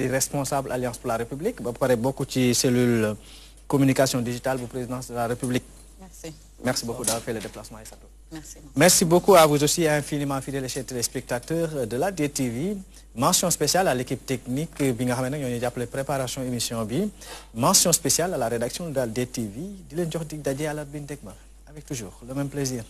des responsables Alliance pour la République ba pare bokk ci cellule communication digitale bu présidence de la République. Merci. Merci beaucoup d'avoir fait le déplacement, Aïssatou. Merci. Merci beaucoup à vous aussi, infiniment fidèles et chers téléspectateurs de la DTV. Mention spéciale à l'équipe technique bi nga xam ne ñoo ñu jàppale préparation émission bi. Mention spéciale à la rédaction de la DTV. Di leen jox dig daje àllarba bi ma avec toujours le même plaisir.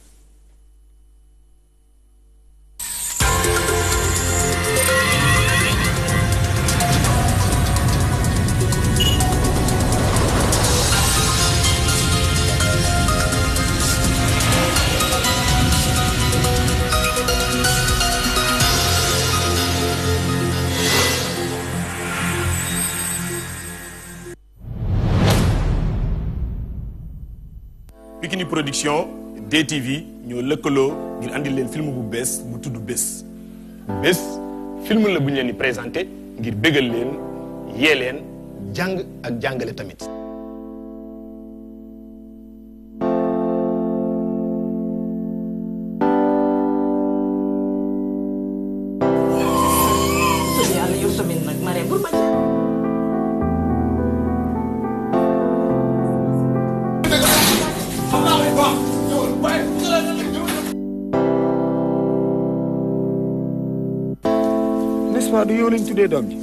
Pikini Production DTV ñoo lëkkaloo ngir andil leen film bu bees bu tudd Bés. Bés film la bu ñu leen di présenté ngir bégal leen yee leen jàng ak jàngale tamit. du yow lañ tuddee doom ji.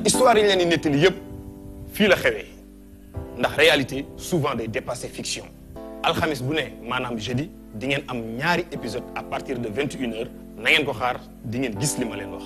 histoire yi ñu leen di nettali yëpp fii la xewee ndax réalité souvent day dépasser fiction alxamis bu ne maanaam jeudi di ngeen am ñaari épisode à partir de 21h na ngeen ko xaar di ngeen gis li ma leen wax.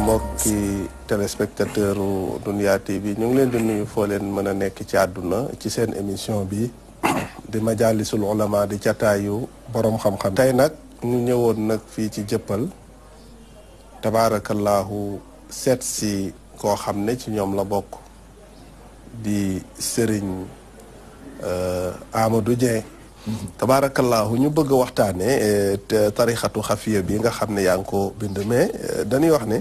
mbokki téléspectateur Dunya TV ñu ngi leen di nuyu foo leen mën a nekk ci àdduna ci seen émission bi di Majalisul Ulama di jataayu borom xam-xam. tey nag ñu ñëwoon nag fii ci jëppal tabaarakallaahu seet si koo xam ne ci ñoom la bokk di Serigne Amadou Dieng. tabaarakallaahu ñu bëgg a waxtaanee tarixatu xafiya bi nga xam ne yaa ngi ko bind mais dañuy wax ne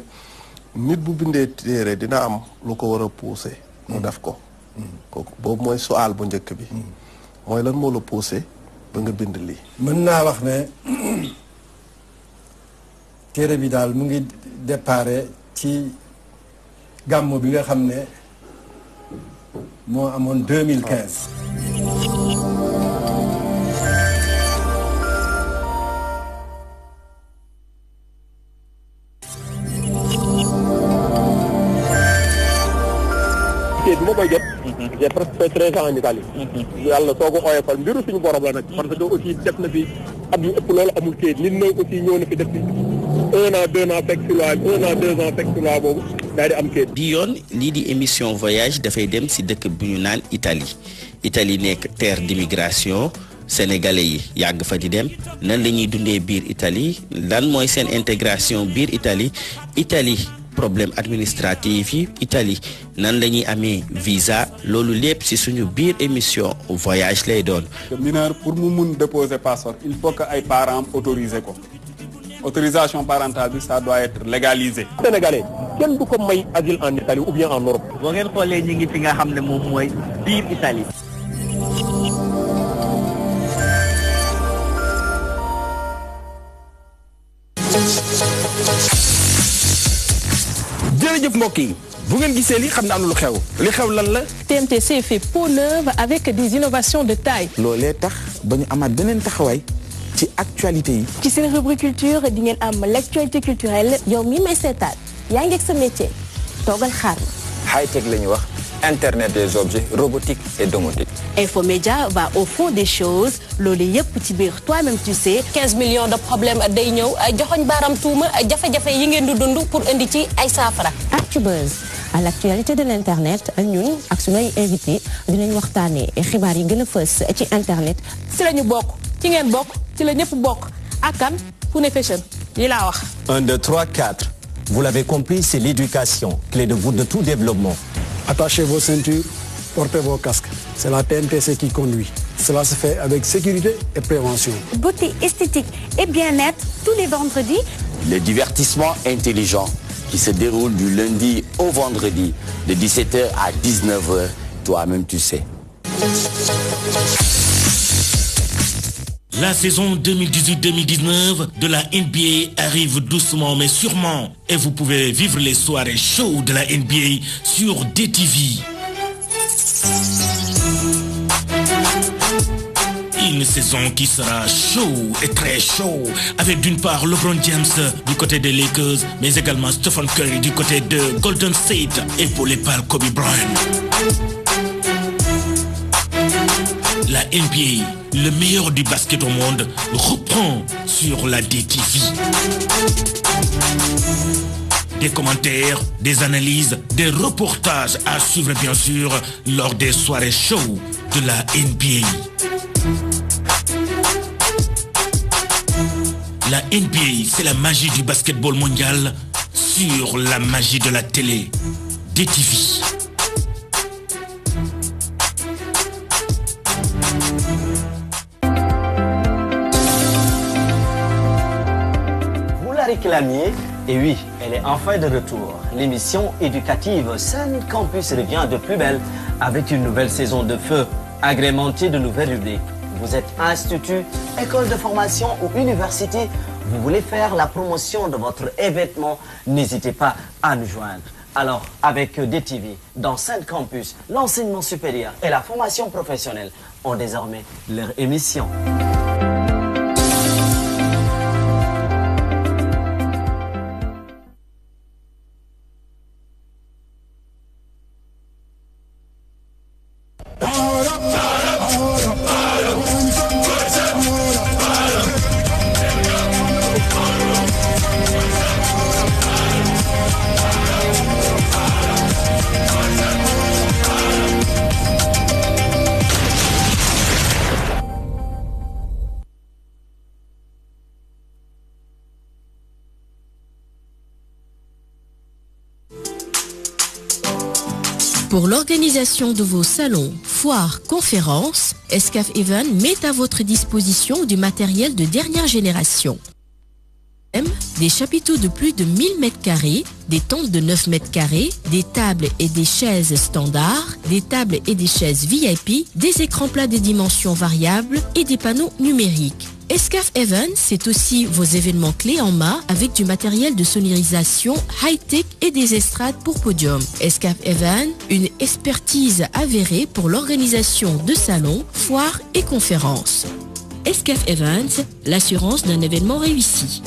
nit bu bindee téere dina am lu ko war a poussé mu def ko kooku boobu mooy sual bu njëkk bi mooy lan moo la poussé ba nga bind lii. mën naa wax ne téere bi daal mu ngi déparé ci gàmmu bi nga xam ne moo amoon 2015. bi ma koy jot j'ai presque fait 13 ans en Italie yàlla soo ko xoolee fal mbiru suñu borom la nag parce que aussi def na fi at yu ëpp loolu amul kayit nit ñi aussi ñëw na fi def fi 1 an 2 ans fekk si loi 1 an 2 ans fekk si loi boobu daal di am kayit. bi yoon lii di émission voyage dafay dem si dëkk bu ñu naan Italie nekk terre d'immigration sénégalais yi yàgg fa di dem nan la ñuy dundee biir Italie lan mooy seen intégration biir Italie problème administratif yi Italie nan la ñuy amee visa loolu lépp ci suñu biir émission voyage lay doon. mineur pour mu mun déposer passeport il faut que ay parents autoriser ko autorisation parentale bi ça doit être légalisé. Sénégalais kenn du ko may asile en Italie ou bien en Europe. boo ngeen xoolee ñu ngi fi nga xam ne moom mooy biir Italie. jërëjëf mbokk yi bu ngeen gisee li xam ne am na lu xew lan la. TMTC fait peau neuve avec des innovations de taille. loolee tax ba ñu amaat beneen taxawaay ci actualité yi. ci seen rubrique culture di ngeen am l'actualité culturelle yow mi may seetaan yaa ngi ak sa métier toogal xaar ma. high tech la ñuy wax internet des objets robotique et domotique. Infomédia va au fond des choses loolu yëpp ci biir toi-même tu sais. 15 millions de problèmes day ñëw joxoñ baaram tuuma jafe-jafe yi ngeen di dund pour indi ci ay saafara. Actubuzz à l'actualité de l'internet ñun ak suñuy invité dinañ waxtaanee xibaar yi gën a fës ci internet. si la ñu bokk ci ngeen bokk ci la ñëpp bokk ak kan Kune Fashion yi laa wax. 1 2 3 4 vous l'avez compris, c'est l'éducation clé de voûte de tout développement. Attachez vos ceintures, portez vos casques. C'est la TMTC qui conduit. Cela se fait avec sécurité et prévention. Beauté esthétique et bien-être tous les vendredis. Le divertissement intelligent qui se déroule du lundi au vendredi de 17h à 19h. Toi-même, tu sais. La saison 2018-2019 de la NBA arrive doucement mais sûrement et vous pouvez vivre les soirées chaudes de la NBA sur DTV. Une saison qui sera chaud et très chaud avec d'une part LeBron James du côté des Lakers mais également Stephen Curry du côté de Golden State épaulé par Kobe Bryant. La NBA, le meilleur du basket au monde, reprend sur la DTV. Des commentaires, des analyses, des reportages à suivre bien sûr lors des soirées show de la NBA. La NBA, c'est la magie du basketball mondial sur la magie de la télé. DTV. Vous la réclamiez, et oui, elle est enfin de retour. L'émission éducative Sun Campus revient de plus belle avec une nouvelle saison de feu, agrémentée de nouvelles rubriques. Vous êtes institut, école de formation ou université, vous voulez faire la promotion de votre événement, n'hésitez pas à nous joindre. Alors, avec DTV, dans Sun Campus, l'enseignement supérieur et la formation professionnelle ont désormais leur émission. Pour l'organisation de vos salons, foires, conférences, Escaf Event met à votre disposition du matériel de dernière génération. Des chapiteaux de plus de 1000 m², des tentes de 9 m², des tables et des chaises standards, des tables et des chaises VIP, des écrans plats de dimensions variables et des panneaux numériques. Escaf Event, c'est aussi vos événements clés en main avec du matériel de sonorisation high-tech et des estrades pour podium. Escaf Event, une expertise avérée pour l'organisation de salons, foires et conférences. Escaf Event, l'assurance d'un événement réussi.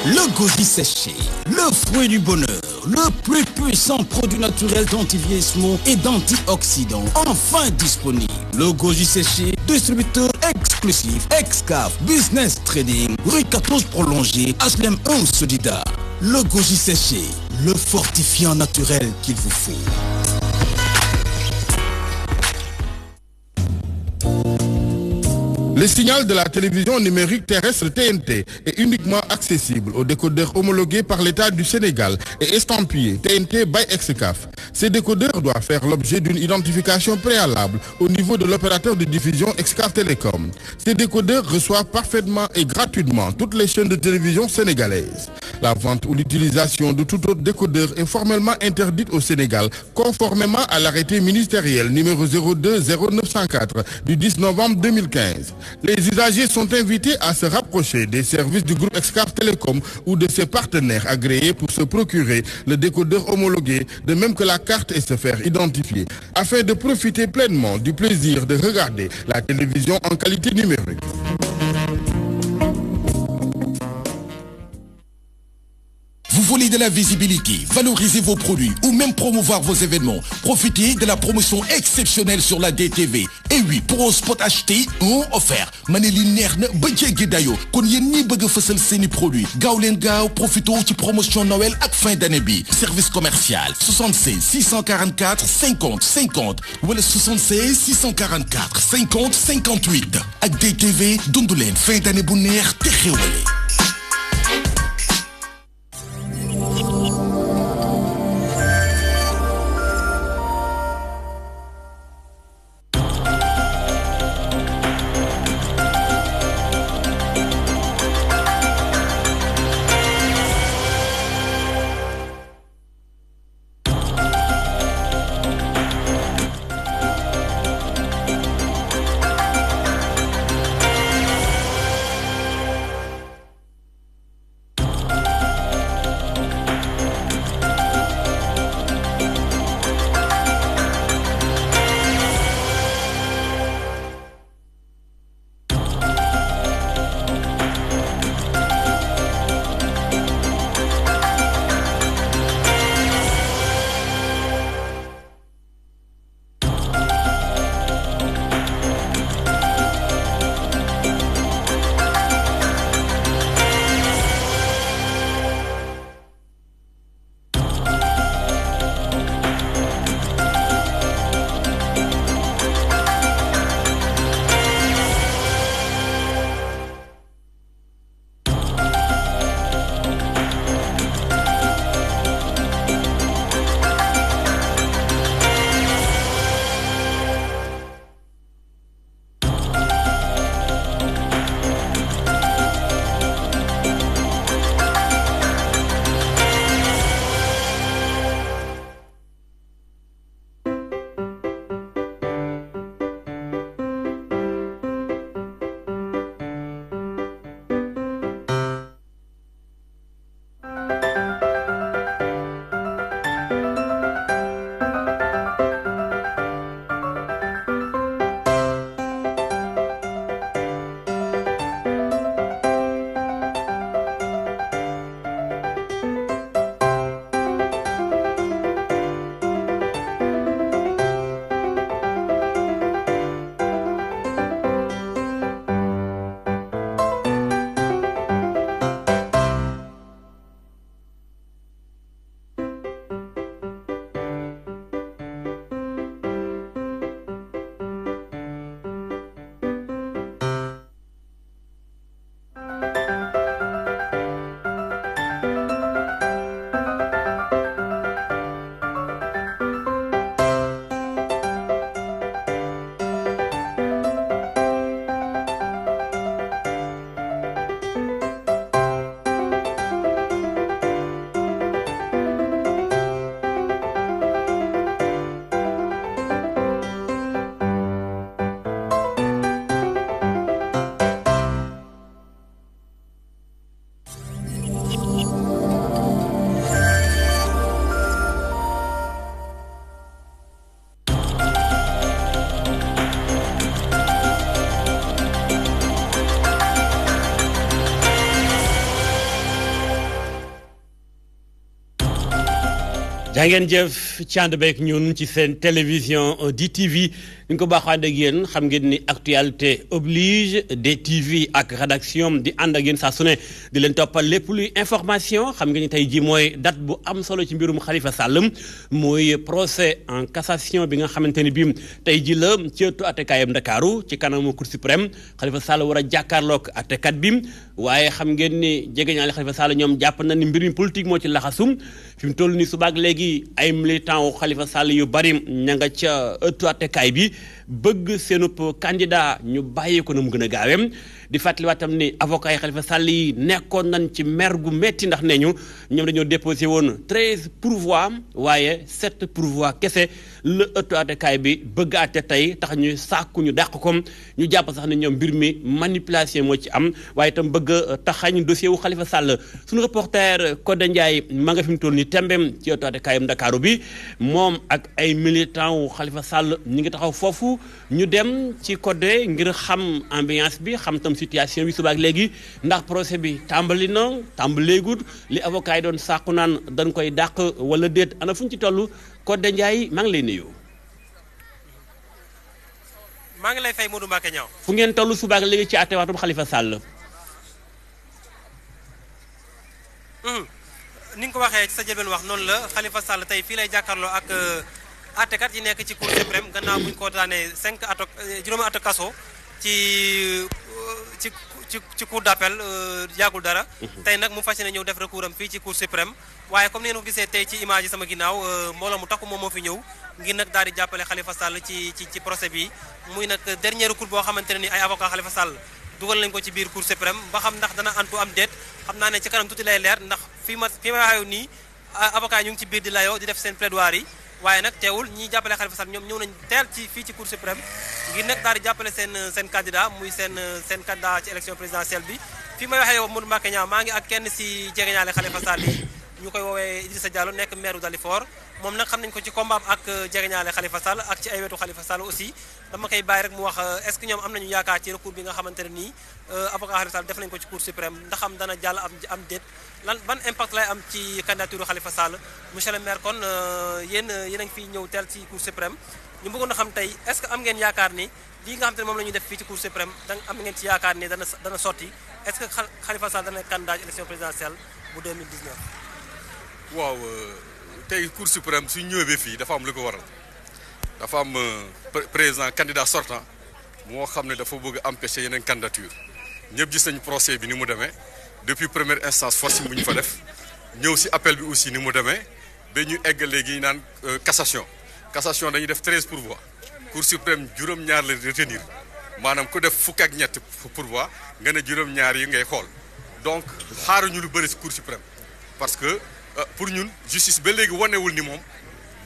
Le goji séché, le fruit du bonheur, le plus puissant produit naturel d'anti-vieillissement et d'antioxydants, enfin disponible. Le goji séché, distributeur exclusif, Excaf, Business Trading, rue 14 prolongée, HLM 1 Solida. Le goji séché, le fortifiant naturel qu'il vous faut. Le signal de la télévision numérique terrestre TNT est uniquement accessible aux décodeurs homologués par l'État du Sénégal et estampillés TNT by Excaf. Ces décodeurs doivent faire l'objet d'une identification préalable au niveau de l'opérateur de diffusion Excaf Télécom. Ces décodeurs reçoivent parfaitement et gratuitement toutes les chaînes de télévision sénégalaises. La vente ou l'utilisation de tout autre décodeur est formellement interdite au Sénégal, conformément à l'arrêté ministériel numéro 020904 du 10 novembre 2015. Les usagers sont invités à se rapprocher des services du groupe Excaf Télécom ou de ses partenaires agréés pour se procurer le décodeur homologué, de même que la carte, et se faire identifier, afin de profiter pleinement du plaisir de regarder la télévision en qualité numérique. Vous voulez de la visibilité, valoriser vos produits ou même promouvoir vos événements. Profitez de la promotion exceptionnelle sur la DTV. Et oui, pour un spot acheté, un offert. Maneli nerne budget dayo. Kon yen ni bëgg fësal seeni produit. Gaaw leen gaaw profito ci promotion Noël ak fin d'année bi. Service commercial 76 644 50 50 wala 76 644 50 58. Ak DTV dundu leen fin d'année bu neex te xewale. jaa ngeen jëf ci ànd beeg ñun ci seen télévision DTV ni ko baaxoo ànd ak yéen xam ngeen ni actualité oblige DTV ak rédaction di ànd ak yéen saa su ne di leen toppal lépp luy information xam ngeen ni tey jii mooy date bu am solo ci mbirum Khalifa Sall mooy procès en cassation bi nga xamante ni bii tey jii la ci ëttu attekaayam Ndakaaru ci kanamu Cour suprême Khalifa Sall war a jàkkaarloog attekat bi waaye xam ngeen ni jegeñaale Khalifa Sall ñoom jàpp na ni mbir mi politique moo ci laxasum fi mu toll nii subaak léegi ay militant wu Khalifa Sall yu bari ña nga ca ëttu attekaay bi bëgg seenub candidat ñu bàyyi ko na mu gën a gaaweem di fàttaliwaatam ni avocat yi Khalifa Sall yi nekkoon nañ ci mer gu metti ndax nee ñu ñoom dañoo déposé woon 13 pourvois waaye 7 pourvois kese la ëttu attekaay bi bëgg àtte tey tax ñu sàkku ñu dàq ko ñu jàpp sax ne ñoom mbir mi manipulation moo ci am waaye itam bëgg taxañ dossier wu Khalifa Sall suñu reporter Codé Ndiaye ma nga fi mu toll nii tembem ci ëttu attekaayam Ndakaaru bi moom ak ay militant wu Khalifa Sall ñi ngi taxaw foofu ñu dem ci Codé ngir xam ambiance bi xam tam situation bi subaak léegi ndax procès bi tàmbali na tàmbaleegut li avocat yi doon sàkku naan dañ koy dàq wala déet ana fu ñu ci toll Codé Ndiaye maa ngi lay nuyu. maa ngi lay fay Modou Mbacké Niang. fu ngeen toll subaak léegi ci àttewaatum Khalifa Sall. ni nga ko waxee ci sa jëlbeen wax noonu la Khalifa Sall tey fii lay jàkkaarloo ak àttekat yi nekk ci Cour suprême gannaaw bu ñu ko daanee 5 at juróomi at kaso ci cour d'appel yàggul dara. tey nag mu fas yéene ñëw def recours am fii ci Cour suprême waaye comme ni ngeen ko gisee tey ci image yi sama ginnaaw mbooloo mu takku moom moo fi ñëw ngir nag daal di jàppale Khalifa Sall ci procès bi muy nag dernier recours boo xamante ne ni ay avocat Khalifa Sall dugal nañ ko ci biir Cour suprême ba xam ndax dana antu am déet xam naa ne ci kanam tuuti lay leer ndax fi ma waxee nii avocat ñu ngi ci biir di layoo di def seen plaidoirie yi waaye nag teewul ñiy jàppale Khalifa Sall ñoom ñëw nañ teel fii ci Cour suprême ngir nag daal di jàppale seen candidat muy seen candidat ci élection présidentielle bi fi may waxee yow Modou Mbacké Niang maa ngi ak kenn si jegeñaale Khalifa Sall yi ñu koy woowee Idrissa Diallo nekk maire Dalifort moom nag xam nañ ko ci combat ak jegeñaale Khalifa Sall ak ci ay wetu Khalifa Sall aussi dama koy bàyyi rek mu wax est-ce que ñoom am nañu yaakaar ci recours bi nga xamante ne nii avocat Khalifa Sall def nañ ko ci Cour suprême ndax am dana jàll am déet ban impact lay am ci candidature Khalifa Sall monsieur le maire kon yéen a ngi fiy ñëw teel ci Cour suprême ñu bëggoon a xam tey est-ce que am ngeen yaakaar ni lii nga xam te ne moom la ñuy def fii ci Cour suprême am ngeen ci yaakaar ni dana sotti est-ce que Khalifa Sall dana nekk candidat ci élection présidentielle bu 2019. waaw tey Cour suprême su ñëwee fii dafa am lu ko waral dafa am président candidat sortant moo xam ne dafa bëgg empêcher yeneen candidature ñëpp gis nañu procès bi ni mu demee depuis première instance forcing bu ñu fa def ñëw si appel bi aussi ni mu demee ba ñu egg léegi naan cassation dañuy def 13 pourvois Cour suprême juróom-ñaar la retenir maanaam ku def fukk ak ñett pourvoi nga ne juróom-ñaar yi ngay xool donc xaaruñu lu bëri si Cour suprême parce que pour ñun justice ba léegi wanewul ni moom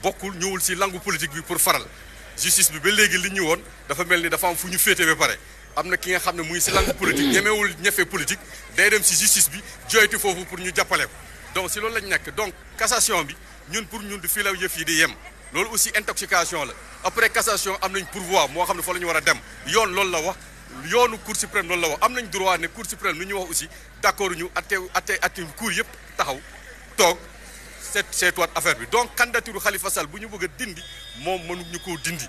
bokkul ñëwul si langue politique bi pour faral justice bi ba léegi li ñu woon dafa mel ni dafa am fu ñu féete ba pare am na ki nga xam ne mu ngi si langue politique ñemewul ñefe politique day dem si justice bi joytu foofu pour ñu jàppale ko donc si loolu lañ nekk donc cassation bi ñun pour ñun du fii la yëf yi di yem loolu aussi intoxication la après cassation am nañ pourvoi moo xam ne fa la ñu war a dem yoon loolu la wax yoonu Cour suprême loolu la wax am nañ droit ne Cour suprême lu ñu wax aussi d'accord ñu atte cour yëpp taxaw toog seetuwaat affaire bi donc candidature Khalifa Sall bu ñu bëgg a dindi moom mënuñu koo dindi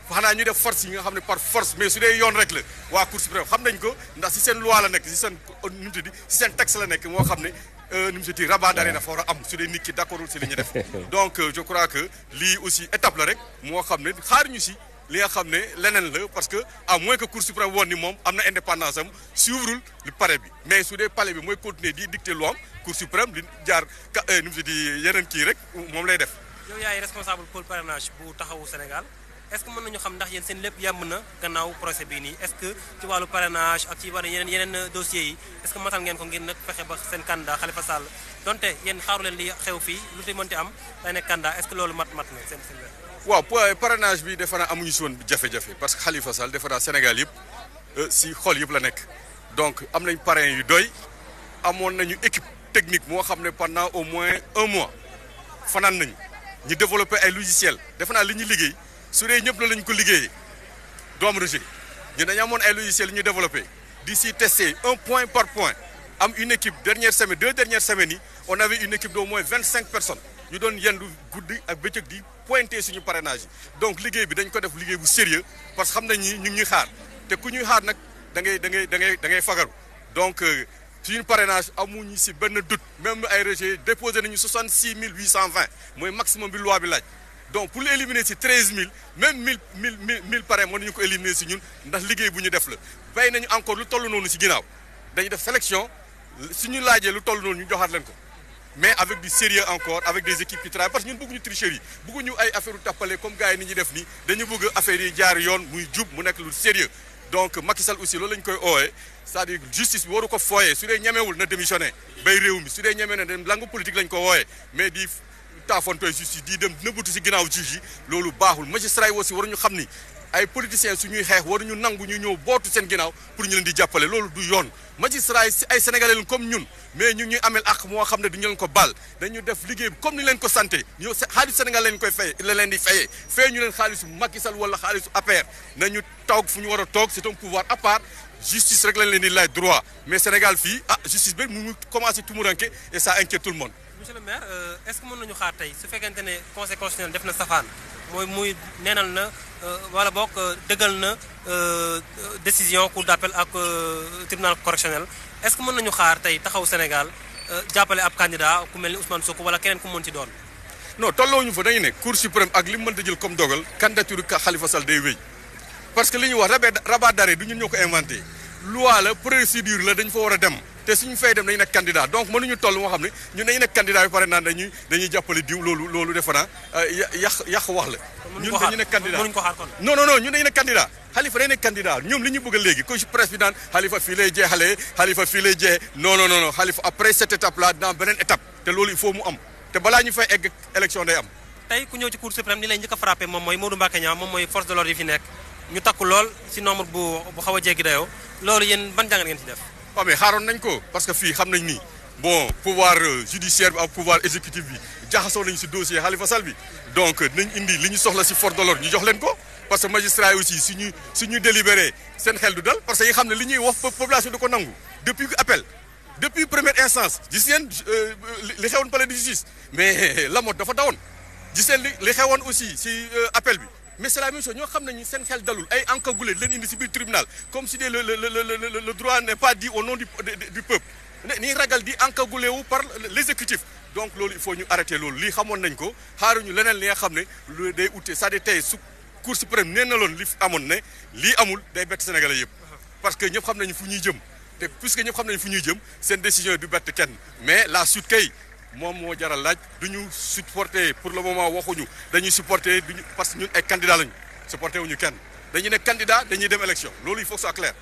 xanaa ñu def force yi nga xam ne par force mais su dee yoon rek la waa Cour suprême xam nañ ko ndax si seen loi la nekk si seen nu mu tudd si seen texte la nekk moo xam ne nu mu tudd rabat d'arrêt dafa war a am su dee nit ki d'accordul si li ñu def donc je crois que lii aussi étape la rek moo xam ne xaaruñu si li nga xam ne leneen la parce que à moins que Cour suprême woon ni moom am na indépendance am suivrul lu palais bi mais su dee palais bi mooy continuer di dicter loi am Cour suprême li jaar nu mu tudd yeneen kii rek moom lay def. yow yaay responsable pôle parrainage bu taxawu Sénégal est-ce que mën nañu xam ndax yéen seen lépp yàmm na gannaaw procès bii nii est-ce que ci wàllu parrainage ak ci wàllu yeneen dossiers yi est-ce que matal ngeen ko ngir nag fexe ba seen candidat Khalifa Sall donte yéen xaaru leen li xew fii lu ci mënti am day nekk candidat est-ce que loolu mat na seen waaw parrainage bi defe naa amuñu si woon jafe-jafe parce que Khalifa Sall defe naa Sénégal yëpp si xol yëpp la nekk donc am nañ parrain yu doy amoon nañu équipe technique moo xam ne pendant au moins 1 mois fanaan nañu ñu développé ay logiciels defe naa li ñu liggéey su dee ñëpp la lañ ko liggéeyee doom rejet ñu dañu amoon ay logiciels yu ñu développé di si testé un point par point am une équipe deux dernières semaines yi on avait une équipe d'au moins 25 personnes ñu doon yendu guddi ak bëccëg di pointé suñu parrainage yi donc liggéey bi dañ ko def liggéey bu sérieux parce que xam nañ ni ñu ngi ñuy xaar te ku ñuy xaar nag da ngay fagaru donc suñu parrainage amuñu si benn doute même ay rejet déposé nañu 66 820 mooy maximum bi loi bi laaj donc pour éliminer si 13 000 même 1000 parrain mën nañu ko éliminer si ñun ndax liggéey bu ñu def la bay nañu encore lu toll noonu si ginnaaw dañu def sélection suñu laajee lu toll noonu ñu joxaat leen ko mais avec du sérieux encore avec des équipes qui travaillent parce que ñun bëgguñu tricherie bëgguñu ay affaire u tappale comme gars yi ni ñuy def nii dañu bëgg affaire yi jaar yoon muy jub mu nekk lu sérieux donc Macky Sall aussi loolu lañu koy oowee c'est-à-dire justice bi waru ko fooyee su dee ñemewul na démissionné bay réew mi su dee ñemee na dem langue politique lañ ko wooyee mais di taafontooy justice di dem nëbbatu si ginnaaw juge yi loolu baaxul magistrat yi aussi waruñu xam ni ay politiciens suñuy xeex waruñu nangu ñu ñëw bootu seen ginnaaw pour ñu leen di jàppale loolu du yoon magistrat yi si ay sénégalais lañ comme ñun mais ñu ñuy amel ak moo xam ne duñu leen ko baal dañu def liggéey comme ni leen ko santé ñoo xaalis Sénégal leen koy fay la leen di fayee fay ñu leen xaalisu Macky Sall wala xaalisu APR nañu toog fu ñu war a toog c'est un pouvoir à part justice rek lañ leen di laaj droit mais Sénégal fii justice bi mu commencé tumuranke et ça inquiète tout le monde. Monsieur le maire est-ce que mën nañu xaar tey su fekkente ne conseil constitutionnel def na safaan mooy muy neenal na wala boog dëggal na décision cour d'appel ak tribunal correctionnel est-ce que mën nañu xaar tey taxaw Sénégal jàppale ab candidat ku mel ni Ousmane Sonko wala keneen ku mën ci doon. non tollooñu fa dañu ne cour suprême ak li mu mënta jël comme dogal candidature Khalifa Sall day wéy parce que li ñu wax rabat d'arrêt du ñun ñoo ko inventé loi la procédure la dañu fa war a dem. te suñu fay dem dañu nekk candidat donc mënuñu toll moo xam ne ñun dañu nekk candidat bi pare naan dañuy jàppale diw loolu defe naa yàq wax la. ñun dañu nekk candidat mënuñu ko xaar kon. non ñun dañu nekk candidat Khalifa day nekk candidat ñoom li ñu bëgg léegi ko ci presse bi daan Khalifa fii lay jeexalee Khalifa fii lay jeexee non Khalifa après cette étape là dans beneen étape te loolu il faut mu am te balaa ñu fay egg élection day am. tey ku ñëw ci cour suprême ni lay njëkk a frappé moom mooy Modou Mbacké Niang moom mooy force de l'ordre yi fi nekk ñu takku lool si nombre bu xaw a jéggi dayoo loolu yéen ban jàngat ngeen ci def. waaw mais xaaroon nañ ko parce que fii xam nañ ni bon pouvoir judiciaire bi ak pouvoir exécutif bi jaxasoo nañu si dossier Khalifa Sall bi donc nañ indi li ñu soxla si force de l'ordre ñu jox leen ko parce que magistrat yi aussi suñu délibéré seen xel du dal parce que yi xam ne li ñuy wax population du ko nangu depuis appel depuis première instance gis ngeen li xewoon palais de justice mais Lamotte dafa dawoon gis ngeen li xewoon aussi si appel bi mais c'est la même chose ñoo xam nañu seen xel dalul ay encagoulé leen indi si biir tribunal comme si le droit n'est pas dit au nom du peuple ni ragal di encagoulé wu par l'exécutif donc loolu il faut ñu arrêter loolu lii xamoon nañ ko xaaruñu leneen li nga xam ne lu day ute c'est-à-dire tey su cour suprême nee na loon li amoon ne lii amul day bett sénégalais yëpp parce que ñëpp xam nañu fu ñuy jëm te puisque ñëpp xam nañu fu ñuy jëm seen décision du bett kenn mais la suite kay moom moo jaral laaj du ñu supporter pour le moment waxuñu dañuy supporter duñu parce que ñun ay candidat lañu supporter wuñu kenn dañuy nekk candidat dañuy dem élection loolu il faut que ça soit clair.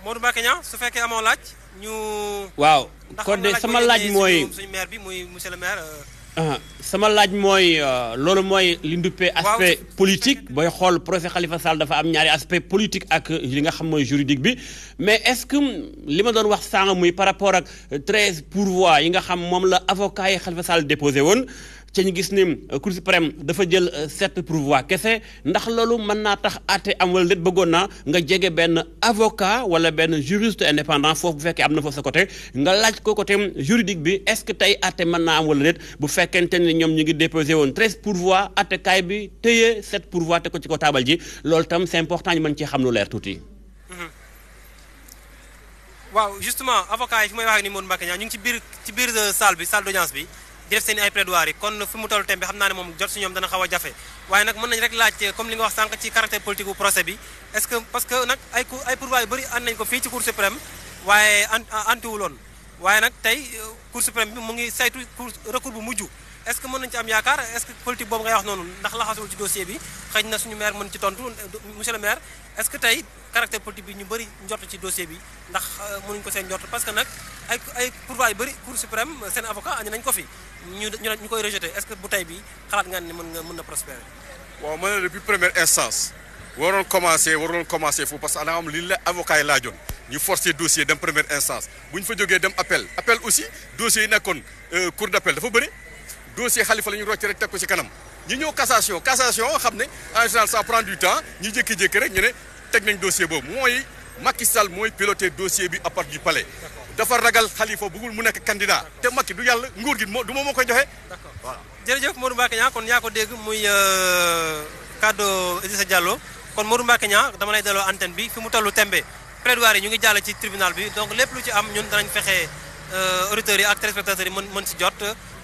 Modou Mbacké Niang su fekkee amoo laaj ñu. waaw kon de sama laaj mooy suñu maire bi muy monsieur le maire. sama laaj mooy loolu mooy li nduppee aspect politique booy xool procès Khalifa Sall dafa am ñaari aspect politique ak li nga xam mooy juridique bi mais est-ce que li ma doon wax sànq muy par rapport ak 13 pourvois yi nga xam moom la avocat yi Khalifa Sall déposé woon ci ñu gis ni Cour suprême dafa jël 7 pourvois kese ndax loolu mën naa tax àtte am wala déet bëggoon naa nga jege benn avocat wala benn juriste indépendant foofu bu fekkee am na foofu sa côté nga laaj ko côté juridique bi est-ce que tey àtte mën naa am wala déet bu fekkente ni ñoom ñu ngi déposé woon 13 pourvois àttekaay bi téye 7 pourvois te ko ci ko taabal ji loolu tam c'est important ñu mën cee xam lu leer tuuti. waaw justement avocat yi fi may wax ak ni Modou Mbacké Niang ñu ngi ci biir salle d'audience bi. di def seen ay plaidoiries kon fi mu toll tembe xam naa ne moom jot si ñoom dana xaw a jafe waaye nag mën nañ rek laaj comme li nga wax sànq ci caractère politique bu procès bi est-ce que parce que nag ay pourvois yu bëri ànd nañ ko fii ci Cour suprême waaye antiwuloon waaye nag tey Cour suprême bi mu ngi saytu recours bu mujj est-ce que mën nañu ci am yaakaar est-ce que politique boobu ngay wax noonu ndax laxasul ci dossier bi xëy na suñu maire mën ci tontu monsieur le maire est-ce que tey caractère politique bi ñu bëri njort ci dossier bi ndax mënuñu ko seen njort parce que nag ay pourvoi yu bëri Cour suprême seen avocat andi nañ ko fi ñu koy rejeté est-ce que bu tey bi xalaat nga ne mën na prospérer. waaw ma ne depuis première instance waroon commencer foofu parce que ana am li la avocat yi laajoon ñu forcer dossier dem première instance bu ñu fa jógee dem appel aussi dossier yi nekkoon cour d'appel dafa bëri dossier Khalifa la ñu rocc rek teg ko ci kanam ñu ñëw cassation xam ne en général ça prend du temps ñu jékki-jékki rek ñu ne teg nañ dossier boobu mooy Macky Sall mooy piloter dossier bi à partir du palais dafa ragal Khalifa bëggul mu nekk candidat te Macky du yàlla nguur gi du moom moo koy joxe jërëjëf Modou Mbacké Niang kon yaa ko dégg muy kaddu Idrissa Diallo kon Modou Mbacké Niang dama lay delloo antenne bi fi mu tollu tembe plaidoirie ñu ngi jàll ci tribunal bi donc lépp lu ci am ñun danañ fexe auditeurs yi ak téléspectateurs yi mën si jot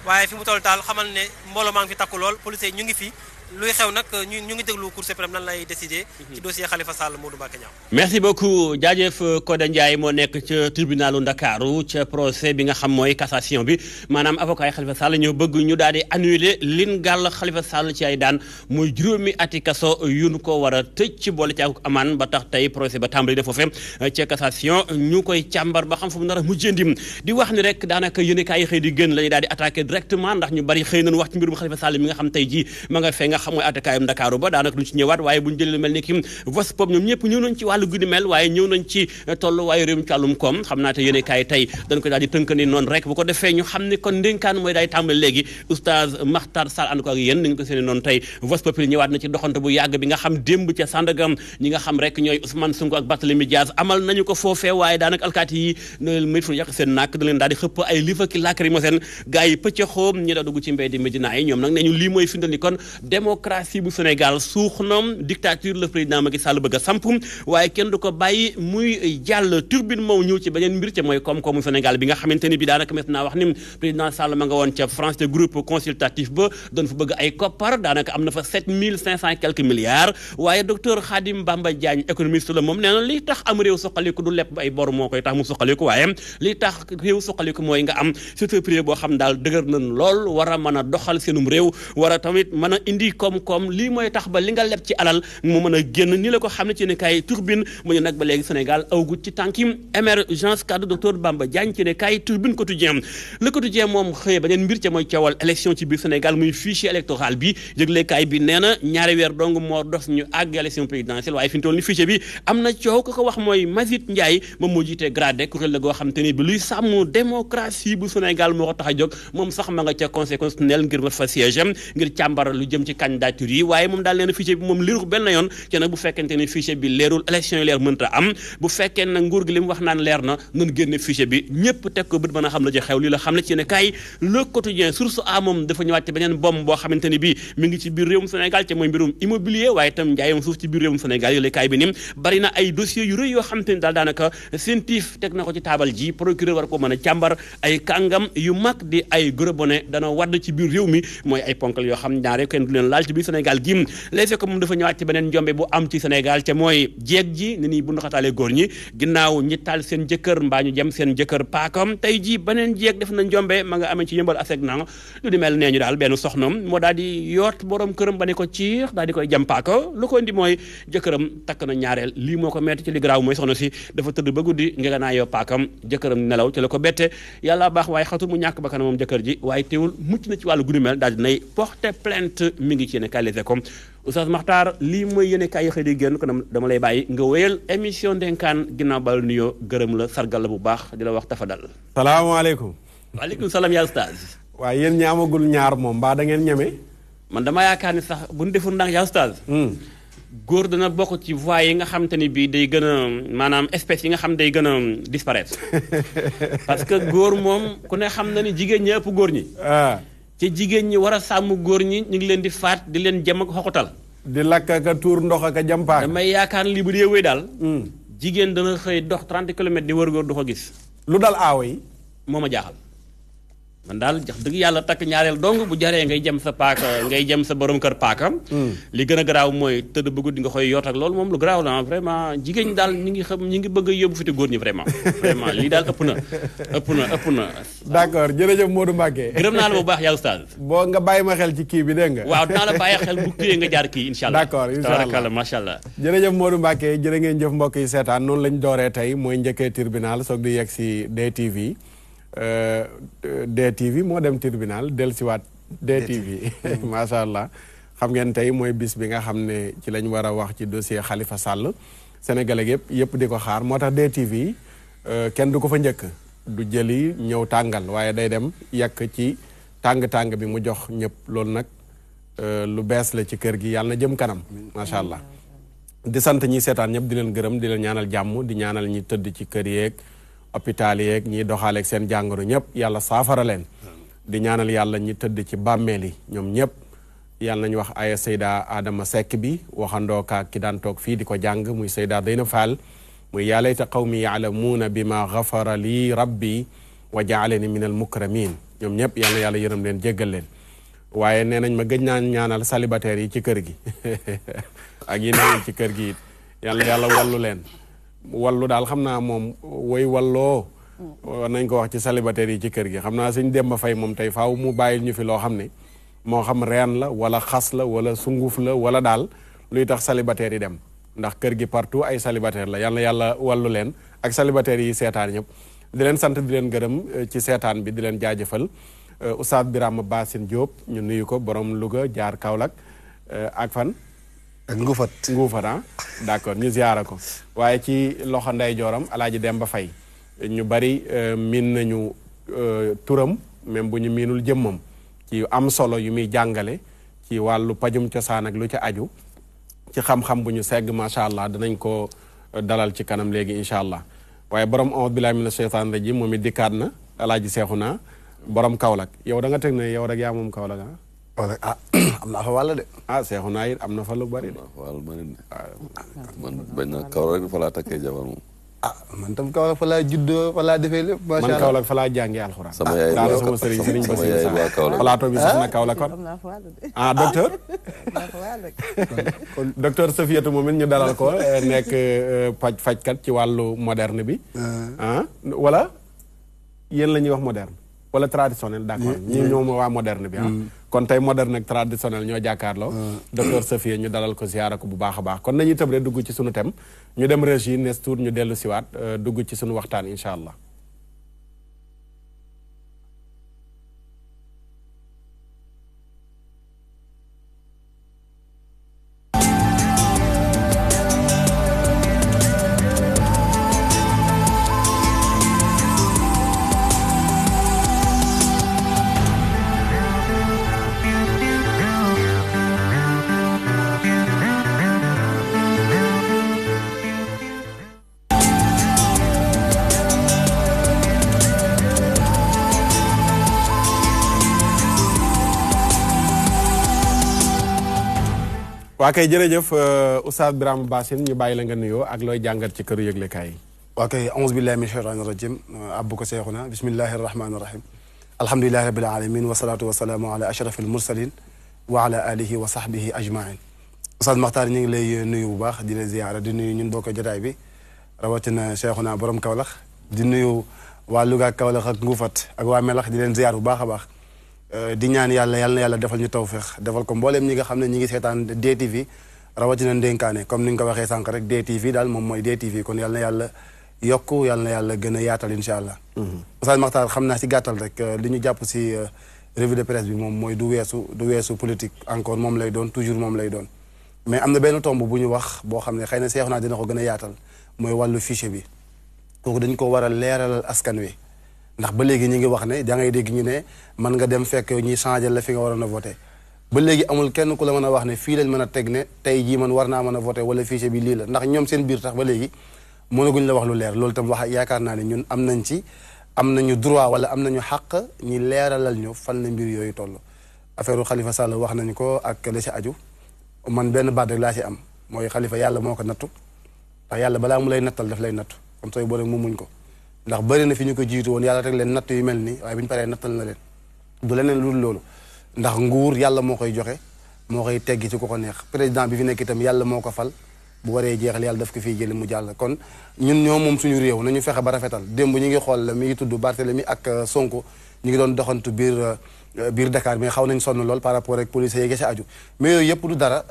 waaye fi mu toll taal xamal ne mbooloo maa ngi fi takku lool policiers yi ñu ngi fi luy xew nag ñu ngi déglu Cour suprême lan lay décider ci dossier Khalifa Sall Modou Mbacké Niang. merci beaucoup jaajëf Koda Ndiaye moo nekk ca tribunalu Ndakaaru ca procès bi nga xam mooy cassation bi maanaam avocat yi Khalifa Sall ñoo bëgg ñu daal di annuler lin gàll Khalifa Sall ci ay daan muy juróomi ati kaso yu nu ko war a tëj ci boole ci ak amaan ba tax tey procès ba tàmbali de foofe ca cassation ñu koy càmbar ba xam fu mu nar a mujjeendim di wax ni rek daanaka yéenekaay yi xëy di gën la ñuy daal di attaqué directement ndax ñu bari xëy nañu wax ci mbirum Khalifa Sall mi nga xam tey ji ma nga fee nga xam mooy attakaayam Ndakaaru ba daanaka duñ ci ñëwaat waaye buñu jëlee lu mel ni ki Vox Pop ñoom ñëpp ñëw nañ ci wàllu guddi mel waaye ñëw nañ ci tollu waaye réew mi ci wàllum koom xam naa te yéene kaay tey dañ ko daal di tënk ni noonu rek bu ko defee ñu xam ni kon ndénkaan mooy daay tàmbali léegi oustaz Makhtar Sall ànd ko ak yéen nañu ko seeni noonu tey Vox Pop ñëwaat na ci doxante bu yàgg bi nga xam démb ca Sandagam ñi nga xam rek ñooy Ousmane Sonko ak Barthélémy Diaz amal nañu ko foofee waaye daanaka alkaati yi mayit fu yàq seen nàkk da leen daal di xëpp ay lifa ki lacrymogène gars yi pëcc xoom ñi da dugg ci mbedd Médina yi ñoom nag ne ñu lii mooy findal ni kon démocratie bu Sénégal suux noom dictature le président Macky Sall bëgg a samp waaye kenn du ko bàyyi muy jàll turbine moom ñëw ci beneen mbir ca mooy koom-koomu Sénégal bi nga xamante ni bi daanaka mes naa wax ni président Sall ma nga woon ca France te groupe consultatif ba doon fa bëgg ay koppar daanaka am na fa 7500 et quelques milliards waaye docteur Khadim Bamba Diagne économiste la moom nee na li tax am réew suqaliku du lepp ay bor moo koy tax mu suqaliku waaye li tax réew suqaliku mooy nga am secteur privé boo xam daal dëgër nañ lool war a mën a doxal seenum réew war a tamit mën a indi koom-koom lii mooy tax ba li nga leb ci alal mu mën a génn ni la ko xam ne ci ne kaay turbine mu ne nag ba léegi Sénégal awgut ci tànkim émergence cadre docteur Bamba Diagne ci ne kaay turbine quotidien le quotidien moom xëye beneen mbir ca mooy coowal élection ci biir Sénégal muy fichier électoral bi yëgle kaay bi nee na ñaari weer dong moo dos ñu àgg élection présidentielle waaye fi ñu toll ni fichier bi am na coow ko wax mooy Mazit Ndiaye moom moo jiitee GRADEC kuréel la goo xam te ni bi luy sàmm démocratie bu Sénégal moo ko tax a jóg moom sax ma nga ca conseil constitutionnel ngir fa siège ngir càmbar lu jëm ci candidature yi waaye moom daal nee na fichier bi moom liru benn yoon ci nag bu fekkente ni fichier bi leerul élection yi leer mënta am bu fekkee nag nguur gi li mu wax naan leer na nun génne fichier bi ñëpp teg ko bët mën a xam la ci xew lii la xam ne ci ne kaay le quotidien source a moom dafa ñëwaat ci beneen bomb boo xamante ni bii mi ngi ci biir réewum Sénégal ci mooy mbirum immobilier waaye itam njaayam suuf ci biir réewum Sénégal yooyu kaay bi nim bari na ay dossiers yu rëy yoo xamante ni daal daanaka seen tiif teg na ko ci taabal ji procureur war ko mën a càmbar ay kàngam yu mag di ay gros bonnet dana wadd ci biir réew mi mooy ay ponkal yoo xam ñaare kenn du leen laal ci biir Sénégal gi léegi ko moom dafa ñëwaat ci beneen njombe bu am ci Sénégal ca mooy jeeg ji ni nii bu ndoxataale góor ñi ginnaaw ñi taal seen jëkkër mbaa ñu jëm seen jëkkër paakam tey ji beneen jeeg def na njombe ma nga amee ci yëmbal aseg na lu di mel nee ñu daal benn soxnam moo daal di yoot borom këram ba ne ko ciix daal di koy jëm paaka lu ko indi mooy jëkkëram takk na ñaareel lii moo ko metti ci li garaaw mooy soxna si dafa tëdd ba guddi nga naa yoo paakam jëkkëram nelaw ci la ko bette yàlla baax waaye xatul mu ñàkk ba kanam moom jëkkër ji waaye teewul mucc na ci wàllu guddi mel daal dinay porter plainte mi ngi ci yéene kaay Les Échos Oustaz Makhtar lii mooy yéene kaay xëy di génn ko dama lay bàyyi nga wéyal émission Ndenkaan ginnaaw bal nuyoo gërëm la sargal la bu baax di la wax tafadal. salaamaaleykum. waaleykum salaam yaa Oustaz. waaye yéen ñi amagul ñaar moom mbaa da ngeen ñeme. man dama yaakaar ni sax bu ñu deful ndax yaa Oustaz. góor dana bokk ci voies yi nga xam te ni bii day gën a maanaam espèce yi nga xam day gën a disparaître parce que góor moom ku ne xam na ni jigéen ñi ëpp góor ñi. ci jigéen ñi war a sàmm góor ñi ñu ngi leen di faat di leen jëm ak xoxotal di lakk ak tuur ndox ak jàmpaak damay yaakaar lii bu dee wéy daal jigéen dana xëy dox 30 kilomètres di wër góor du ko gis lu dal aawo yi moo ma jaaxal man daal jax dëgg yàlla takk ñaareel dong bu jaree ngay jëm sa paaka ngay jëm sa borom kër paaka li gën a garaaw mooy tëdd ba guddi nga koy yoot ak loolu moom lu garaaw la vraiment jigéen ñi daal ñi ngi bëgg a yóbbu fi te góor ñi vraiment lii daal ëpp na d'accord jërëjëf Modou Mbacké gërëm naa la bu baax yaa Oustaz boo nga bàyyi ma xel ci kii bi dégg nga waaw dinaa la bàyyi xel bu kii nga jaar kii insha allah d'accord insha allah macha allah jërëjëf Modou Mbacké jërë ngeen jëf mbokk yi seetaan noonu lañ dooree tey mooy njëkkee tribunal soog di yegg si DTV DTV moo dem tribunal dellusiwaat DTV macha allah xam ngeen tey mooy bis bi nga xam ne ci lañ war a wax ci dossier Khalifa Sall sénégalais yëpp di ko xaar moo tax DTV kenn du ko fa njëkk du jëli ñëw tàngal waaye day dem yàq ci tàng-tàng bi mu jox ñëpp loolu nag lu bees la ci kër gi yàlla na jëm kanam macha allah di sant ñi seetaan ñëpp di leen gërëm di leen ñaanal jàmm di ñaanal ñi tëdd ci kër yeeg hôpital yeeg ñiy doxaaleeg seen jàngoro ñëpp yàlla saafara leen di ñaanal yàlla ñi tëdd ci bàmmeel yi ñoom ñëpp yàlla nañu wax aya Seyda Adama Seck bi waxandoo ka ki daan toog fii di ko jàng muy Seyda Dayna Fall muy yaa layta qawmi yaalamuuna bima gafara lii rabbi wa jaalani min al mukramin ñoom ñëpp yàlla yàlla yërëm leen jéggal leen waaye nee nañ ma gëj naa ñaanal célibataire yi ci kër gi ak yi newul ci kër gi it yàlla wallu leen wallu daal xam naa moom woy walloo nañ ko wax ci célibataire yi ci kër gi xam naa suñ Demba Fay moom tey faaw mu bàyyil ñu fi loo xam ne moo xam reen la wala xas la wala sunguf la wala daal luy tax célibataire yi dem ndax kër gi partout ay célibataire la yàlla wallu leen ak célibataire yi seetaan ñëpp di leen sant di leen gërëm ci seetaan bi di leen jaajëfal Oustaz Birama Bassine Diop ñu nuyu ko borom Louga jaar Kaolack ak fan ak Nguufat ah d'accord ñu ziyaara ko waaye ci loxo nday jooram Alaaji Demba Fay ñu bari miin nañu turam même bu ñu miinul jëmmam ci am solo yu muy jàngale ci wàllu pajum cosaan ak lu ca aju ci xam-xam bu ñu segg macha allah dinañ ko dalal ci kanam léegi incha allah waaye borom a'uuzu billaahi mina shaytaani rajiim moom it dikkaat na Alaaji Seexuna borom Kaolack yow da nga teg ne yow rek yaa moom Kaolack ah am naa fa wàll de. Seexuna it am na fa lu bari de. man bañ na Kaolack fa laa takkee jabar moom. man tam Kaolack fa laa juddoo fa laa defee lépp. macha allah man Kaolack fa laa jàngee alxuraan. sama yaay daal sama sëriñ sama yaay waa Kaolack. plateau bi sax na Kaolack kon. docteur. kon docteur Safiatou moom it ñu dalal ko nekk fajkat ci wàllu moderne bi. wala yéen la ñuy wax moderne. wala traditionnel d'accord ñi ñoom waa moderne bi kon tey moderne ak traditionnel ñoo jàkkaarloo docteur Safia ñu dalal ko ziyaara ko bu baax a baax kon nañuy tëb rek dugg ci sunu thème ñu dem régie nes tour ñu dellu siwaat dugg ci sunu waxtaan incha allah waa kay jërëjëf Oustaz Birama Bassine ñu bàyyi la nga nuyoo ak looy jàngat ci këru yëglekaay yi waa kay auzu billahi min shaytaani rajim abbu ko seexuna bismillahi rahmaani rahim alhamdulilahi rabbil alamin wasalaatu wasalaamu ala ashrafil mursalin wa ala alihi wa sahbihi ajmain Oustaz Makhtar ñu ngi lay nuyu bu baax di la ziyaara di nuyu ñun bokk jotaay bi rawatina seexuna borom Kaolack di nuyu waa Louga ak Kaolack ak Nguufat ak waa Melax di leen ziyaar bu baax a baax di ñaan yàlla na yàlla defal ñu tawfeex defal ko mbooleem ñi nga xam ne ñi ngi seetaan DTV rawatina ndénkaane comme ni nga ko waxee sànq rek DTV daal moom mooy DTV kon yàlla na yàlla yokku yàlla na yàlla gën a yaatal incha allah. Oustaz Makhtar xam naa si gàttal rek li ñu jàpp si revue de presse bi moom mooy du weesu politique encore moom lay doon toujours moom lay doon mais am na benn tomb bu ñu wax boo xam ne xëy na seexu naa dina ko gën a yaatal mooy wàllu fichier bi kooku dañ ko war a leeralal askan wi. ndax ba léegi ñi ngi wax ne da ngay dégg ñu ne mën nga dem fekk ñi changé la fi nga waroon a voté ba léegi amul kenn ku la mën a wax ne fii lañ mën a teg ne tey jii man war naa mën a voté wala fichier bi lii la ndax ñoom seen biir tax ba léegi mënaguñ la wax lu leer loolu itam wax yaakaar naa ne ñun am nañu droit wala am nañu xàq ñi leeralal ñu fan la mbir yooyu toll affaire Khalifa Sall wax nañu ko ak la ci aju man benn baat rek laa ci am mooy Khalifa yàlla moo ko nattu ndax yàlla balaa mu lay nattal daf lay nattu comme sooy boo rek mu muñ ko ndax bëri na fi ñu ko jiitu woon yàlla rek leen natt yu mel nii waaye bi ñu paree nattal na leen du leneen lu dul loolu ndax nguur yàlla moo koy joxe moo koy teggi ci ku ko neex président bi fi nekk itam yàlla moo ko fal bu waree jeexal yàlla daf ko fiy jëli mu jàll kon ñun ñoo moom suñu réew nañu fexe ba rafetal démb ñu ngi xool la mi ngi tudd Barthélemy ak Sonko ñu ngi doon doxantu biir Dakar mais xaw nañ sonn lool par rapport ak police yi ci aju mais yooyu yëpp du dara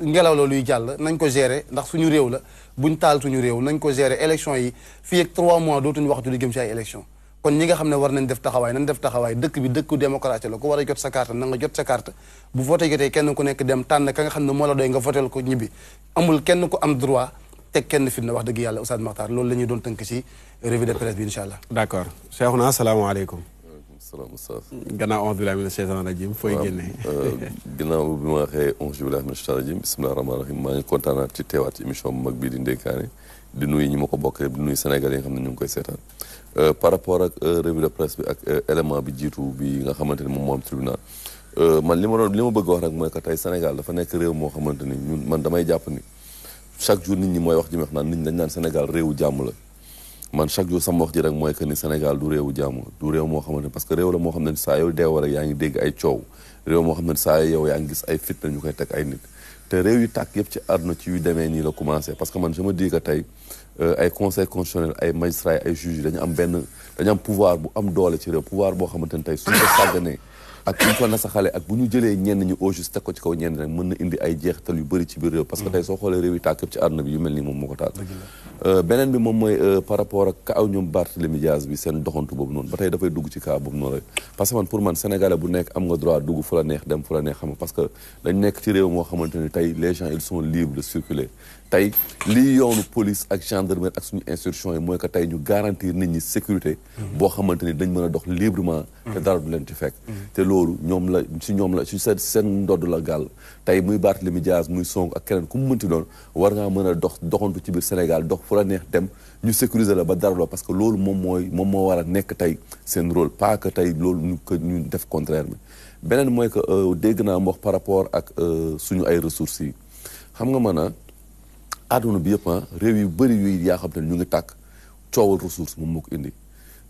ngelaw la luy jàll nañ ko gérer ndax suñu réew la buñ taal suñu réew nañ ko gérer élection yi fii ak 3 mois dootuñu waxtu li jëm ci ay élection kon ñi nga xam ne war nañ def taxawaay nañ def taxawaay dëkk bi dëkku démocratie la ku war a jot sa carte na nga jot sa carte bu voté jotee kenn ku nekk dem tànn ka nga xam ne moo la doy nga votel ko ñibbi amul kenn ku am droit teg kenn fitna wax dëgg yàlla Oustaz Makhtar loolu la ñuy doon tënk ci revue de presse bi incha allah. d'accord Cheikhouna asalaamaaleykum. salaam Oustaz. gannaaw auzu billaahi mina shaytaani rajiim fooy génnee. gannaaw bi ma waxee auzu billaahi mina shaytaani rajiim bismillaahi rahmaani rahiim maa ngi kontaanaat ci teewaat ci émission bu mag bii di ndénkaane di nuyu ñi ma ko bokk di nuyu Sénégalais yi nga xam ne ñu ngi koy seetaan par rapport ak revue de presse bi ak élément bi jiitu bi nga xamante ni moom moo am tribunal man li ma bëgg wax rek mooy que tey Sénégal dafa nekk réew moo xamante ni ñun man damay jàpp ni chaque jour nit ñi mooy wax ji ma wax naan nit ñi dañ naan Sénégal réewu jàmm la man chaque jour sama wax ji rek mooy que ni Sénégal du réewu jàmm du réew moo xamante ni parce que réew la moo xam ne saa yow deewoo rek yaa ngi dégg ay coow réew moo xam ne saa yow yaa ngi gis ay fitna ñu koy teg ay nit te réew yi tàkk yëpp ci àdduna ci yu demee nii la commencé parce que man je me dis que tey ay conseil constitutionnel ay magistrats ay juges dañu am pouvoir bu am doole ci réew pouvoir boo xamante ni tey suñu ko sàgganee ak bu ñu ko nasaxalee ak bu ñu jëlee ñenn ñi au juste teg ko ci kaw ñenn rek mën na indi ay jeexital yu bëri ci biir réew parce que tey soo xoolee réew yi tàkk yëpp ci àdduna bi yu mel nii moom moo ko taal beneen bi moom mooy par rapport ak kaaw ñoom Barthélémy Dias bi seen doxantu boobu noonu ba tey dafay dugg ci cas boobu noonu rek parce que man pour man sénégalais bu nekk am nga droit dugg fu la neex dem fu la neex xam nga parce que dañ nekk ci réew moo xamante ni tey les gens ils sont libres de circuler tey lii yoonu police ak gendarmerie ak suñu institution yi mooy que tey ñu garantir nit ñi sécurité boo xamante ni dañ mën a dox librement te dara du leen ci fekk te loolu ñoom la ci seen ndodd la gàll tey muy Barthélémy Dias muy Sonko ak keneen ku mu mënti doon war ngaa mën a doxantu ci biir Sénégal dox fu la neex dem ñu sécuriser la ba dara loo parce que loolu moom moo war a nekk tey seen rôle pas que tey loolu ñu def contraire bi beneen mooy que dégg naa mu wax par rapport ak suñu ay ressources yi xam nga mën a àdduna bi yëpp réew yu bëri yu yaa xam te ne ñu ngi tàkk coowal ressource moom moo ko indi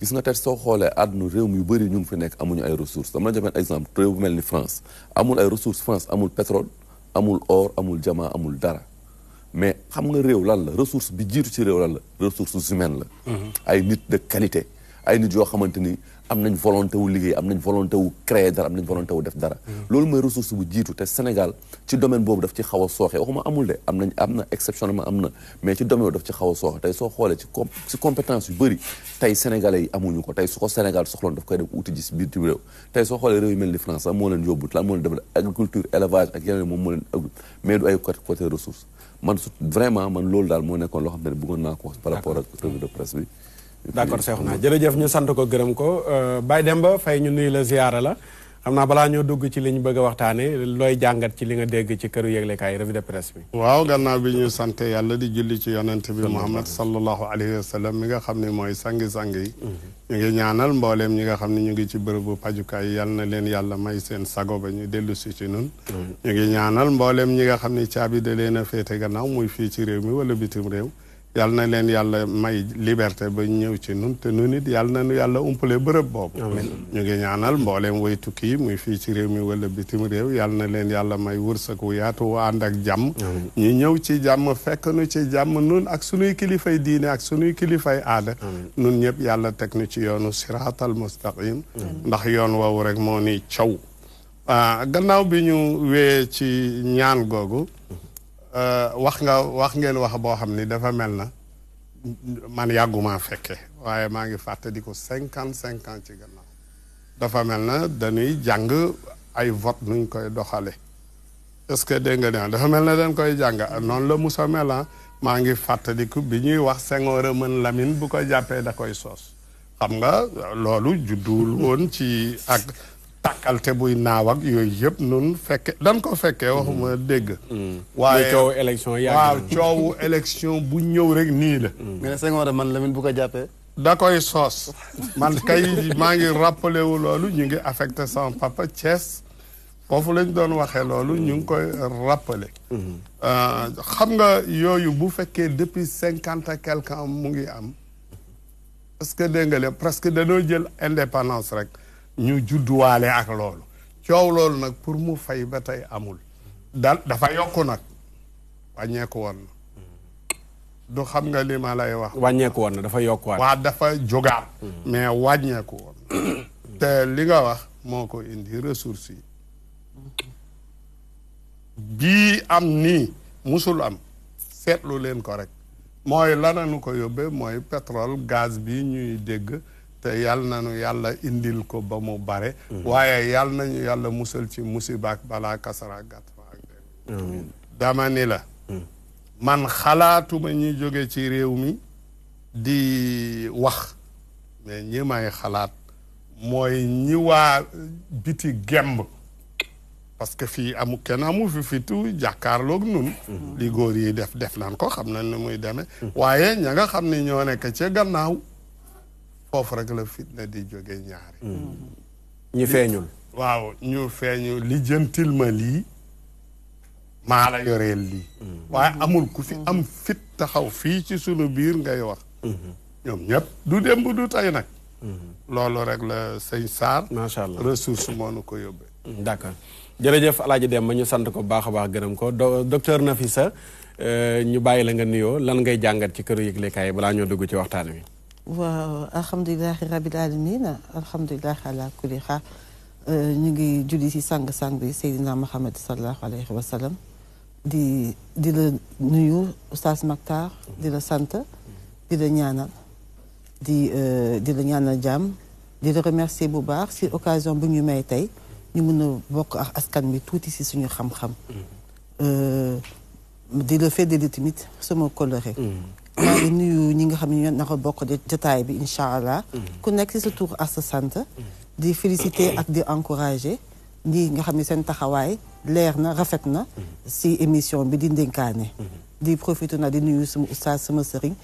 gis nga tey soo xoolee àdduna réew yu bëri ñu ngi fi nekk amuñu ay ressources dama la jox benn exemple réew bu mel ni France amul ay ressources France amul pétrole amul or amul diamant amul dara mais xam nga réew lan la ressource bi jiitu ci réew lan la ressources humaines la ay nit de qualité ay nit yoo xamante ni am nañ volonté wu liggéey am nañ volonté wu créer dara am nañ volonté wu def dara loolu mooy ressource bu jiitu te Sénégal ci domaine boobu daf ci xaw a sooxe waxuma amul de am na exceptionnellement am na mais ci domaine boobu daf ci xaw a sooxe tey soo xoolee ci compétence yu bëri tey sénégalais yi amuñu ko tey su ko Sénégal soxloon daf koy dem uti ji si biir réew tey soo xoolee réew yu mel ni France lan moo leen yóbbut lan moo leen defal agriculture élevage ak yeneen moom moo leen agul mais du ay côté ressource man vraiment man loolu daal moo nekkoon loo xam ne bëggoon naa ko wax par rapport ak revue de presse bi d'accord Cheikhouna jërëjëf ñu sant ko gërëm ko Baye Demba Faye ñu nuyu la ziyaara la xam naa balaa ñoo dugg ci li ñu bëgg a waxtaane looy jàngat ci li nga dégg ci këru yëglekaay revue de presse bi waaw gannaaw bi ñu sant yàlla di julli ci yonent bi Muhammad sallallahu alayhi wa sallam mi nga xam ne mooy sangi-sang yi ñu ngi ñaanal mbooleem ñi nga xam ne ñu ngi ci bërëbu pajukaay yal na leen yàlla may seen sago ba ñu dellu si ci nun ñu ngi ñaanal mbooleem ñi nga xam ne caabi da leen a féete gannaaw muy fii ci réew mi wala bitim réew yal na leen yàlla may liberté ba ñëw ci nun te nun it yal na nu yàlla umpale bërëb boobu ñu ngi ñaanal mbooleem way tukki yi muy fii ci réew mi wala bitim réew yal na leen yàlla may wërsëg wu yaatu wu ànd ak jàmm ñu ñëw ci jàmm fekk nu ci jàmm nun ak sunuy kilifay diine ak sunuy kilifay aada nun ñëpp yàlla teg nu ci yoonu siraatal mustaqim ndax yoon woowu rek moo ni caw gannaaw bi ñu wee ci ñaan googu wax ngeen wax boo xam ni dafa mel na man yàgguma fekke waaye maa ngi fàttali ko 55 ans ci gannaaw dafa mel na dañuy jàng ay vote nuñ koy doxale est-ce que dégg nga ne dafa mel na dañ koy jàng noonu la Moussa mel maa ngi fàttaliku bi ñuy wax Senghor a mën Lamine bu ko jàppee da koy soos xam nga loolu judduwul woon ci ak tàkkalte buy naaw ak yooyu yëpp nun fekke dan ko fekkee waxuma dégg waaye coowu élection waaw coowu élection bu ñëw rek nii la mais Senghor man Lamine bu ko jàppee da koy soos man kay maa ngi rappelé wu loolu ñu ngi affecté sama papa Thiès foofu lañ doon waxee loolu ñu ngi koy rappelé xam nga yooyu bu fekkee depuis 50 et quelque ans mu ngi am parce que dégg nga le presque dañoo jël indépendance rek ñu judduwaale ak loolu coow loolu nag pour mu fay ba tey amul dafa yokku nag wàññeeku woon na du xam nga li ma lay wax wàññeeku woon na dafa yokkuwaat waa dafa jógaat mais wàññeeku woon te li nga wax moo ko indi ressources yi bii am nii musul am seetlu leen ko rek mooy lananu ko yóbbee mooy pétrole gaz bi ñuy dégg te yàlla nañu yàlla indil ko ba mu bare waaye yàlla nañu yàlla musal ci musibaak balaa kasara gàttma ak dé dama ni la man xalaatuma ñi jóge ci réew mi di wax mais ñi may xalaat mooy ñi waa biti gemb parce que fii kenn amu fi tout jàkkaarloog nun li góor yi def naan ko xam nañ ne muy demee waaye ña nga xam ne ñoo nekk ca gannaaw foofu rek la fitna di jóge ñaari ñi feeñul waaw ñu feeñu li jëntil ma lii maa la yoreel lii waaye amul ku fi am fit taxaw fii ci sunu biir ngay wax ñoom ñëpp du démb du tey nag loolu rek la sëñ Sarr macha allah ressource moo nu ko yóbbee d'accord jërëjëf Alaaji Demba ñu sant ko baax a baax gërëm ko docteur Nafisa ñu bàyyi la nga nuyoo lan ngay jàngat ci këru yëglekaay balaa ñoo dugg ci waxtaan wi waaw alhamdulilahi rabil alamin alhamdulilahi ala kulli xaal ñu ngi julli si sang-sang bi Seydina Muhammad sallallahu alayhi wa sallam di la nuyu Oustaz Mactar di la sant di la ñaanal di la ñaanal jàmm di la remercier bu baax si occasion bu ñu may tey ñu mën a bokk ak askan bi tuuti si suñu xam-xam di la féddali tamit sama coloré maa ngi nuyu ñi nga xam ne ñoo naka bokk jotaay bi incha allah ku nekk si sa tur ak sa sant di féliciter ak di encourager ñi nga xam ne seen taxawaay leer na rafet na si émission bi di ndénkaane di profité na di nuyu sama oustaz sama sëriñ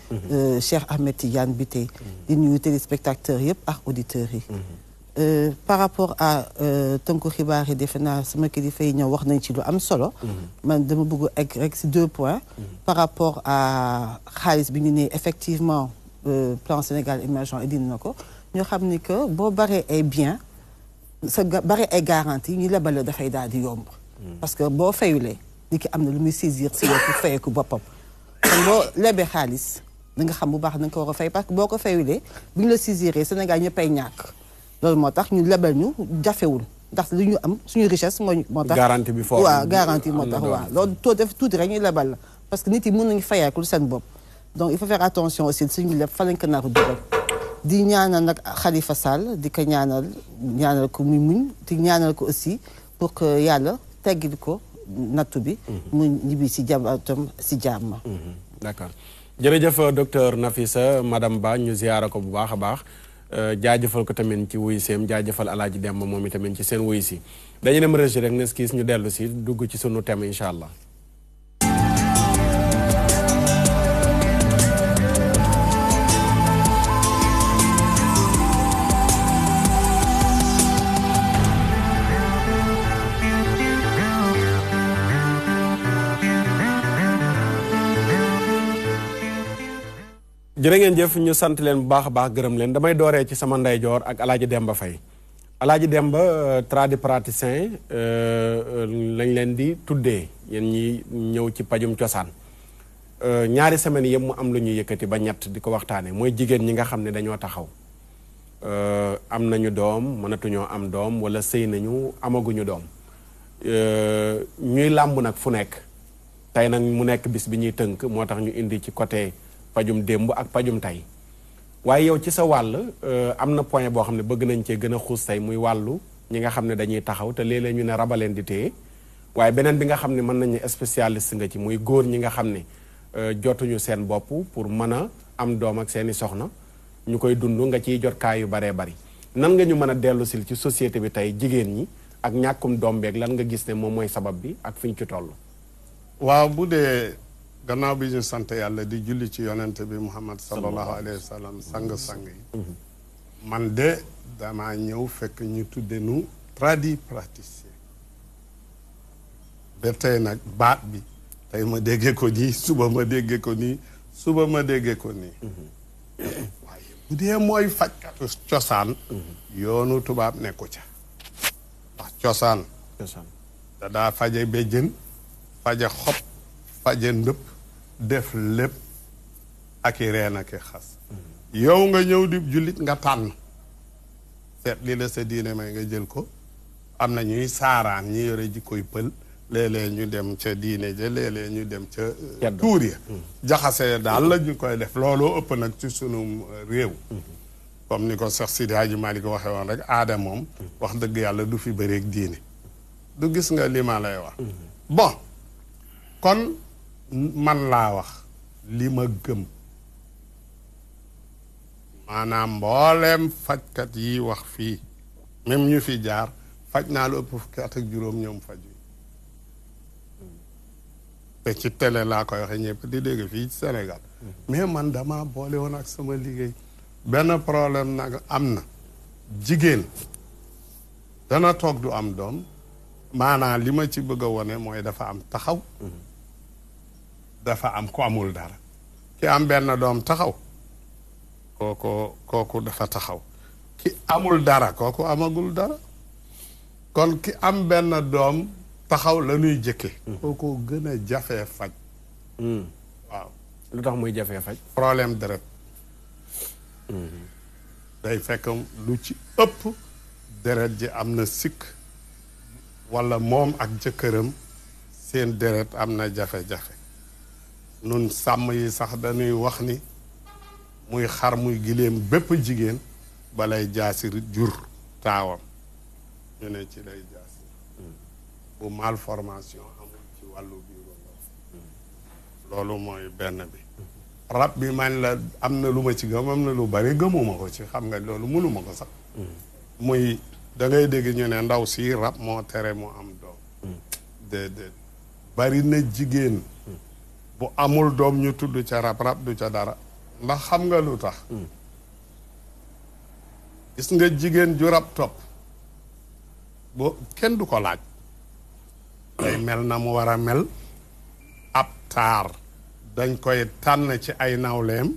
Cheikh Ahmed Tidiane bi tey di nuyu téléspectateurs yëpp ak auditeurs yi par rapport à tënku xibaar yi defe naa sama kilifa yi ñëw wax nañ ci lu am solo man dama bëgg egg rek si 2 points par rapport à xaalis bi ñu ne effectivement plan Sénégal émergent indi na ko ñoo xam ni que boo baree ay bien sa baree ay garantie ñu lebal dafay daal di yomb parce que boo fayulee nit ki am na lu muy saisir si yow pour fayeeku boppam kon boo lebee xaalis da nga xam bu baax da nga ko war a fay parce que boo ko fayulee bu ñu la saisiree Sénégal ñëppay ñàkk loolu moo tax ñu lebal ñu jafewul ndax lu ñu am suñu richesse moo tax garantie bi foofu waaw garantie moo tax waaw loolu too def tuuti rek ñu lebal la parce que nit yi mën nañu fayeekul seen bopp donc il faut faire attention aussi suñu leb fa lañ ko nar a dugal di ñaanal nag Khalifa Sall di ko ñaanal ko muy muñ di ñaanal ko aussi pour que yàlla teggil ko nattu bi mu ñibbi si jàmbatam si jàmm d'accord jërëjëf docteur Nafisa madame Ba ñu ziyaara ko bu baax a baax jaajëfal ko tamit ci wuyu seem jaajëfal Alaaji Demba moom i tamit ci seen wuyu si dañu dem régi rek nes kiis ñu dellu si dugg ci sunu thème incha allah jërë ngeen jëf ñu sant leen bu baax a baax gërëm leen damay dooree ci sama ndeyjoor ak Alaaji Demba Faye Alaaji Demba tradipraticien lañ leen di tuddee yéen ñi ñëw ci pajum cosaan ñaari semaines yëpp mu am lu ñuy yëkkati ba ñett di ko waxtaane mooy jigéen ñi nga xam ne dañoo taxaw am nañu doom mënatuñoo am doom wala sëy nañu amaguñu doom ñuy làmb nag fu nekk tey nag mu nekk bis bi ñuy tënk moo tax ñu indi ci côté pajum démb ak pajum tey waaye yow ci sa wàll am na point boo xam ne bëgg nañ cee gën a xuus tey muy wàllu ñi nga xam ne dañuy taxaw te léeg-léeg ñu ne rabaleen di téye waaye beneen bi nga xam ne mën nañu spécialiste nga ci muy góor ñi nga xam ne jotuñu seen bopp pour mën a am doom ak seeni soxna ñu koy dund nga ciy jot kaay yu baree bari nan nga ñu mën a dellu sil ci société bi tey jigéen ñi ak ñàkkum doom beeg lan nga gis ne moom mooy sabab bi ak fi ñu ci toll. waaw bu dee gannaaw bi ñu sant yàlla di julli ci yonente bi Muhammad sallallahu alayhi wa sallam sang-sang yi man de damaa ñëw fekk ñu tudde nu tradipraticien ba tey nag baat bi tey ma déggee ko nii suba ma déggee ko nii suba ma déggee ko nii waaye bu dee mooy fajkatu cosaan yoonu tubaab nekku ca wax cosaan da daa faje béjjën faje xob faje ndëpp def lépp ak i reen ak i xas yow nga ñëw di jullit nga tànn seet li la sa diine may nga jël ko am na ñuy saaraan ñi yore jikkoy pël léeg-léeg ñu dem ca diine ja léeg-léeg ñu dem ca tuur ya jaxase daal la ñu koy def looloo ëpp nag ci sunu réew comme ni ko Cheikh Sidi Hadji Malick ko waxee woon rek aada moom wax dëgg yàlla du fi bëreeg diine du gis nga li ma lay wax bon kon man laa wax li ma gëm maanaam mbooleem fajkat yi wax fii même ñu fi jaar faj naa lu ëpp fukki at ak juróom ñoom faj yi te ci télé laa koy waxe ñëpp di dégg fii ci Sénégal mais man dama boole woon ak sama liggéey benn problème nag am na jigéen dana toog du am doom maanaam li ma ci bëgg a wone mooy dafa am taxaw dafa am ku amul dara ki am benn doom taxaw kooku dafa taxaw ki amul dara kooku amagul dara kon ki am benn doom taxaw la ñuy jëkke kooku gën a jafee faj waaw lu tax muy jafee faj problème deret day fekk lu ci ëpp deret ji am na sikk walla moom ak jëkkëram seen deret am na jafe-jafe nun sàmm yi sax dañuy wax ni muy xar muy giléem bépp jigéen balay jaasir jur taawam ñu ne ci lay jaasir bu malformation amul ci wàllu biiru loolu mooy benn bi rab bi man la am na lu ma ci gëm am na lu bari gëmuma ko ci xam nga loolu mënuma ko sax muy da ngay dégg ñu ne ndaw si rab moo tere mu am doom déedéet bari na jigéen bu amul doom ñu tudd ca rab du ca dara ndax xam nga lu tax gis nga jigéen ju rab topp boo kenn du ko laaj day mel na mu war a mel ab taar dañ koy tànn ci ay nawleem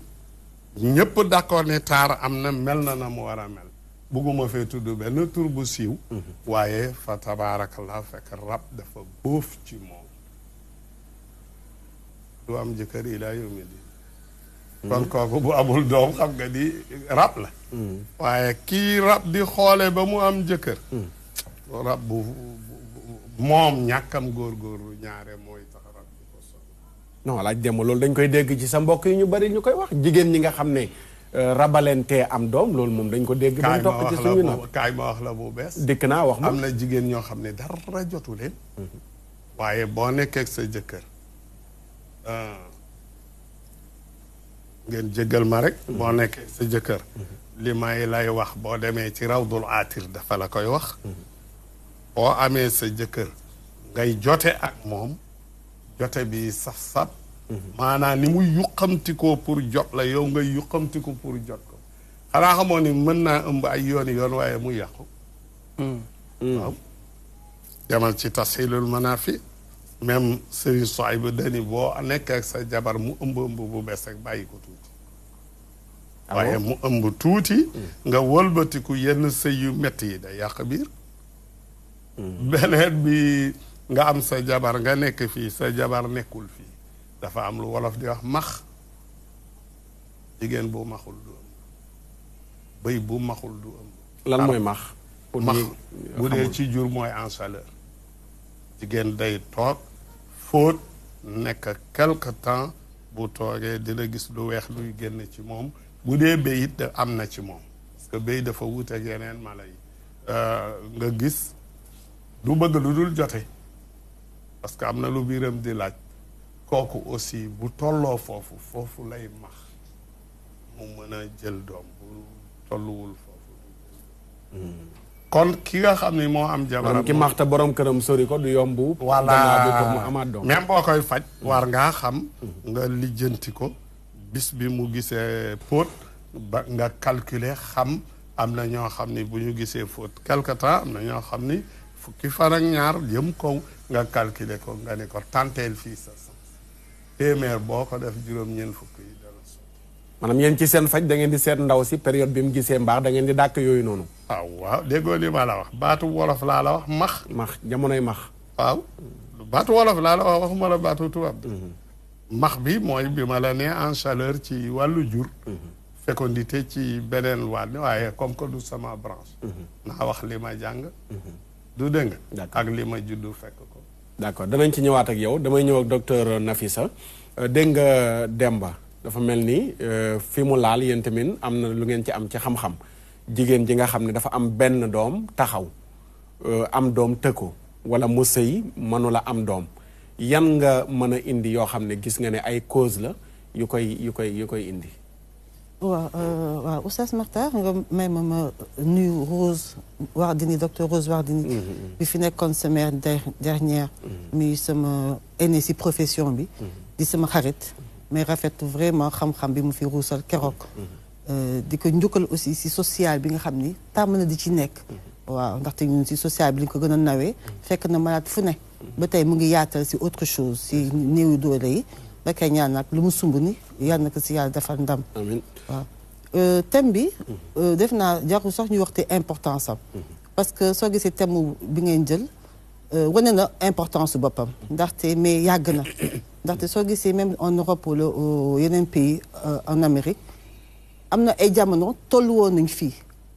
ñëpp d'accord ne taar am na mel na mu war a mel bugguma fee tudd benn tur bu siiw waaye fa tabaarakallah fekk rab dafa bóof ci moom du am jëkkër ilaa yawmi diin kon kooku bu amul doom xam nga di rab la waaye kii rab di xoole ba mu am jëkkër rab bu moom ñàkkam góorgóorlu ñaare mooy tax rab di ko sonn non laaj dem loolu dañ koy dégg ci sa mbokk yi ñu bari ñu koy wax jigéen ñi nga xam ne rabalentee am doom loolu moom dañ ko dégg dañ topp ci suñu nopp kaay ma wax la bu bees dikk naa wax ma am na jigéen ñoo xam ne dara jotu leen waaye boo nekkee sa jëkkër ngeen jéggal ma rek boo nekkee sa jëkkër li may lay wax boo demee ci rawdul aatir dafa la koy wax boo amee sa jëkkër ngay jote ak moom jote bi saf-saf maanaam ni muy yuqamtikoo pour jot la yow ngay yuqamtiku pour jot ko xanaa xamoo ni mën naa ëmb ay yoon waaye mu yàqu waaw demal ci tasxiilul manaafi même Serigne Souhaïbou dani boo nekk ak sa jabar mu ëmb bu bees rek bàyyi ko tuuti waaye mu ëmb tuuti nga wëlbatiku yenn sëy yu metti yi day yàq biir beneen bi nga am sa jabar nga nekk fii sa jabar nekkul fii dafa am lu wolof di wax max jigéen bu maxul du ëmb bëy bu maxul du ëmb lan mooy max max bu dee ci jur mooy en chaleur jigéen day toog fóot nekk quelque temps bu toogee dina gis lu weex luy génn ci moom bu dee béy it am na ci moom parce que béy dafa wuuteeg yeneen mala yi nga gis du bëgg lu dul jote parce que am na lu biiram di laaj kooku aussi bu tolloo foofu lay max mu mën a jël doom bu tolluwul foofu kon ki nga xam ni moo am jabaram ki maxta borom këram sori ko du yomb voilà pour mu amaat doom même boo koy faj war ngaa xam nga lijjanti ko bis bi mu gisee fóot ba nga calculer xam am na ñoo xam ni bu ñu gisee fóot quelque temps am na ñoo xam ni fukki fan ak ñaar jëm kaw nga calculer ko nga ne ko tanteel fii sa téeméer boo ko def juróom-ñeent fukk yi dana so maanaam yéen ci seen faj da ngeen di seet ndaw si période bi mu gisee mbaax da ngeen di dàkk yooyu noonu waaw déggoo li ma la wax baatu wolof laa la wax max jamonoy max waaw baatu wolof laa la wax waxuma la baatu tubaab max bi mooy bi ma la nee en chaleur ci wàllu jur fécondité ci beneen wàll waaye comme que du sama branche naa wax li ma jàng du dégg nga ak li ma juddu fekk ko d'accord danañ ci ñëwaat ak yow damay ñëw ak docteur Nafisa dégg nga Demba dafa mel ni fi mu laal yéen tamit am na lu ngeen ci am ci xam-xam jigéen ji nga xam ne dafa am benn doom taxaw am doom tëkko wala mu sëy mënula am doom yan nga mën a indi yoo xam ne gis nga ne ay cause la yu koy indi waaw Oustaz Makhtar nga may ma nuyu Rose Wardini docteur Rose Wardini bi fi nekkoon sa mère dernière muy sama aîné si profession bi di sama xarit mais rafet vraiment xam-xam bi mu fi ruusal keroog di ko njukkal aussi si social bi nga xam ni tàmm na di ci nekk waaw ndaxte ñun si social bi li ko gën a nawee fekk na malade fu ne ba tey mu ngi yaatal si autre chose si néewi doole yi ba kay ñaan nag lu mu sumb ni yàlla na ko si yàlla defal ndam amiin waaw thème bi def naa jarul sax ñu waxte importance am parce que soo gisee thème bi ngeen jël wane na importance su boppam ndaxte mais yàgg na ndaxte soo gisee même en Europe wala yeneen pays en Amérique am na ay jamono tollu woon nañ fii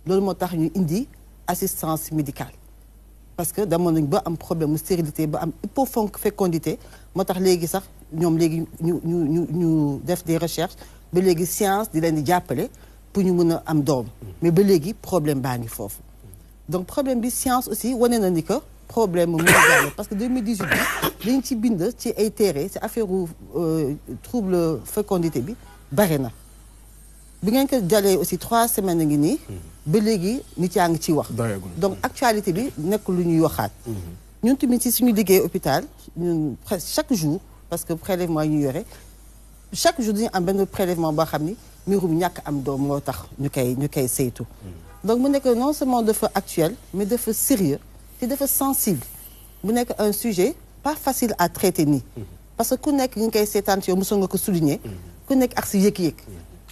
loolu moo tax ñu indi assistance médicale parce que demoon nañ ba am problème mu stérilité ba am hypofécondité moo tax léegi sax ñoom léegi ñu def des recherches ba léegi science di leen di jàppale pour ñu mën a am doom mais ba léegi problème baa ngi foofu donc problème bi science aussi wane na ni que problème mondial parce que 2018 bi liñ ci bind ci ay téere ci affaire trouble fécondité bi bare na bi ngeen ko jalee aussi 3 semaines ngi nii ba léegi nit yaa ngi ciy wax donc actualité bi nekk lu ñuy waxaat ñun tamit ci suñu liggéey hôpital ñun presque chaque jour parce que prélèvement yi ñu yore chaque jour dañu am benn prélèvement boo xam ni mbirum ñàkk am doom moo tax ñu koy saytu donc mu nekk non seulement dafa actuel mais dafa sérieux te dafa sensible mu nekk un sujet pas facile à traiter nii parce que ku nekk ñu ngi koy seetaan ci yow mosoon nga ko souligner ku nekk ak si yëg-yëg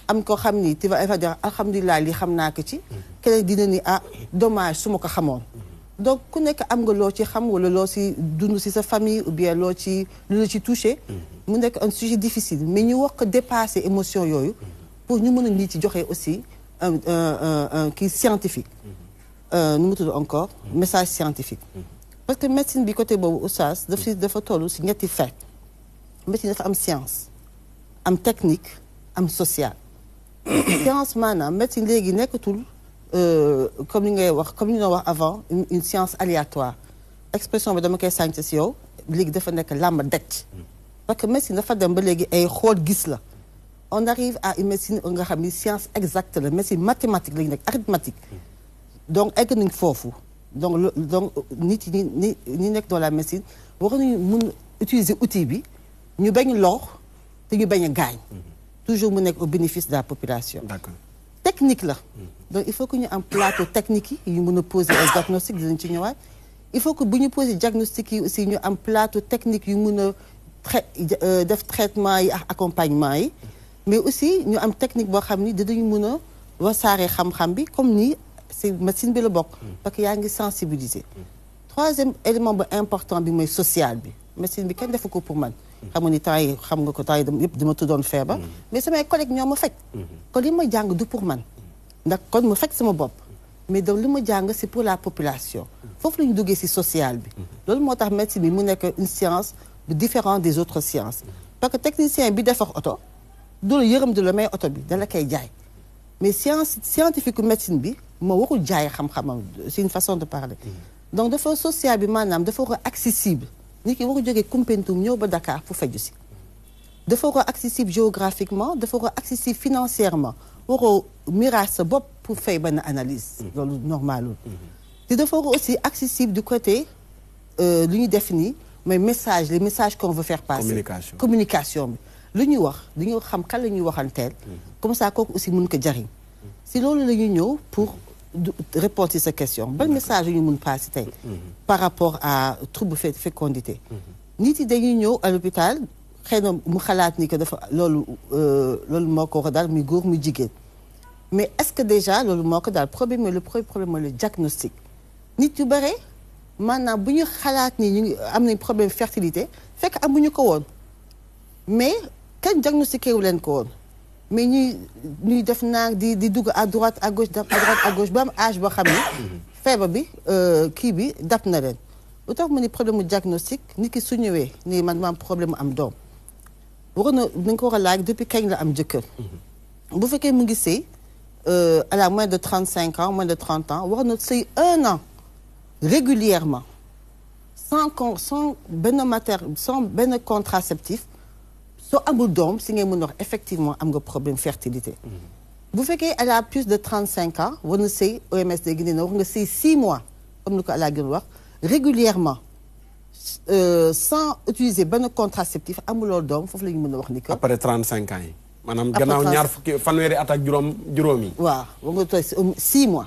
am ko xam ni tu vas dire alhamdulilah li xam naa ko ci keneen dina ni dommage su ma ko xamoon donc ku nekk am nga loo ci xam wala loo ci dund ci sa famille ou bien lu la ci touché mu nekk un sujet difficile mais ñu wax ko dépasser émotion yooyu pour ñu mën a lii ci joxe aussi un kii scientifique nu mu tudd encore message scientifique parce que médecine bi côté boobu oustaz dafa toll ci ñetti fekk médecine dafa am science am technique am social science maanaam médecine léegi nekkatul comme ni ngay wax comme ni ñu wax avant une science aléatoire expression bi dama koy sànc si yow léegi dafa nekk làmb daj parce que médecine dafa dem ba léegi ay xool gis la on arrive à une médecine nga xam ni science exacte la médecine mathématique lañu nekk arithmétique donc egg nañ foofu donc nit ñi nekk dans la médecine war nañu mun utiliser outil bi ñu bañ lor te ñu bañ a gaañ toujours mu nekk au bénéfice de la population. D'accord. Technique là. Donc il faut que ñu am plateau technique yi ñu mën a poser ay diagnostic dinañ ci ñëwaat il faut que bu ñu poser diagnostic yi aussi ñu am plateau technique yu mën a def traitement yi ak accompagnement yi mais aussi ñu am technique boo xam ni dinañu mën a wasaare xam-xam bi comme ni c'est médecine bi la bokk parce que yaa ngi sensibiliser. Troisième élément bu important bi mooy social bi médecine bi kenn defu ko pour man. xam nga ni temps yi xam nga ko temps yi yëpp dama tuddoon feebar mais samay collègues ñoo ma fekk kon li ma jàng du pour man ndax kon ma fekk sama bopp mais donc li ma jàng c'est pour la population foofu la ñu duggee ci social bi loolu moo tax médecine bi mu nekk une science bu différente des autres sciences parce que technicien bi defar oto du la yërëm du la may oto bi da la koy jaay mais scientifique médecine bi moo waxul jaay xam-xamam c'est une façon de parler donc dafa social bi maanaam dafa war a accessible nit ki war a jógee Koumpentoum ñëw ba Dakar pour faju si dafa war a accessible géographiquement dafa war a accessible financièrement waroo mirage sa bopp pour fay benn analyse loolu normalul te dafa war a aussi accessible du côté lu ñu def nii mooy message les messages qu'on veut faire passer communication bi lu ñuy wax dañoo xam kan la ñuy waxanteel comme ça kooku aussi mun ko jariñ si loolu la ñuy ñëw pour répondre à cette question ban message yu ñu mun passer tey par rapport à trouble fécondité nit yi dañuy ñëw à l'hôpital xëy na mu xalaat ni que dafa loolu moo ko war a daal muy góor muy jigéen mais est-ce que déjà loolu moo ko daal problème le premier problème mooy le diagnostic nit yu bare maanaam bu ñu xalaat ni ñu ngi am nañ problème fertilité fekk amuñu ko woon mais kenn diagnostiqué wu leen ko woon mais ñuy def naa di dugg à droite à gauche ba am âge boo xam ne feebar bi kii bi dab na leen lu tax mu ni problème mu diagnostic nit ki su ñëwee nii man ma am problème mu am doom waroon na dañ ko war a laaj depuis kañ la am jëkkër bu fekkee mu ngi sëy à la moins de 35 ans moins de 30 ans waroon na sëy 1 an régulièrement sans benn contraceptif soo amul doom si ngay mën a wax effectivement am nga problème fertilité bu fekkee elle a plus de 35 ans war na sëy OMS léegi nee na wax nga sëy 6 mois comme ni ko Alla gën wax régulièrement sans utiliser benn contraceptif amuloo doom foofu la ñu mën a wax ni que. après 35 ans yi. maanaam gannaaw ñaar fukki fanweeri at ak juróom yi. waaw war nga toog 6 mois.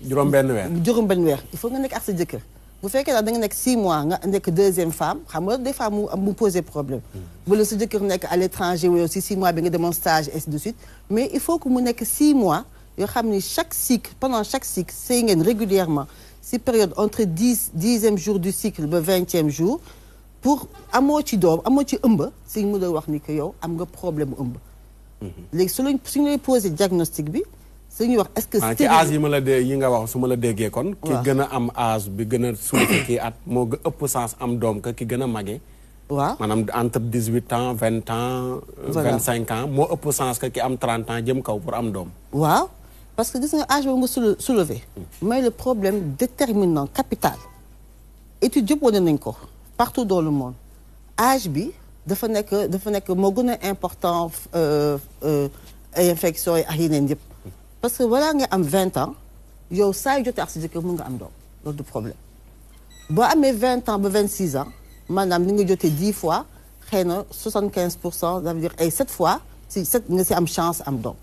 juróom benn weer. juróom benn weer il faut nga nekk ak sa jëkkër. bu fekkee daal da nga nekk 6 mois nga nekk deuxième femme xam nga des fois mu poser problème. wala sa jëkkër nekk à l'étranger wala aussi 6 mois bi nga demoon stage ainsi de suite mais il faut que mu nekk 6 mois yoo xam ni chaque cycle pendant chaque cycle sëy ngeen régulièrement si période entre 10e jour du cycle ba 20e jour pour amoo ci doom amoo ci ëmb si mu doon wax ni que yow am nga problème mu ëmb. léegi suñu lay posé diagnostic bi suñuy wax est-ce que. ci âge yi ma la dee yi nga wax su ma la déggee kon. ki gën a am âge bi gën a suufe kii at moo ëpp sens am doom que ki gën a màggee. waaw maanaam entre 18 ans 20 ans. 25 ans moo ëpp sens que ki am 30 ans jëm kaw pour am doom. waaw parce que gis nga âge boobu nga soulevé. mooy le problème déterminant capital. étude yëpp wane nañ ko partout dans le monde âge bi. dafa nekk moo gën a important ay infection yi ak yeneen yëpp parce que balaa nga am 20 ans yow saa yu jotee ak si jëkkër mën nga am doom loolu du problème boo amee 20 ans ba 26 ans maanaam ni nga jotee 10 fois xëy na 75% ça veut dire ay 7 fois si 7 nga si am chance am doom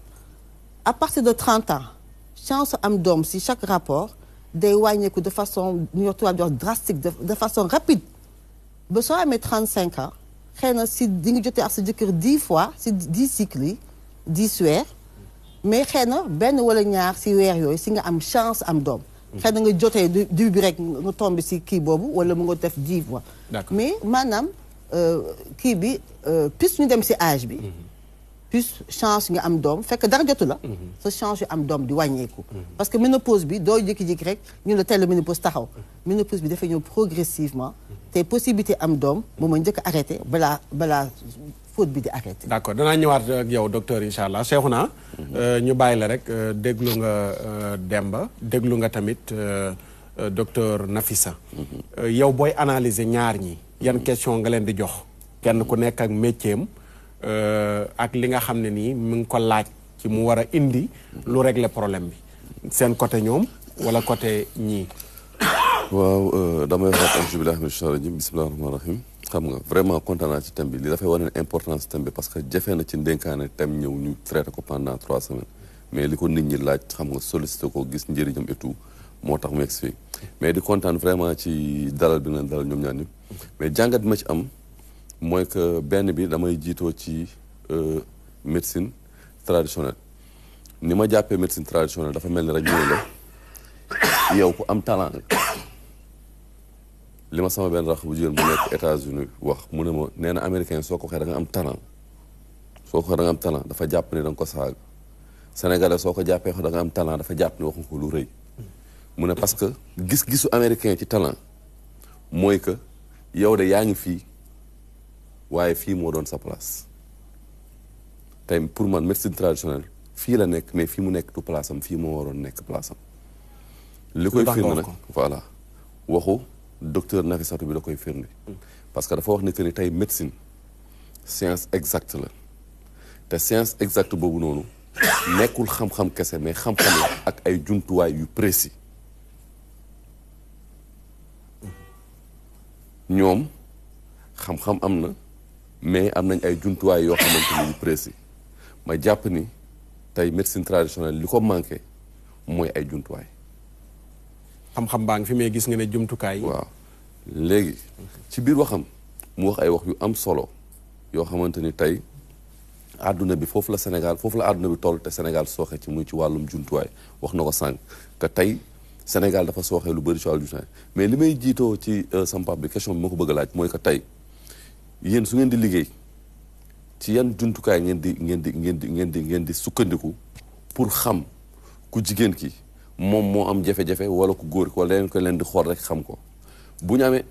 à partir de 30 ans chance am doom si chaque rapport day wàññeeku de façon ñu tubaab di wax drastique de façon rapide ba soo amee 35 ans xëy na si di nga jotee ak sa jëkkër 10 fois si 10 cycles yi 10 weer mais xëy na benn wala ñaar si weer yooyu si nga am chance am doom. xëy na nga jotee début bi rek nga tombé si kii boobu wala mu nga def 10 fois. mais maanaam kii bi plus ñu dem si âge bi. plus chance nga am doom fekk dara jotu la. sa chance yu am doom di wàññeeku. parce que ménopause bi doo jékki-jékki rek ñu la teel a ménopause taxaw. ménopause bi dafay ñëw progressivement. te possibilité am doom moom mooy njëkk a arrêté balaa faute bi di arrêté. d'accord danaa ñëwaat ak yow docteur incha allah Cheikhouna ñu bàyyi la rek déglu nga Demba déglu nga tamit docteur Nafissa. yow booy analyser ñaar ñi. yan question nga leen di jox. kenn ku nekk ak métier am ak li nga xam ne nii mu ngi ko laaj ci mu war a indi. lu régler problème bi seen côté ñoom wala côté ñii. waaw damay wax alhamdulilah min shaytaani rajiim bismillahi rahmaani rahiim xam nga vraiment kontaan naa ci thème bi li dafay wane importance thème bi parce que jafe na ci ndénkaane thème ñëw ñu traité ko pendant 3 semaines mais li ko nit ñi laaj xam nga sollicité ko gis njëriñam et tout moo tax mu egg fii mais di kontaan vraiment ci dalal bi nga dalal ñoom ñaar ñëpp mais jàngat bi ma ci am mooy que benn bi damay jiitoo ci médecine traditionnelle ni ma jàppee médecine traditionnelle dafa mel ni rek ñëw la yow ku am talent li ma sama benn rax bu jigéen bu nekk États-Unis wax mu ne ma nee na américain soo ko waxee da nga am talent soo ko waxee da nga am talent dafa jàpp ne da nga ko saaga sénégalais soo ko jàppee da nga am talent dafa jàpp ne waxu ko lu rëy mu ne parce que gis-gisu américain ci talent mooy que yow de yaa ngi fii waaye fii moo doon sa place tey pour man médecine traditionnelle fii la nekk mais fii mu nekk du place am fii moo waroon nekk place am li koy firnde nag voilà waxu docteur Nafissatou bi da koy firnde parce que dafa wax ne que ni tey médecine science exacte la te science exacte boobu noonu nekkul xam-xam kese mais xam-xam la ak ay jumtuwaay yu précis ñoom xam-xam am na mais am nañ ay jumtuwaay yoo xamante ni yu précis ma jàpp ni tey médecine traditionnelle li ko manqué mooy ay jumtuwaay. xam-xam baa ngi fi may gis nga ne jumtukaay yi. waaw léegi ci biir waxam mu wax ay wax yu am solo yoo xamante ni tey àdduna bi foofu la Sénégal foofu la àdduna bi toll te Sénégal sooxe ci muy ci wàllum jumtuwaay wax na ko sànq que tey Sénégal dafa sooxee lu bëri ci wàllu jumtuwaay mais li may jiitoo ci sama pap bi question bi ma ko bëgg a laaj mooy que tey yéen su ngeen di liggéey ci yan jumtukaay ngeen di sukkandiku pour xam ku jigéen ki moom moo am jafe-jafe wala ku góor ki wala leen ko leen di xool rek xam ko bu ñu amee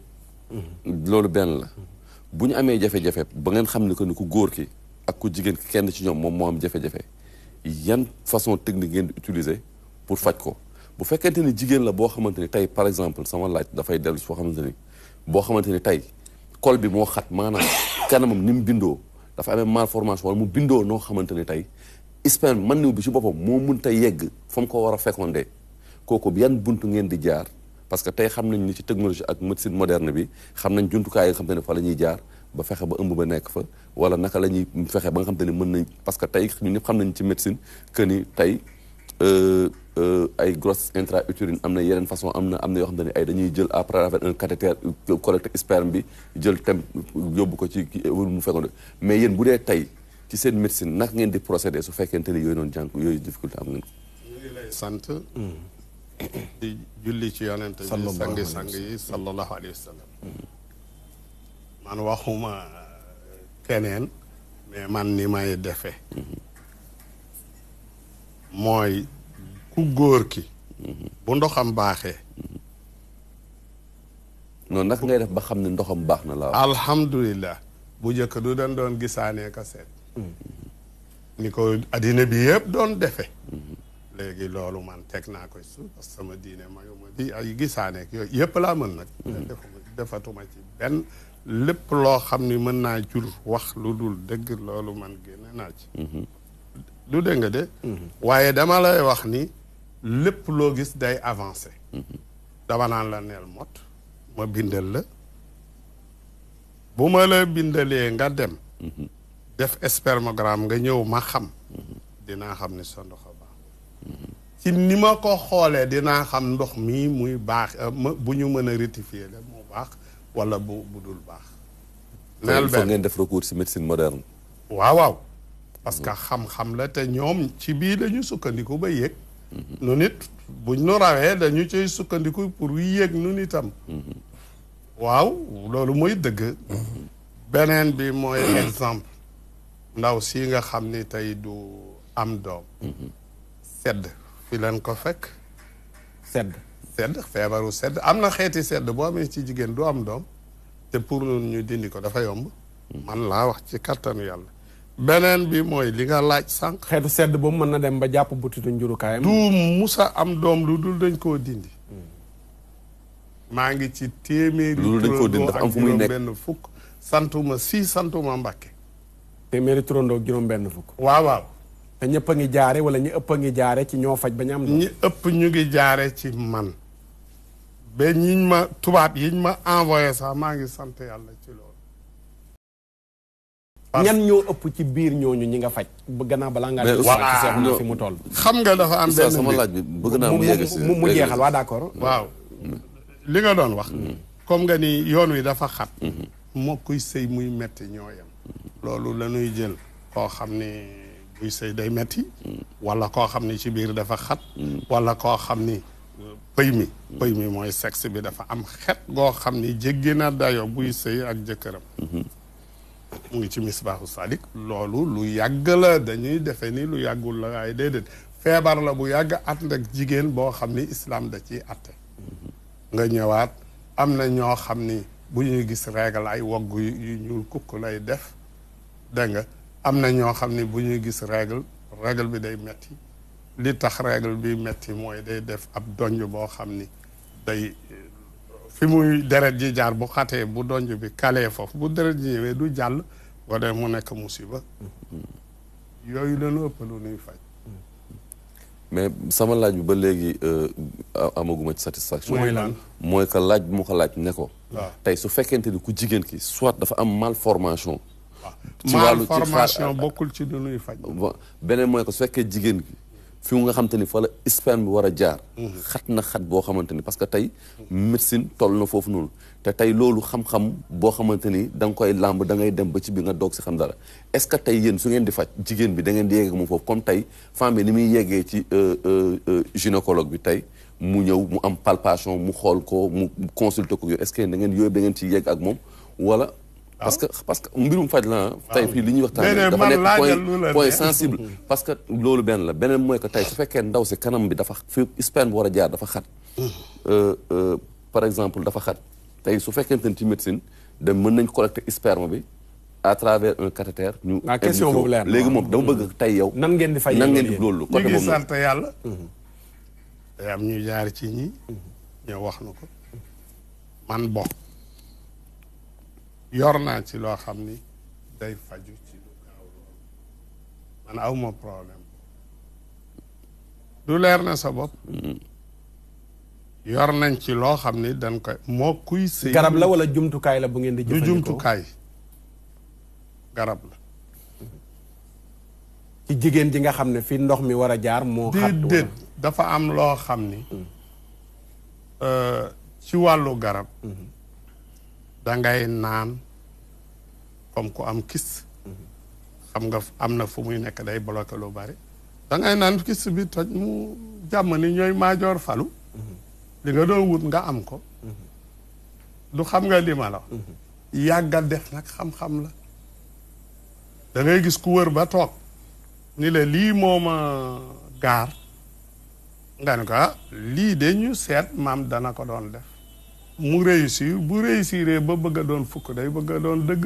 loolu benn la bu ñu amee jafe-jafe ba ngeen xam ne que ni ku góor ki ak ku jigéen ki kenn ci ñoom moom moo am jafe-jafe yan façon technique ngeen di utiliser pour faj ko bu fekkente ni jigéen la boo xamante ni tey par exemple sama laaj dafay dellu foo xamante ni boo xamante ni tey col bi moo xat maanaam kanamam ni mu bindoo dafa amee malformation wala mu bindoo noo xamante ni tey sperme man niw bi ci boppam moo mënta yegg fa mu ko war a fécondé kooku yan buntu ngeen di jaar parce que tey xam nañ ni ci technologie ak médecine moderne bi xam nañ jumtukaay yi nga xam te ne fa la ñuy jaar ba fexe ba ëmb ba nekk fa wala naka la ñuy fexe ba nga xam te ne mën nañ parce que tey ñun ñëpp xam nañ ci médecine que ni tey ay grosse intra-utérine am na yeneen façon am na yoo xam te ne ay dañuy jël à travers un cathéter collecté sperme bi jël tem yóbbu ko ci mu fécondé mais yéen bu dee tey ci seen médecine naka ngeen di procédé su fekkente ni yooyu noonu jànk yooyu difficulté am ngeen ko. ñu ngi lay sant. di julli ci yonent bi sang yi sallallahu alayhi wa sallam. man waxuma keneen mais man ni may defee. mooy ku góor ki. bu ndoxam baaxee. noonu naka ngay def ba xam ne ndoxam baax na la. alhamdulilah bu njëkk du dañ doon gisaanee ka seet. ni ko addina bi yëpp doon defe léegi loolu man teg naa koy su parce que sama diine mayuma di ay gisaaneek yooyu yëpp laa mën nag defatuma ci benn lépp loo xam ni mën naa jur wax lu dul dëgg loolu man génne naa ci du dégg nga de waaye dama lay wax ni lépp loo gis day avancé dama naan la neel mot ma bindal la bu ma la bindalee nga dem def spermogramme nga ñëw ma xam dinaa xam ni sa ndox a baax ci ni ma ko xoolee dinaa xam ndox mii muy baax bu ñu mën a rectifier la mu baax wala bu dul baax neel benn ngeen def recours ci médecine moderne waaw parce que xam-xam la te ñoom ci bii lañu sukkandiku ba yéeg nu nit buñ nu rawee dañu ciy sukkandiku pour yéeg nu nitam waaw loolu mooy dëgg beneen bi mooy exemple ndaw si nga xam ni tey du am doom sedd fi leen ko fekk sedd feebaru sedd am na xeeti sedd boo amee ci jigéen du am doom te pour ñun ñu dindi ko dafa yomb man laa wax ci kattanu yàlla beneen bi mooy li nga laaj sànq xeetu sedd boobu mën na dem ba jàpp butitu njurukaayam du musa am doom lu dul dañ koo dindi maa ngi ci téeméeri loolu dañ koo dindi dafa am fu muy nekk benn fukk santuma santuma Mbàkke téeméeri turandoo juróom benn fukk waaw te ñëpp a ngi jaare wala ñi ëpp a ngi jaare ci ñoo faj ba ñu am ñi ëpp ñu ngi jaare ci man ba ñiñ ma tubaab yiñ ma envoyé sax maa ngi sant yàlla ci loolu ñan ñoo ëpp ci biir ñooñu ñi nga faj ba gannaaw balaa ngaa ci seet na fi mu toll xam nga dafa am benn sama laaj bi bëgg naa mu yegg si mu jeexal waa d'accord waaw li nga doon wax comme nga ni yoon wi dafa xat moo kuy sëy muy metti ñooyam loolu la ñuy jël koo xam ni buy sëy day metti wala koo xam ni ci biir dafa xat wala koo xam ni pëy mi mooy sexe bi dafa am xet goo xam ni jéggi na dayo buy sëy ak jëkkëram mu ngi ci misbaaxu salik loolu lu yàgg la dañuy defe ni lu yàggul la waaye déedéet feebar la bu yàgg at ak jigéen boo xam ni islam da ciy atte nga ñëwaat am na ñoo xam ni bu ñuy gis règle ay wogg yu ñuul kukk lay def dégg nga am na ñoo xam ni bu ñuy gis règle bi day metti li tax règle bi metti mooy day def ab donj boo xam ni day fi muy deret ji jaar bu xatee bu donj bi kalee foofu bu deret ji ñëwee du jàll boo dee mu nekk musiba yooyu lañu ëpp lu nuy faj mais sama laaj bi ba léegi amaguma ci satisfaction mooy lan mooy que laaj bi mu ko laaj ne ko waaw tey su fekkente ni ku jigéen ki soit dafa am malformation ci wàllu malformation bokkul ci lu nuy faj beneen mooy que su fekkee jigéen gi fi mu nga xamante ni fa la sperme bi war a jaar xat na xat boo xamante ni parce que tey médecine toll na foofu noonu te tey loolu xam-xam boo xamante ni da nga koy làmb da ngay dem ba ci bi nga doog si xam dara est-ce que tey yéen su ngeen di faj jigéen bi da ngeen di yeggee moom foofu comme tey femme bi ni muy yeggee ci gynécologue bi tey mu ñëw mu am palpation mu xool ko mu consulter ko est-ce que da ngeen yooyu da ngeen ci yegg ak moom wala parce que mbirum faj la tey fii li ñuy waxtaan dafa nekk point sensible parce que loolu benn la beneen mooy que tey su fekkee ndaw si kanam bi dafa fi sperme bi war a jaar dafa xat par exemple dafa xat tey su fekkente ni ci médecine dem mën nañ collecter sperme bi à travers un cathéter ñu question boobu leer léegi moom dama bëgg tey yow nan ngeen di fay nan ngeen di loolu ñu ngi sant yàlla day am ñu jaar ci ñi ñoo wax na ko man bon yor naa ci loo xam ni day faju ci lu gaaw loolu man awma problème du leer na sa bopp yor nañ ci loo xam ni dañ koy moo kuy sëy garab la wala jumtukaay la bu ngeen di jëfandikoo du jumtukaay garab la ci jigéen ji nga xam ne fi ndox mi war a jaar moo xat déedéet dafa am loo xam ni ci wàllu garab dangay naan comme ku am kis xam nga am na fu muy nekk day bloqué lu bari dangay naan kis bi toj mu jàmm ni ñooy maajoor falu li nga doon wut nga am ko du xam nga li ma la yàggal def nag xam-xam la da ngay gis ku wër ba toog ni la lii mooma gaar nga ne ko lii de ñu seet maam dana ko doon def mu réussir bu réussir ba bëgg a doon fukk day bëgg a doon dëgg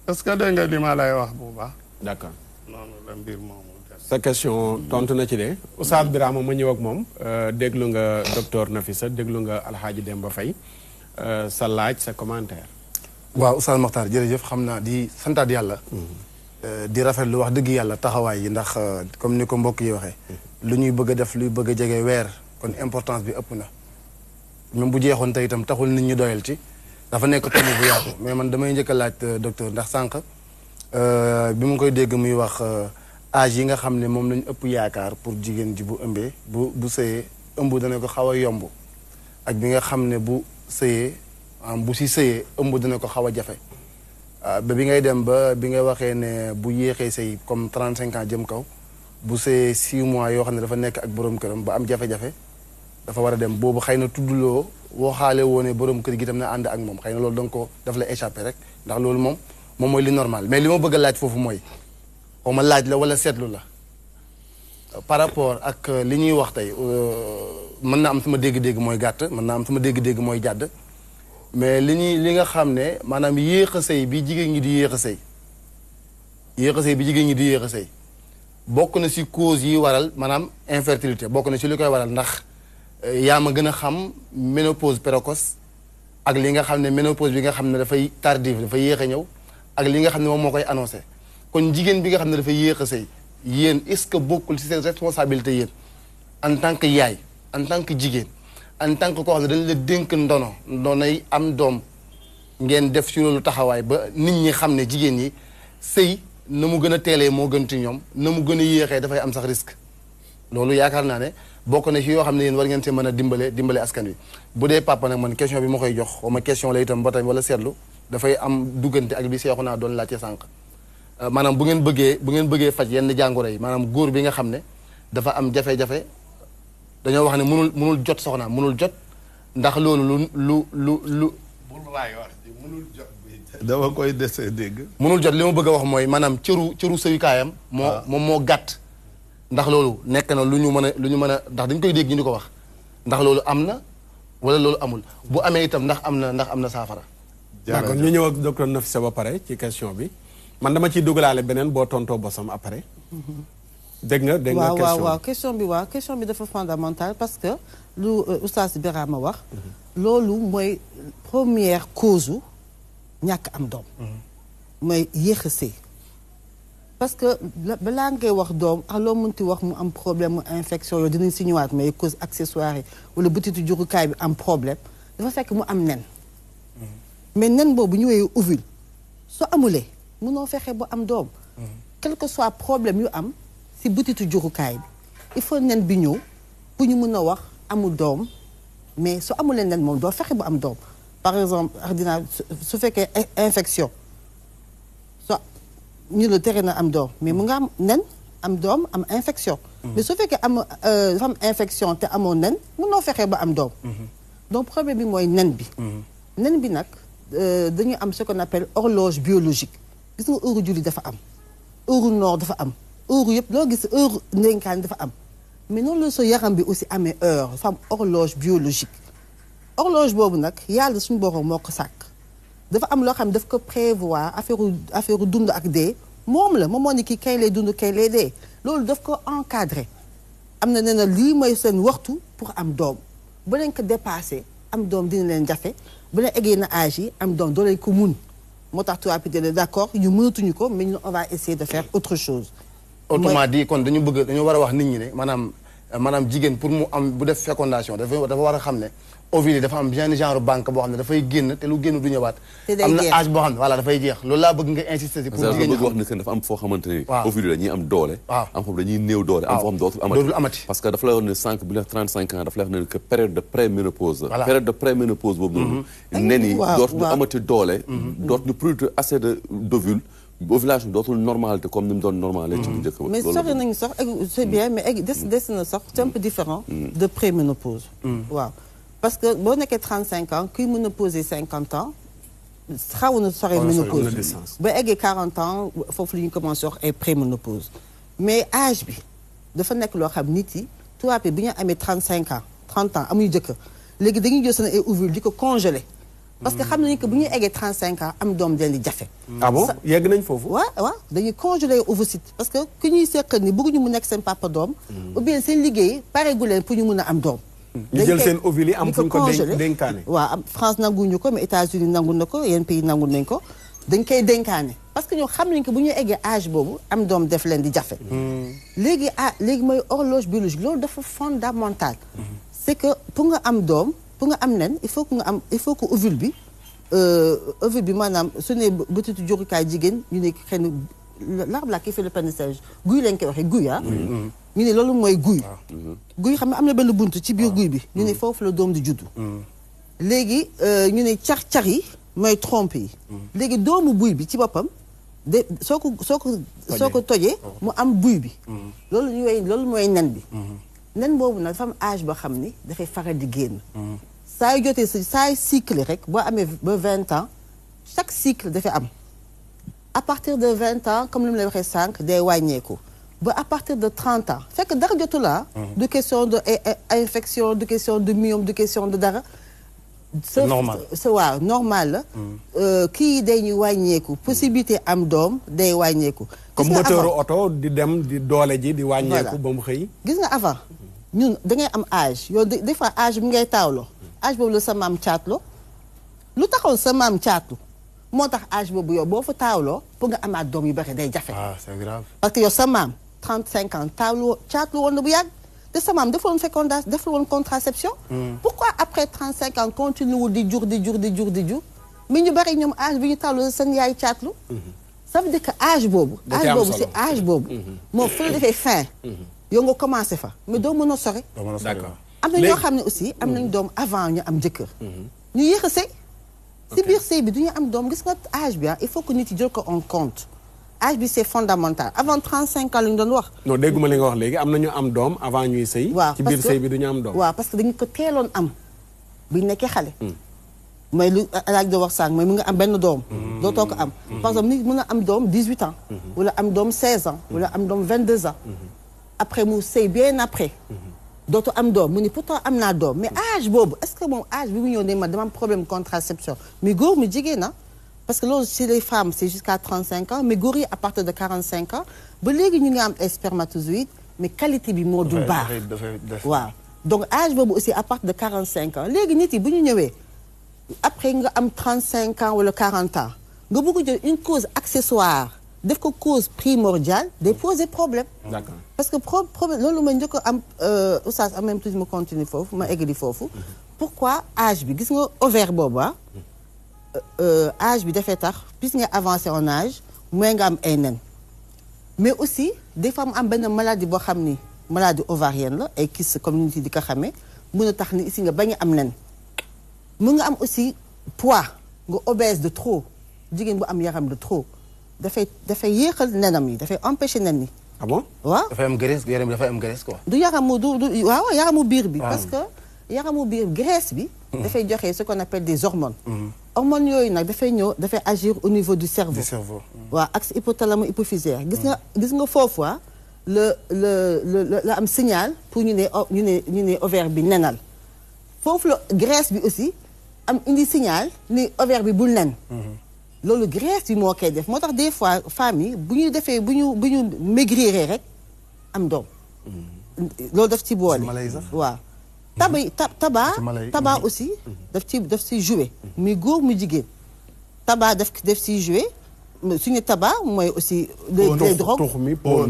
est-ce que dégg nga li ma lay wax bu baax d'accord noonu la mbir moomu sa question tontu na ci de Oustaz Birama ma ñëw ak moom déglu nga docteur Nafisa déglu nga Alxaaji Demba Faye sa laaj sa commentaire waaw Oustaz Makhtar jërëjëf xam naa di santaat yàlla di rafetlu wax dëgg yàlla taxawaay yi ndax comme ni ko mbokk yi waxee lu ñuy bëgg a def luy bëgg a jege weer kon importance bi ëpp na même bu jeexoon tey itam taxul nit ñi doyal ci dafa nekk tomb bu yaatu mais man damay njëkk a laaj docteur ndax sànq bi mu koy dégg muy wax âge yi nga xam ne moom lañ ëpp yaakaar pour jigéen ji bu ëmbee bu sëyee ëmb dana ko xaw a yomb ak bi nga xam ne bu sëyee bu si sëyee ëmb dana ko xaw a jafe ba bi ngay dem ba bi nga waxee ne bu yéexee sëy comme 35 ans jëm kaw bu sëyee 6 mois yoo xam ne dafa nekk ak borom këram ba am jafe-jafe dafa war a dem boobu xëy na tuddloo waxaale woo ne borom kër gi tam na ànd ak moom xëy na loolu danga ko daf la échappé rek ndax loolu moom mooy li normal mais li ma bëgg a laaj foofu mooy xaw ma laaj la wala seetlu la par rapport ak li ñuy wax tey mën na am sama dégg-dégg mooy gàtt mën naa am sama dégg-dégg mooy jàdd mais li nga xam ne maanaam yéex a sëy bi jigéen ñi di yéex a sëy bi jigéen ñi di yéex a sëy bokk na si cause yi waral maanaam infertilité bokk na si li koy waral ndax yaa ma gën a xam ménopause précoce ak li nga xam ne ménopause bi nga xam ne dafay tardive dafay yéex a ñëw ak li nga xam ne moom moo koy annoncé kon jigéen bi nga xam ne dafay yéex a sëy yéen est-ce que bokkul si seen responsabilité yéen en tant que yaay en tant que jigéen en tant que koo xam ne dañ la dénk ndonay am doom ngeen def si loolu taxawaay ba nit ñi xam ne jigéen ñi sëy na mu gën a teelee moo gën ci ñoom na mu gën a yéexee dafay am sax risque loolu yaakaar naa ne bokk na ci yoo xam ne yéen war ngeen see mën a dimbale askan wi bu dee papa nag man question bi ma koy jox xaw ma question la itam ba tey wala seetlu dafay am duggante ak bi seexu naa doon laajte sànq maanaam bu ngeen bëggee faj yenn jàngoro yi maanaam góor bi nga xam ne dafa am jafe-jafe dañoo wax ne mënul jot soxnaam mënul jot ndax loolu lu bul waay wax ji mënul jot dama koy desee dégg mënul jot li ma bëgg a wax mooy maanaam cëru sëyukaayam moom moo gàtt ndax loolu nekk na lu ñu mën a ndax dañ koy dégg ñu di ko wax ndax loolu am na wala loolu amul bu amee itam ndax am na saafara d'accord ñu ñëw ak docteur Nafisa ba pare ci question bi man dama ciy dugalaale beneen boo tontoo bosam après dégg nga question question bi dafa fondamental parce que lu oustaz Birama wax loolu mooy première cause ñàkk am doom mooy yéex a sëy parce que balaa ngay wax doom ak loo mënti wax mu am problème mu infection yooyu dinañ si ñëwaat mais cause accessoire yi wala butitu jurukaay bi am problème dafa fekk mu am nen mais nen boobu ñëwee ovule soo amulee mënoo fexe bu am doom quel que soit problème yu am si butitu jurukaay bi il faut nen bi ñëw pour ñu mën a wax amul doom mais su amulee nen moom doo fexe bu am doom par exemple dinaa su fekkee infection ñu la tere na am doom mais mu nga am nen am doom am infection mais su fekkee dafa am infection te amoo nen mënoo fexe ba am doom donc problème bi mooy nen bi nen bi nag dañu am ce qu'on appelle horloge biologique gis nga heure julli dafa am heure noor dafa am heure yëpp loo gis heure ndénkaan dafa am mais noonu la sa yaram bi aussi amee heure dafa am horloge biologique horloge boobu nag yàlla suñu borom moo ko sàkk dafa am loo xam ne daf ko prévoir affaire dund ak dee moom moo ni kii kay lay dund kay lay dee loolu daf ko encadré am na nee na lii mooy seen waxtu pour am doom bu leen ko dépassé am doom dina leen jafe bu leen eggee na âge yi am doom doo leen ko mun moo tax tubaab bi de d'accord ñu mënatuñu ko mais on va essayer de faire autre chose. autrement dit kon dañu war a wax nit ñi ne maanaam maanaam jigéen pour mu am bu def fécondation dafa war a xam ne ovule yi dafa am bien genre banque boo xam ne dafay génn te lu génn du ñëwaat. am na âge boo xam ne voilà dafay jeex loolu laa bëgg nga insister si pour jigéen ñi bëgg wax ne que dafa am foo xamante ni waaw ovule yi dañuy am doole am foofu dañuy néew doole am foo xam dootul amati parce que dafa lay wax ne sànq bi la 35 ans dafa lay wax ne que période de préménopause la période de préménopause boobu noonu nen yi dootuñu amati doole dootuñu produire assez d'ovule ovulation dootul normalité comme ni mu doon normale ci bu njëkk ba mais soxla nañu sax c'est bien mais des na sax c'est un peu différent de préménopause waaw parce que boo nekkee 35 ans kuy mën a poser 50 ans xaw na sore ménopause ba eggee 40 ans foofu la ñu commencé wax ay préménopause mais âge bi dafa nekk loo xam nit yi tubaab bi ñu amee 35 ans 30 ans amuñu jëkkër léegi dañuy jël seen ay ovules di ko congeler parce que xam nañu que bu ñuy eggee 35 ans am doom den di jafe. ah bon yegg nañ foofu. waaw dañuy congeler ovocytes parce que ku ñuy seqal ni bëgguñu mu nekk seen papa doom. ou bien seen liggéey pareegu leen pour ñu mun a am doom. ñu jël seen ovules yi am fu ñu ko dénkaane. waaw am France nanguñu ko mais États-Unis nangu na ko yenn pays nangu nañ ko dañ koy dénkaane parce que ñoo xam nañ que bu ñuy eggee âge boobu am doom def leen di jafe. léegi léegi mooy horloge biologique loolu dafa fondamental. c'est que pour nga am doom. pour nga am nen il faut que ovule bi maanaam su ne bëtitu jurukaay jigéen ñu ne xëy na l'arbre là qui fait le panissage guy lañ koy waxee guy ñu ne loolu mooy guy guy xam ne am na benn bunt ci biir guy bi ñu ne foofu la doom di juddu léegi ñu ne car yi mooy trompe yi léegi doomu buy bi ci boppam de soo ko tojee mu am buy bi loolu mooy nen bi nen boobu nag dafa am âge boo xam ni dafay faral di génn saa yu jotee saa yu cycle rek boo amee ba 20 ans chaque cycle dafay am à partir de 20 ans comme li mu lay waxee sànq day wàññeeku ba à partir de 30 ans fekk dara jotu la du question de infection du question de myome du question de dara normal waaw normal la kii day ñu wàññeeku possibilité am doom day wàññeeku comme moteur oto di dem di doole ji di wàññeeku ba mu xëy gis nga avant ñun da ngay am âge yow des fois âge bi ngay taawloo âge boobu la sa maam caatloo lu taxoon sa maam caatlu moo tax âge boobu yow boo fa taawloo pour nga amaat doom yu bari day jafe. C'est grave. parce que yow sa maam 35 ans caatlu woon na bu yàgg te sa maam deful woon fécondation deful woon contraception. pourquoi après 35 ans continue wul di jur mais ñu bari ñoom âge bi ñu taawloo seen yaay caatlu. ça veut dire que âge boobu. c'est âge boobu. moom fu la defee fin. yow nga commencé fa mais doo mën a sore. d'accord am na ñoo xam ne aussi am nañ doom avant ñu am jëkkër. ñu yéex a sëy. si biir sëy bi du ñu am doom gis nga âge bi il faut que nit yi jël ko en compte âge bi c'est fondamental avant 35 ans la ñu doon wax. non dégguma li nga wax léegi am na ñu am doom avant ñuy sëy. waaw ci biir sëy bi du ñu am doom. waaw parce que dañu ko teeloon am bu ñu nekkee xale. mooy lu laaj de wax sànq mooy mu nga am benn doom. dootoo ko am. par exemple nit mën na am doom 18 ans. wala am doom 16 ans. wala am doom 22 ans. après mu sëy bien après. dootu am doom mu ni pourtant am naa doom mais âge boobu est-ce que moom âge bi mu ñëw ne ma dama am problème contraception mais góor mu jigéen na parce que loolu chez les femmes c'est jusqu'à 35 ans mais góor yi à partir de 45 ans ba léegi ñu ngi am ay spermatozoïdes mais qualité bi moo dul baax waaw donc âge boobu aussi à partir de 45 ans léegi nit yi bu ñu ñëwee après nga am 35 ans wala 40 ans nga bëgg jël une cause accessoire def ko cause primordiale day poser problème. D'accord. parce que problème loolu ma njëkk a am oustaz en même temps ma continue foofu ma eggali foofu. pourquoi âge bi gis nga ovaire boobu âge bi dafay tax plus nga avancer en âge mooy nga am ay nen mais aussi des fois mu am benn maladie boo xam ni maladie ovarienne la ay kyste comme nit yi di ko xamee mën a tax ni ici nga bañ a am nen mën nga am aussi poids nga obèse de trop jigéen bu am yaram de trop. dafay yéexal nenam yi dafay empêcher nen yi. ah bon waaw dafay am graisse yaram bi dafay am graisse quoi. du yaramu waaw yaramu biir bi. parce que yaramu biir graisse bi. dafay joxe ce qu'on appelle des hormones. hormones yooyu nag dafay ñëw dafay agir au niveau du cerveau. du cerveau. waaw axe hypothalamo hypophysaire gis nga foofu la am signal pour ñu ne ovaire bi nenal foofu la graisse bi aussi am indi signal ni ovaire bi bul nen. loolu graisse bi moo koy def moo tax des fois femmes yi bu ñu maigrir rek am doom. loolu daf ci boole. waaw tabac aussi daf ci jouer muy góor mu jigéen tabac daf ci jouer suñu tabac mooy aussi les drogues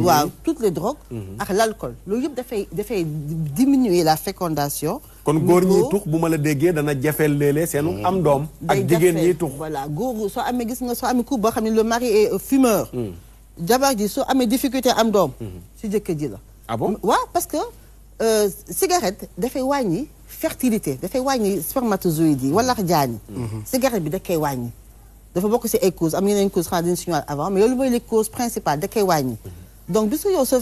waaw toutes les drogues ak l'alcool loolu yëpp dafay diminuer la fécondation. kon góor ñi tux bu ma la déggee dana jafeel léeg-léeg seenu am doom ak jigéen ñi tux voilà góor soo amee gis nga soo amee couple boo xam ne le mari est fumeur jabar ji soo amee difficulté am doom si jëkkër ji la ah bon waaw parce que cigarette dafay wàññi fertilité dafay wàññi spermatozoïdes yi wala jaan yi cigarette bi da koy wàññi dafa bokk si ay causes am yeneen causes xanaa dinañ si ñëwaat avant mais loolu mooy les causes principales da koy wàññi donc bisu yow sa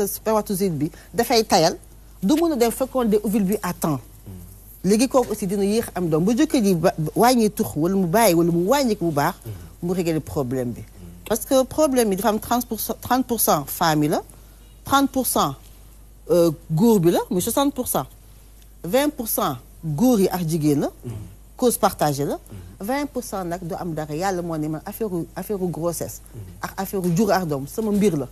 spermatozoïde bi dafay tayal du mën a dem féconder ovule bi à temps léegi kooku aussi dina yéex am doom bu jëkkër ji wàññi tux wala mu bàyyi wala mu wàññi ko bu baax mu régler problème bi parce que problème bi dafa am 30% femmes yi la 30% góor bi la muy 60% 20% góor yi ak jigéen la cause partagée la 20% nag du am dara yàlla moo ne man affaire grossesse ak affaire jur ak doom sama mbir la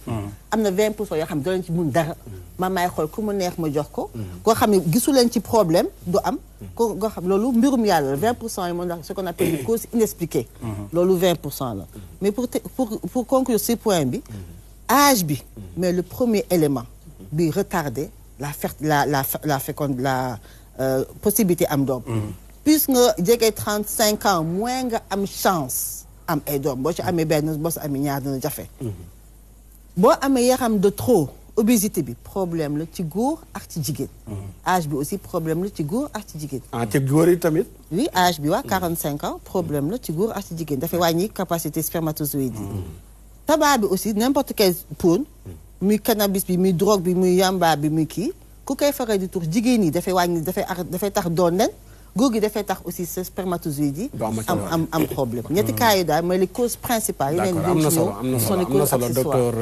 am na 20% yoo xam ne doo leen ci mun dara man maay xool ku mu neex ma jox ko koo xam ne gisu leen ci problème du am ko nga xam loolu mbirum yàlla la 20% yi moom ndax ce qu'on appelle une cause inexpliquée loolu 20% la mais pour conclure ce point bi âge bi mais le premier élément bi retarder la possibilité am doom plus nga jege 35 ans moins nga am chance am ay doom boo ci amee benn boo ci amee ñaar dina jafe boo amee yaram de trop obésité bi problème la ci góor ak ci jigéen âge bi aussi problème la ci góor ak ci jigéen ci góor yi tamit oui âge bi waa 45 ans problème la ci góor ak ci jigéen dafay wàññi capacité spermatozoïde yi tabac bi aussi n'importe quel poone muy cannabis bi muy drogue bi muy yamba bi muy kii ku koy faral di tur jigéen yi dafay wàññi dafay tax doon nen góor gi dafay tax aussi sa spermatozoïde yi am problème ñetti cas yi daal mooy les causes principales d'accord am na solo docteur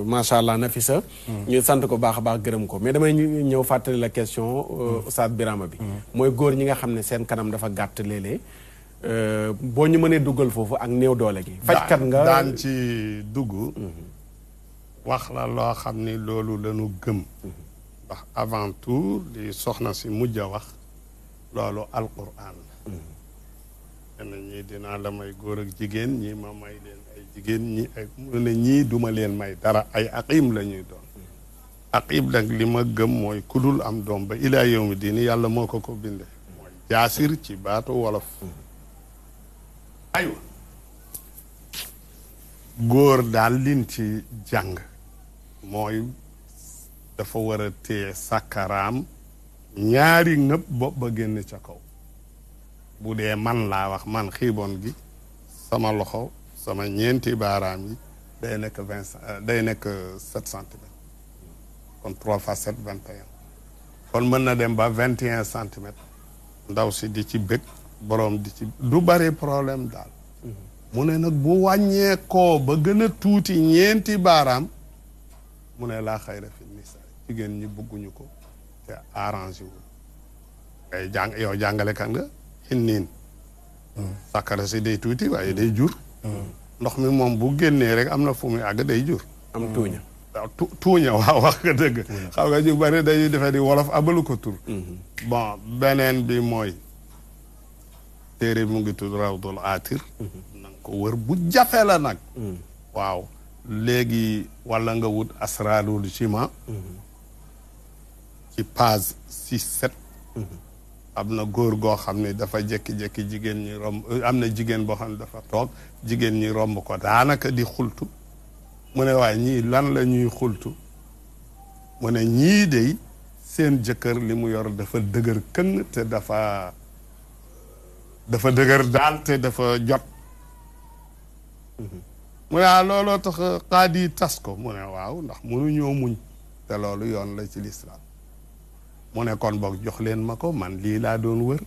macha allah Nafisa ñu sant ko baax a baax gërëm ko mais damay ñëw fàttali la question Oustaz Birama bi mooy góor ñi nga xam ne seen kanam dafa gàtt léeg-léeg boo ñu mënee duggal foofu ak néew doole gi fajkat nga daan ci dugg wax la loo xam ni loolu lañu gëm ndax avant tout li soxna si mujj a wax loolu alquran la ñii dinaa la may góor ak jigéen ñii ma may leen ay jigéen ñi ay mu ne ñii duma leen may dara ay aqim la ñuy doon aqim nag li ma gëm mooy kudul am doom ba ilaa yawmi diini yàlla moo ko binde mooy jaasir ci baatu wolof aywa góor daal liñ ci jàng mooy dafa war a téye sàkkaraam ñaari ngëb bopp ba génn ca kaw bu dee man laa wax man xiibon gi sama loxo sama ñeenti baaraam yi day nekk 7 centimètres kon 3 fois 7 21 kon mën na dem ba 21 centimètres ndaw si di ci bëgg boroom di ci du bari problème daal mu ne nag bu wàññeekoo ba gën a tuuti ñeenti baaraam mu ne laa xayra fi nisa jigéen ñi bëgguñu ko te arrangé wu ngay yow jàngale kan nga niin sàkkara si day tuuti waaye day jur ndox mi moom bu génnee rek am na fu muy àgg day jur am tuuña tuuña waaw wax nga dëgg xam nga ñu bari dañuy defee di wolof abalu ko tur bon beneen bi mooy téere bi mu ngi tudd Rawdul Aatir nanga ko wër bu jafe la nag waaw léegi wala nga wut asraarul jima ci page 6-7 am na góor goo xam ne dafa jékki-jékki jigéen ñi romb am na jigéen boo xam ne dafa toog jigéen ñi romb ko daanaka di xultu mu ne waaye ñii lan la ñuy xultu mu ne ñii dey seen jëkkër li mu yor dafa dëgër këng te dafa dëgër daal te dafa jot mu ne looloo tax xaadi tas ko mu ne waaw ndax mënuñoo muñ te loolu yoon la ci lislaam mu ne kon boog jox leen ma ko man lii laa doon wër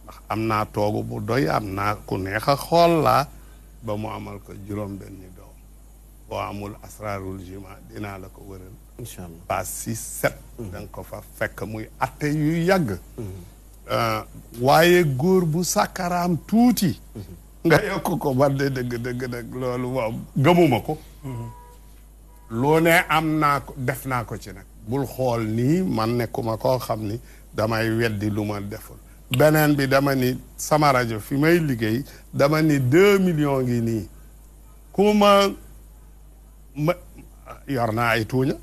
ndax am naa toogu bu doy am naa ku neex a xool laa ba mu amal ko juróom benni doom boo amul asraarul jima dinaa la ko wëral incha allah pas 6-7 da nga ko fa fekk muy atte yu yàgg waaye góor bu sàkkaraam tuuti nga yokk ko ba de dëgg loolu waaw gëmuma ko loo ne am naa ko def naa ko ci nag bul xool nii man nekkuma koo xam ni damay weddi lu ma deful beneen bi dama ni sama rajo fi may liggéey dama ni 2 millions ngi nii ku ma yor naa ay tuuña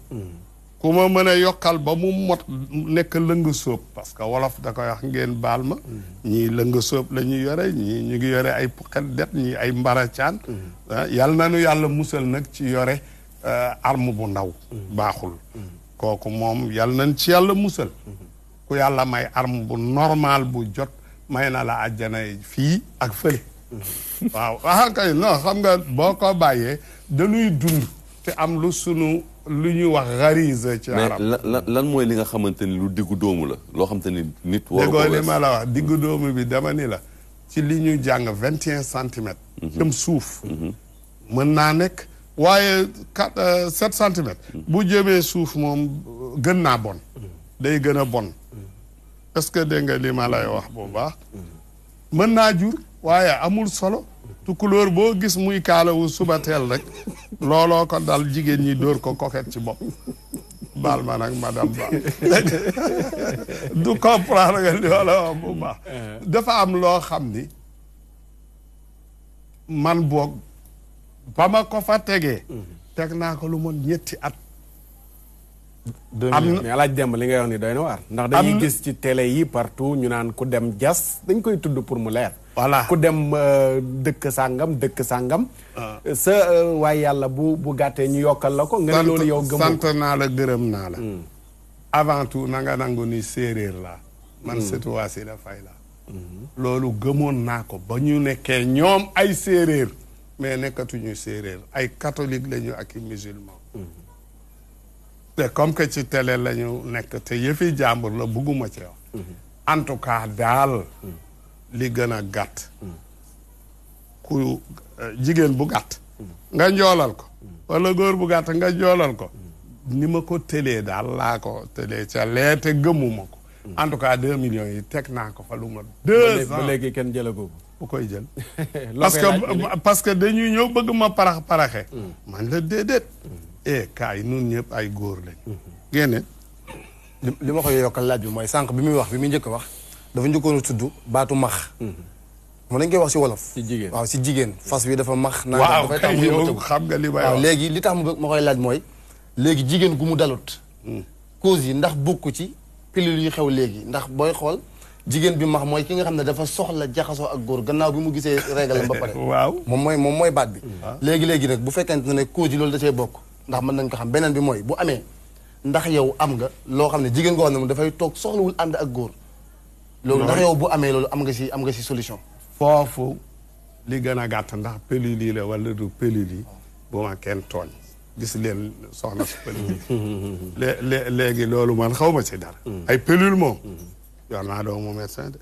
ku ma mën a yokkal ba mu mot nekk lëng sóob parce que wolof da koy wax ngeen baal ma ñii lëng sóob la ñuy yore ñii ñu ngi yore ay puqet det ñii ay mbaracaan yàlla na nu yàlla musal nag ci yore arme bu ndaw baaxul kooku moom yàlla nañ ci yàlla musal ku yàlla may arme bu normal bu jot may na la àjjana fii ak fële waaw kay non xam nga boo ko bàyyee dañuy dund te am lu sunu lu ñuy wax gariza ci arab lan mooy li nga xamante ni lu diggu doomu la loo xamante ni nit war ko li ma la wax diggu doomu bi dama ni la ci li ñu jàng 21 centimètres jëm suuf mën naa nekk waaye 7 centimètres bu jëmee suuf moom gën naa bon day gën a bon est-ce que dégg nga li ma lay wax bu baax mën naa jur waaye amul solo tukulóor boo gis muy kaalawu suba teel rek looloo ko dal jigéen ñi dóor ko coquette ci bopp baal ma nag madame Ba du comprendre nga li wala wax bu baax dafa am loo xam ni man boog ba ma ko fa tegee teg naa ko lu mon ñetti at am mais alaaj demb li ngay wax ni doy na waar ndax dañuy gis ci télé yi partout ñu naan ku dem jas dañ koy tudd pour mu leer voilà ku dem dëkk sàngam sa waaye yàlla bu gàttee ñu yokkal la ko nga ne loolu yow gëm sant naa la gërëm naa la avant tout na nga nangu ni séeréer la man surtout waa si la fay la loolu gëmoon naa ko ba ñu nekkee ñoom ay séeréer mais nekkatuñu séeréer ay catholique lañu ak i musulman te comme que ci télé la ñu nekk te yëfi jàmbur la bugguma ci wax en tout cas daal li gën a gàtt ku jigéen bu gàtt nga njoolal ko wala góor bu gàtt nga njoolal ko ni ma ko tëlee daal laa ko tëlee ca lee te gëmuma ko en tout cas 2 millions yi teg naa ko fa lu ma 2 ans ba léegi kenn jëlagoo ko bu koy jël parce que dañuy ñëw bëgg ma paraxe man la déedéet kaay nun ñëpp ay góor lañ génne li ma koy yokkal laaj bi mooy sànq bi muy wax bi muy njëkk wax dafa njëkkoon a tudd baatu max moom dañ koy wax si wolof si jigéen waaw si jigéen fas wi dafa max naa waaw dafay tax yow xam nga li may waaw wax léegi li tax ma koy laaj mooy léegi jigéen gu mu dalut cause yi ndax bokku ci pilule yu xew léegi ndax booy xool jigéen bi max mooy ki nga xam ne dafa soxla jaxasoo ak góor gannaaw bi mu gisee régalam ba pare waaw moom mooy baat bi léegi nag bu fekkente ne cause yi loolu da cee bokk ndax mën nañ ko xam beneen bi mooy bu amee ndax yow am nga loo xam ne jigéen goo xam ne moom dafay toog soxlawul ànd ak góor loolu ndax yow bu amee loolu am nga si solution foofu li gën a gàtt ndax pilule yi la wala du pilule yi bu ma kenn tooñ gis leen soxna su pilule léegi loolu man xaw ma ci dara ay pilule moom yor naa doomu médecin de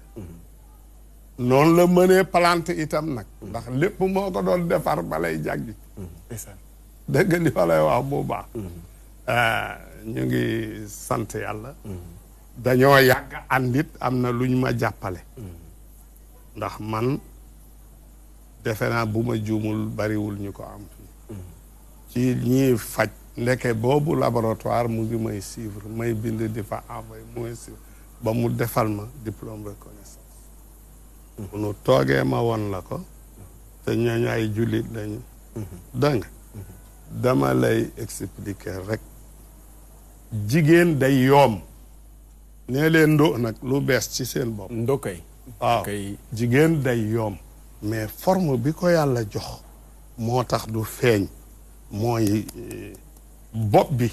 noonu la mënee plante itam nag ndax lépp moo ko doon defar balay jàggi dëgg li ma lay wax bu baax ñu ngi sant yàlla dañoo yàgg àndit am na luñ ma jàppale ndax man defe naa bu ma juumul bariwul ñu ko am ci ñiy faj ndeke boobu laboratoire mu ngi may suivre may bind di fa envoyé muy suivre ba mu defal ma diplôme reconnaissance bu nu toogee ma won la ko te ñooñu ay jullit lañu dëng dama lay expliquer rek jigéen day yoom nee leen ndo nag lu bees ci seen bopp ndokay waaw jigéen day yoom mais forme bi ko yàlla jox moo tax du feeñ mooy bopp bi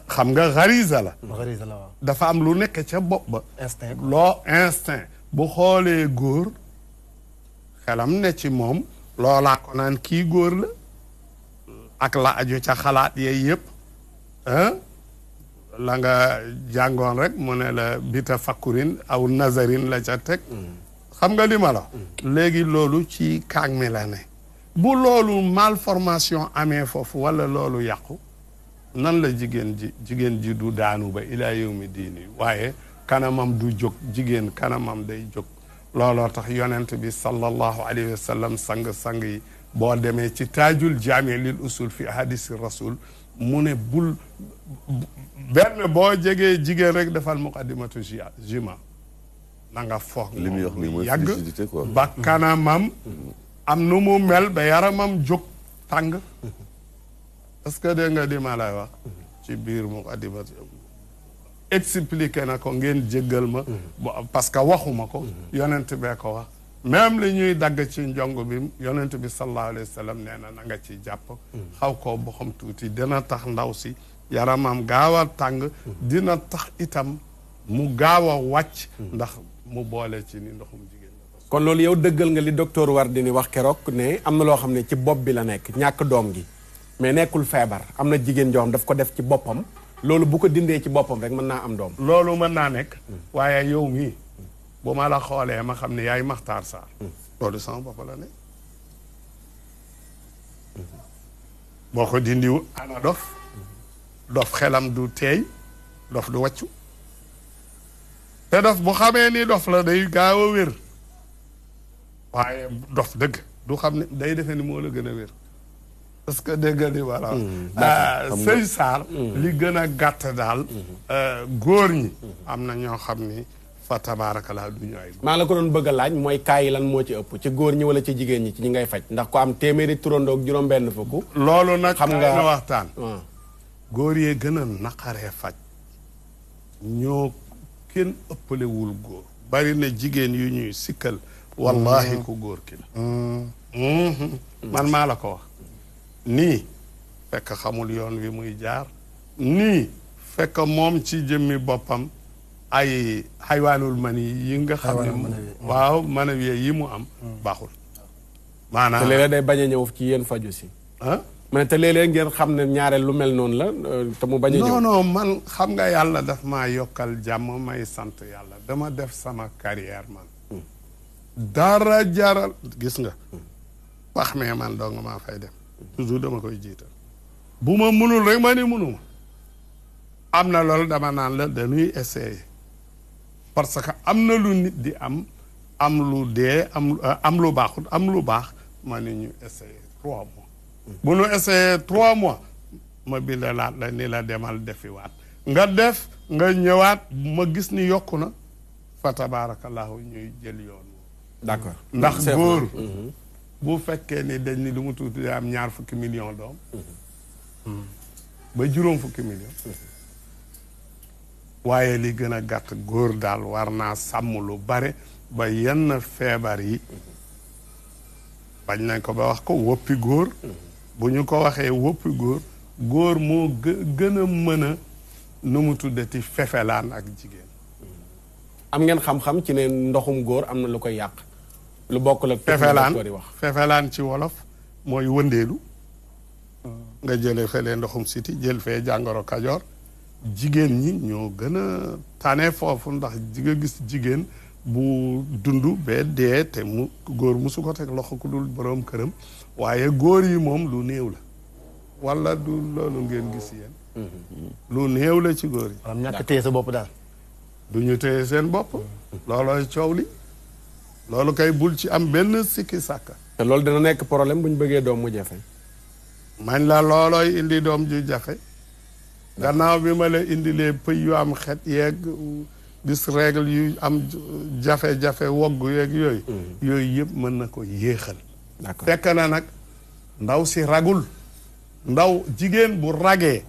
xam nga xarisa la waaw dafa am lu nekk ca bopp ba instinct instinct bu xoolee góor xelam ne ci moom loolaa ko naan kii góor la ak la aju ca xalaat yeey yëpp la nga jàngoon rek mu ne la bita fakkurin aw nazarin la ca teg xam nga li ma la léegi loolu ci kaag mi la ne bu loolu malformation amee foofu wala loolu yàqu nan la jigéen ji du daanu ba ilaa yawmi diini waaye kanamam du jóg jigéen kanamam day jóg looloo tax yonent bi sallallahu alayhi wa sallam sang yi boo demee ci taajul jaami lil usul fi hadisi rasul mu ne bul benn boo jegee jigéen rek defal muqaddimatu jima na nga foog li muy wax nii mooy yàgg frigidité quoi. ba kanamam am nu mu mel ba yaramam jóg tàng est-ce que dégg nga di ma lay wax ci biir mu addiba expliqué na ko ngeen jéggal ma parce que waxuma ko yonent bee ko wax même li ñuy dagg ci njong bi yonent bi sallallahu alayhi wa sallam nee na nga ci jàpp xaw koo boxam tuuti dina tax ndaw si yaramam gaaw a tàng dina tax itam mu gaaw a wàcc ndax mu boole ci ni ndoxum jigéen kon loolu yow dëggal nga li docteur Wardini wax keroog ne am na loo xam ne ci bopp bi la nekk ñàkk doom gi mais nekkul feebar am na jigéen joo xam daf ko def ci boppam loolu bu ko dindee ci boppam rek mën naa am doom loolu mën naa nekk waaye yow mii bu ma la xoolee ma xam ne yaay Makhtar Sarr loolu sama bopp la nekk boo ko dindiw ana dof xelam du teey dof du wàccu te dof bu xamee ni dof la day gaaw a wér waaye dof dëgg du xam ne day defee ni moo la gën a wér parce que dégg nga ni voilà sëñ Sarr li gën a gàtt daal góor ñi am na ñoo xam ni fa tabaarakallaa du ñu ay maa la ko doon bëgg a laaj mooy kaa yi lan moo ci ëpp ci góor ñi wala ci jigéen ñi ci ñi ngay faj ndax ko am téeméeri turandoog juróom-benn fukk loolu nag xam nga waxtaan góor yee gën a naqaree faj ñoo kenn ëppalewul góor bari na jigéen yu ñuy sikkal wallahi ku góor ki la man maa la ko wax nii fekk xamul yoon wi muy jaar nii fekk moom ci jëmmi boppam ay xaywaanul mani yi nga xam ne waaw manawi yi mu am baaxul maanaam te léeg-léeg day bañ a ñëw ci yéen faju si ma ne te léeg-léeg ngeen xam ne ñaareel lu mel noonu la te mu bañ a ñëw non man xam nga yàlla daf maa yokkal jàmm may sant yàlla dama def sama carrière man dara jaral gis nga wax mais man doo nga maa fay dem toujours dama koy jiital bu ma munul rek ma ni munuma am na loolu dama naan la dañuy essayer parce que am na lu nit di am lu dee am lu baaxut am lu baax ma ni ñu essayer 3 mois bu ñu essayer 3 mois ma bind laat la ni la demal defiwaat nga def nga ñëwaat ma gis ni yokku na fa tabarakallahu ñuy jël yoon d'accord ndax góor bu fekkee ni dañ ni lu mu tuuti am 20 millions doom ba juróom fukki millions waaye li gën a gàtt góor daal war naa sàmm lu bare ba yenn feebar yi bañ nañ ko ba wax ko woppi góor bu ñu ko waxee woppi góor moo gën a mën a nu mu tuddati fefelaan ak jigéen am ngeen xam-xam ci ne ndoxum góor am na lu koy yàq lu bokk la fefelaan ci wolof mooy wëndeelu nga jële fële ndoxum siti jël fee jàngoro kajoor jigéen ñi ñoo gën a tane foofu ndax nga gis jigéen bu dund ba dee te mu góor musu ko teg loxo ku dul boroom këram waaye góor yi moom lu néew la wala du loolu ngeen gis yéen lu néew la ci góor yi am ñàkk téye sa bopp daal du ñu téye seen bopp loolooy coow li loolu kay bul ci am benn sikki sàkka te loolu dina nekk problème bu ñu bëggee doom mu jafe mañ la loolooy indi doom ju jafe gannaaw bi ma la indilee pëy yu am xet yeeg gis règle yu am jafe-jafe wogg yeeg yooyu yëpp mën na ko yéexal fekk na nag ndaw si ragul ndaw jigéen bu ragee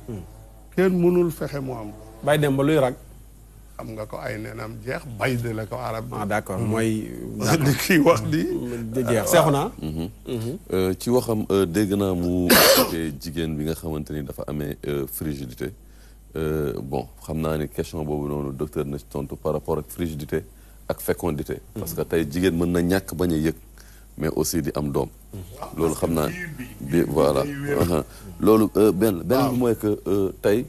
kenn mënul fexe mu am bay dem ba luy rag xam nga ko ay nenam jeex bay de la ko arab d'accord mooy di kii wax di jeex seexu naa ci waxam dégg naa mu jigéen bi nga xamante ni dafa amee frigidité bon xam naa ni question boobu noonu docteur na ci tontu par rapport ak frigidité ak fécondité parce que tey jigéen mën na ñàkk bañ a yëg mais aussi di am doom loolu xam naa bi voilà loolu benn bi mooy que tey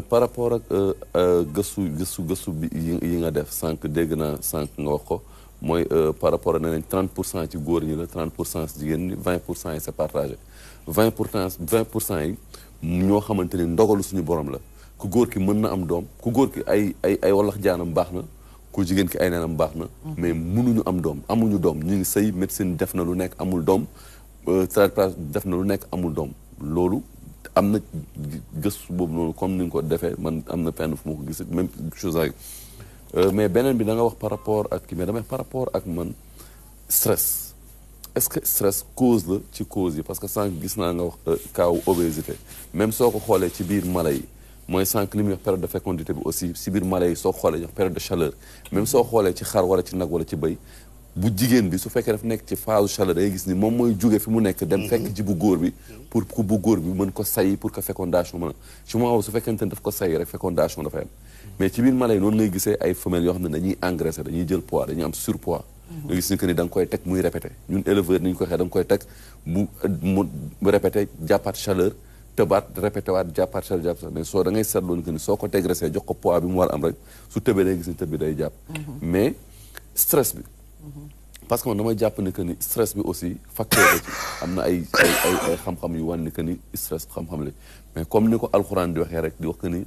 par rapport ak gëstu bi yi nga def sànq dégg naa sànq nga wax ko mooy par rapport ak ne nañ 30% ci góor ñi la 30% ci jigéen ñi 20% yi c'est partagé 20% yi ñoo xamante ni ndogalu suñu borom la ku góor ki mën na am doom ku góor ki ay wallax jaanam baax na ku jigéen ki ay neenam baax na mais mënuñu am doom amuñu doom ñu ngi sëy médecine def na lu nekk amul doom traitement def na lu nekk amul doom loolu am na gëstu boobu noonu comme ni nga ko defee man am na fenn fu ma ko gis même chose ak mais beneen bi da nga wax par rapport ak kii mais damay par rapport ak man stress est-ce que stress cause la ci cause yi parce que sànq gis naa nga wax kaaw obésité même soo ko xoolee ci biir mala yi mooy sànq li muy wax période de fécondité bi aussi si biir mala yi soo xoolee ñu wax période de chaleur même soo xoolee ci xar wala ci nag wala ci bëy bu jigéen bi su fekkee daf nekk ci phase chaleur day gis ni moom mooy jóge fi mu nekk dem fekk ci bu góor bi pour que bu góor bi mën ko say pour que fécondation mën a ci moment su fekkente ne daf ko say rek fécondation dafay am mais ci biir mala yi noonu ngay gisee ay femelles yoo xam ne dañuy engraissé dañuy jël poids dañuy am surpoids nga gis ni que ni da nga koy teg muy répété ñun éleveur ni ñu ko waxee da nga koy teg mu répété jàppaat chaleur tëbaat répété waat jàppaat chaleur jàppaat mais soo da ngay seetlu ni que ni soo ko dégraissé jox ko poids bi mu war a am rek su tëbee day gis ni tëb bi day jàpp mais stress bi parce que man damay jàpp ni que ni stress bi aussi facteur la ci am na ay xam-xam yu wan ni que ni stress xam-xam la mais comme ni ko alxuraan di waxee rek di wax que ni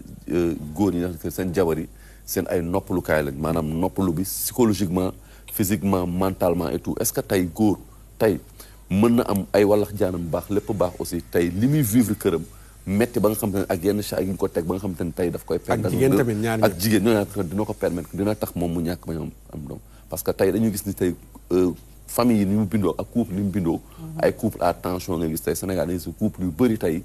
góor ñi nga seen jabar yi seen ay noppalukaay lañ maanaam noppalu bi psychologiquement physiquement mentalement et tout est-ce que tey góor tey mën na am ay wallax jaanam baax lépp baax aussi tey li muy vivre këram metti ba nga xam te ne ak yenn charge yi ñu ko teg ba nga xam te ne tey daf koy ak jigéen tamit ñaar ak jigéen ñoo dina ko permettre dina tax moom mu ñàkk bañ am doom parce que tey dañu gis ni tey famille yi ni mu bindoo ak couple ni mu bindoo ay couple à tension nga gis tey Sénégal dañu gis couple yu bëri tey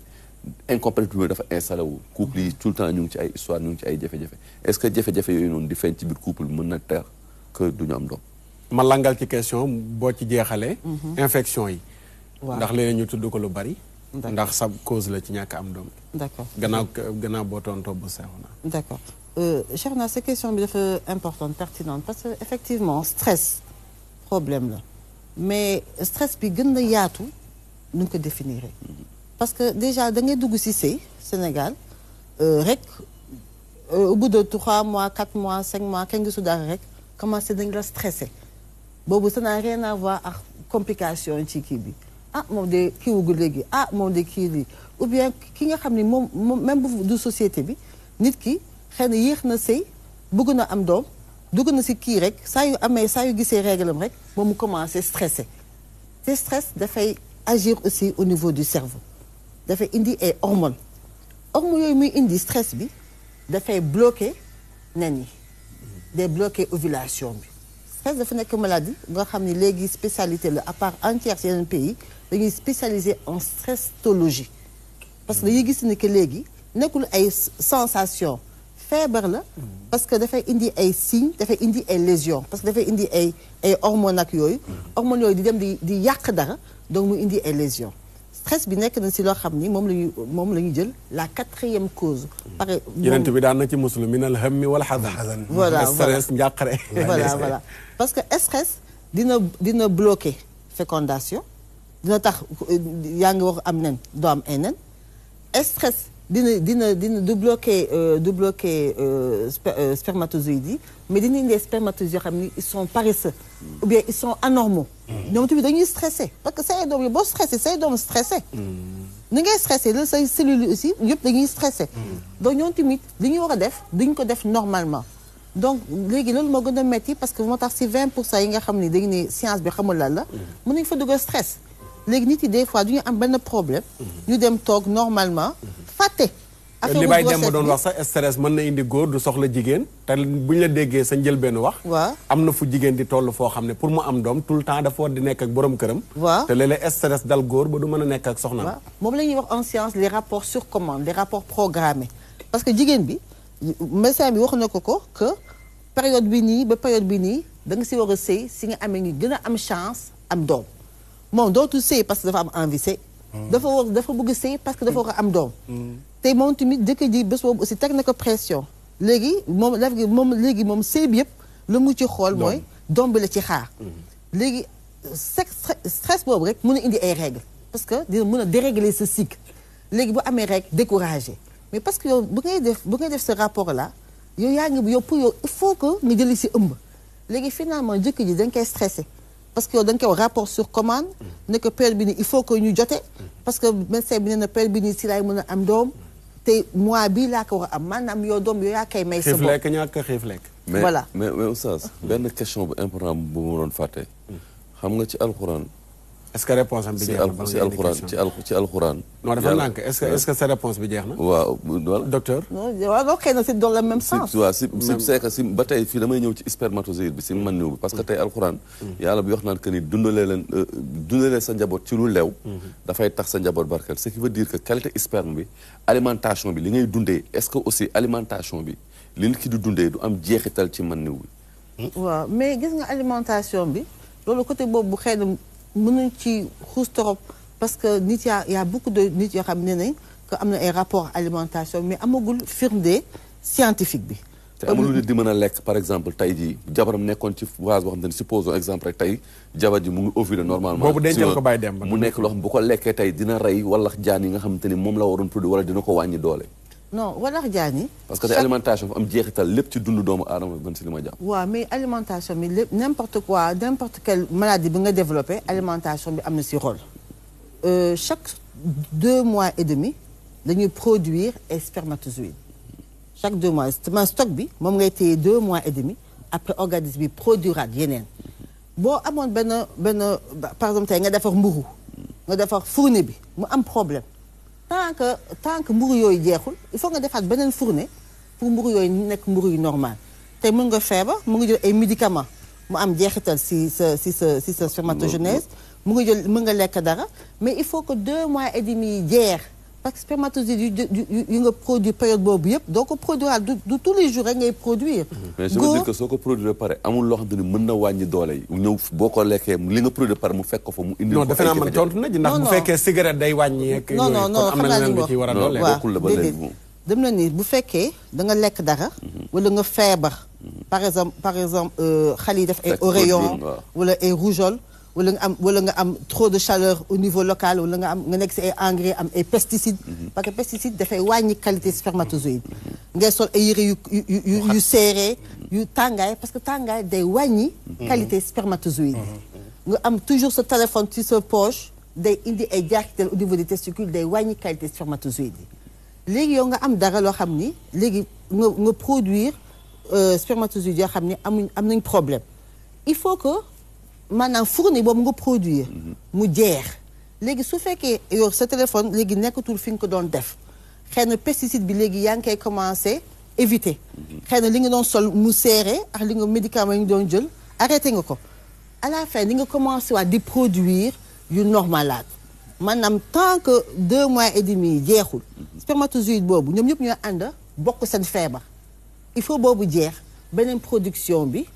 incompatibilité dafa installé wu couple yi tout le temps ñu ngi ci ay histoire ñu ngi ci ay jafe-jafe est-ce que jafe-jafe yooyu noonu di feeñ ci biir couple bi mën na tax que du ñu am doom ma langal ci question boo ci jeexalee infection yi ndax léeg ñu tudd ko lu bari ndax sa cause la ci ñàkk am doom d'accord gannaaw boo tontoo bu seexu na d'accord Cheikhna cette question bi dafa importante pertinente parce que effectivement stress problème la mais stress bi gën na yaatu nu ko définir parce que déjà da ngay dugg ci sëy Sénégal rek au bout de 3 mois 4 mois 5 mois kenn gisu dara rek commencé dañ la stressé boobu ça n'a rien à voir ak complication ci kii bi ah moom de kii wugul léegi ah moom de kii lii ou bien ki nga xam ne moom même bu du société bi nit ki xëy na yéex na sëy bëgg na am doom dugg na ci kii rek saa yu gisee réglam rek moom mu commencé stressé te stress dafay agir aussi au niveau du cerveau dafay indi ay hormones yooyu muy indi stress bi dafay bloqué nen yi day bloqué ovulation bi stress dafa nekk maladie nga xam ne léegi spécialité la à part entière ci yeneen pays dañuy spécialisé en stressologie parce que dañuy gis ni que léegi nekkul ay sensation feebar la parce que dafay indi ay signes dafay indi ay lésions parce que dafay indi ay hormones ak yooyu hormones yooyu di dem di yàq dara donc mu indi ay lésions stress bi nekk na si loo xam ni moom la ñu jël la 4e cause. pare yeneen bi daan na ci muslu minal hammi wal hazan. voilà stress njàqare. voilà parce que stress dina bloquer fécondation dina tax yaa ngi wax am nen doo am ay nen stress dina du bloquer spermatozoïdes yi mais dina indi spermatozoïdes yoo xam ni ils sont paresseux ou bien ils sont anormaux. ñoom tamit dañuy stressé parce que say doom yi boo stressé say doom stressé. ni ngay stressé la say cellules yi aussi yëpp dañuy stressé. donc ñoom tamit li ñu war a def duñ ko def normalement. donc léegi loolu moo gën a metti parce que moo tax si 20% yi nga xam ni dañu ne science bi xamul lan la. mën nañu fa dugal stress. léegi nit yi des fois du ñu am benn problème. ñu dem toog normalement fàtte. li bay dem ba doon wax sax stress mën na indi góor du soxla jigéen te bu ñu la déggee sa njëlbeen wax. waaw am na fu jigéen di toll foo xam ne pour mu am doom tout le temps dafa war di nekk ak borom këram. waaw te léeg-léeg stress dal góor ba du mën a nekk ak soxnaam. waaw moom la ñuy wax en science les rapports sur commande les rapports programmés parce que jigéen bi médecin bi wax na ko que période bi nii ba période bi nii da nga si war a sëy si nga amee ngi gën a am chance am doom moom dootul sëy parce que dafa am envie sëy. dafa bëgg sëy parce que dafa war a am doom. te moom tamit jëkkër ji bés boobu aussi teg na ko pression léegi moom sëy bi yëpp la mu ci xool mooy doom bi la ci xaar léegi stress boobu rek mën a indi ay règles parce que dina mën a dérégler sa cycle léegi bu amee rek découragé mais parce que yow bu ngay def ce rapport là yow yaa ngi yow pour yow il faut que nga jëli si ëmb léegi finalement jëkkër ji da nga koy stressé parce que yow da nga koy rapport sur commande ne que période bi nii il faut que ñu jote parce que médecin bi nee na période bi nii si laay mën a am doom te mois bii laa ko war a am maanaam yow doom yow yaa koy may sa bopp xiif lekk ñàkk xiif lekk. voilà mais oustaz benn question bu important bu ma doon fàtte. xam nga ci alxuraan est-ce que réponse am bi jeex na ci alxuraan non dafa nànk est-ce que sa réponse bi jeex na. waaw docteur. waaw xëy na c'est dans le même sens. waaw c'est que si ba tey fii damay ñëw ci spermatozoïde bi si man niw bi parce que tey alxuraan yàlla bi wax naan que ni dundalee sa njaboot ci lu lew dafay tax sa njaboot barkeel ce qui veut dire que qualité sperme bi alimentation bi li ngay dundee est-ce que aussi alimentation bi li nit ki di dundee du am jeexital ci man niw bi. waaw mais gis nga alimentation bi loolu côté boobu xëy na mënuñ ci xuus trop parce que nit y a beaucoup de nit yoo xam ne nañ que am na ay rapport alimentation mais amagul firnde scientifique bi. te amul nit di mën a lekk par exemple tey jii jabaram nekkoon ci phase boo xam ne supposons exemple rek tey jabar ji mu ngi ovulé normalement. boobu dencal ko bàyyi dem mu nekk loo xam bu ko lekkee tey dina rey wala jaan yi nga xamante ni moom la waroon produit wala dina ko wàññi doole. non walax jaan yi. parce que tey alimentation fa am jeexital lépp ci dundu doomu aadama ban si li ma jàpp. waaw mais alimentation bi lépp n'importe quelle maladie bi nga développé alimentation bi am na si rôle. Chaque 2 mois et demi dañuy produire ay spermatozoïdes chaque 2 mois man stock bi moom ngay téye 2 mois et demi après organisme bi produiraat yeneen boo amoon benn par exemple tey nga defar mburu nga defar fourne bi mu am problème tant que mburu yooyu jeexul il faut nga defaat beneen fourne pour mburu yooyu nekk mburu yu normal tey mën nga feebar mu ngi jël ay médicaments mu am jeexital si sa spermatogenèse mu ngi jël mën nga lekk dara mais il faut que 2 mois et demi jeex parce que spermatozoïdes yu nga produire période boobu yëpp doo ko produire du tous les jours rek ngay produire. mais je veux dire que soo ko produire pare amul loo xam ne mën na wàññi doole yi ñëw boo ko lekkee li nga produire pare mu fekk ko fa mu indi. non defe naa man tontu na ji ndax bu fekkee cigarette day wàññi ak non am na leneen lu ci war a doole. waaw dem na ni bu fekkee da nga lekk dara wala nga feebar par exemple xale yi def ay oreillons wala ay rougeole wala nga am trop de chaleur au niveau local wala nga nekk si ay engrais am ay pesticides parce que pesticide dafay wàññi qualité spermatozoïde ngay sol ay yére yu serré yu tàngaay parce que tàngaay day wàññi qualité spermatozoïde nga am toujours sa téléphone ci sa poche day indi ay jeexital au niveau des testicules day wàññi qualité spermatozoïde yi léegi yow nga am dara loo xam ni léegi nga produire spermatozoïde yoo xam ni am nañ problème il faut que maanaam fourne boobu nga produire mu jeex léegi su fekkee yow sa téléphone léegi nekkatul fi nga ko doon def xëy na pesticide bi léegi yaa ngi koy commencé éviter xëy na li nga doon sol mu serré ak li nga médicament yi nga doon jël arrêté nga ko à la fin li nga commencé waat di produire yu normalaat maanaam tant que 2 mois et demi jeexul spermatozoïde boobu ñoom ñëpp ñoo ànd bokk seen feebar il faut boobu jeex beneen production bi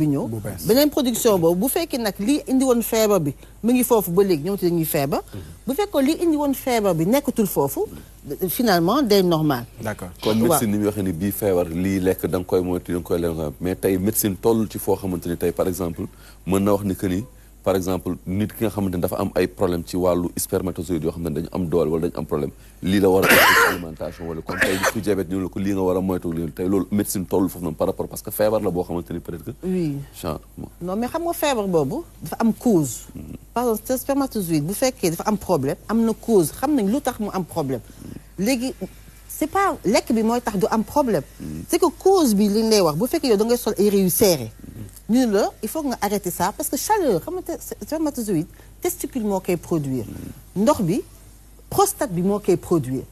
ñëw beneen production boobu bu fekkee nag lii indi woon feebar bi mu ngi foofu ba léegi ñoom te dañuy feebar bu fekkoon lii indi woon feebar bi nekkatul foofu finalement day normal. d'accord kon médecine ni muy waxee ni bii feebar lii lekk da nga koy moytu da nga koy lekk mais tey médecine toll ci foo xamante ni tey par exemple mën na wax ni que ni par exemple nit ki nga xamante ni dafa am ay problème ci wàllu spermatozoïde yoo xam ne dañu am doole wala dañu am problème lii la war a alimentation wala comme tey ku diabète ñu la ko lii nga war a moytu lii tey loolu médecine toll foofu noonu par rapport parce que feebar la boo xamante ni peut-être que oui non mais xam nga feebar boobu dafa am cause par exemple spermatozoïde bu fekkee dafa am problème am na cause xam nañ lu tax mu am problème léegi c'est pas lekk bi mooy tax du am problème c'est que cause bi li ñu lay wax bu fekkee yow da ngay sol ay yére yu serré ñu la il faut nga arrêter ça parce que chaleur xam nga spermatozoïde testicule moo koy produire ndox bi prostate bi moo koy produire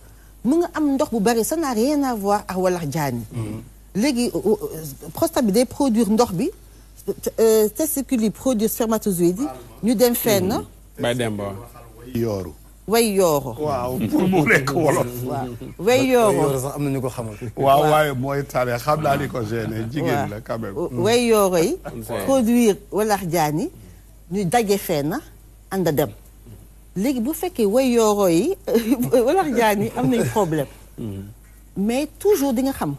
mu nga am ndox bu bari ça n'a rien à voir ak walax jaan yi léegi prostate bi day produire ndox bi testicule yi produire spermatozoïde yi ñu dem fenn bay dem ba yooru way yooro waaw pour mu nekk wolof waaw way yooro sax am na ñu ko xamal waaw waaye mooy tare xam naa ni ko gêné jigéen la quand même way yooro yi produire walax jaan yi ñu daje fenn ànd dem léegi bu fekkee way yooro yi walax jaan yi am nañ problème mais toujours di nga xam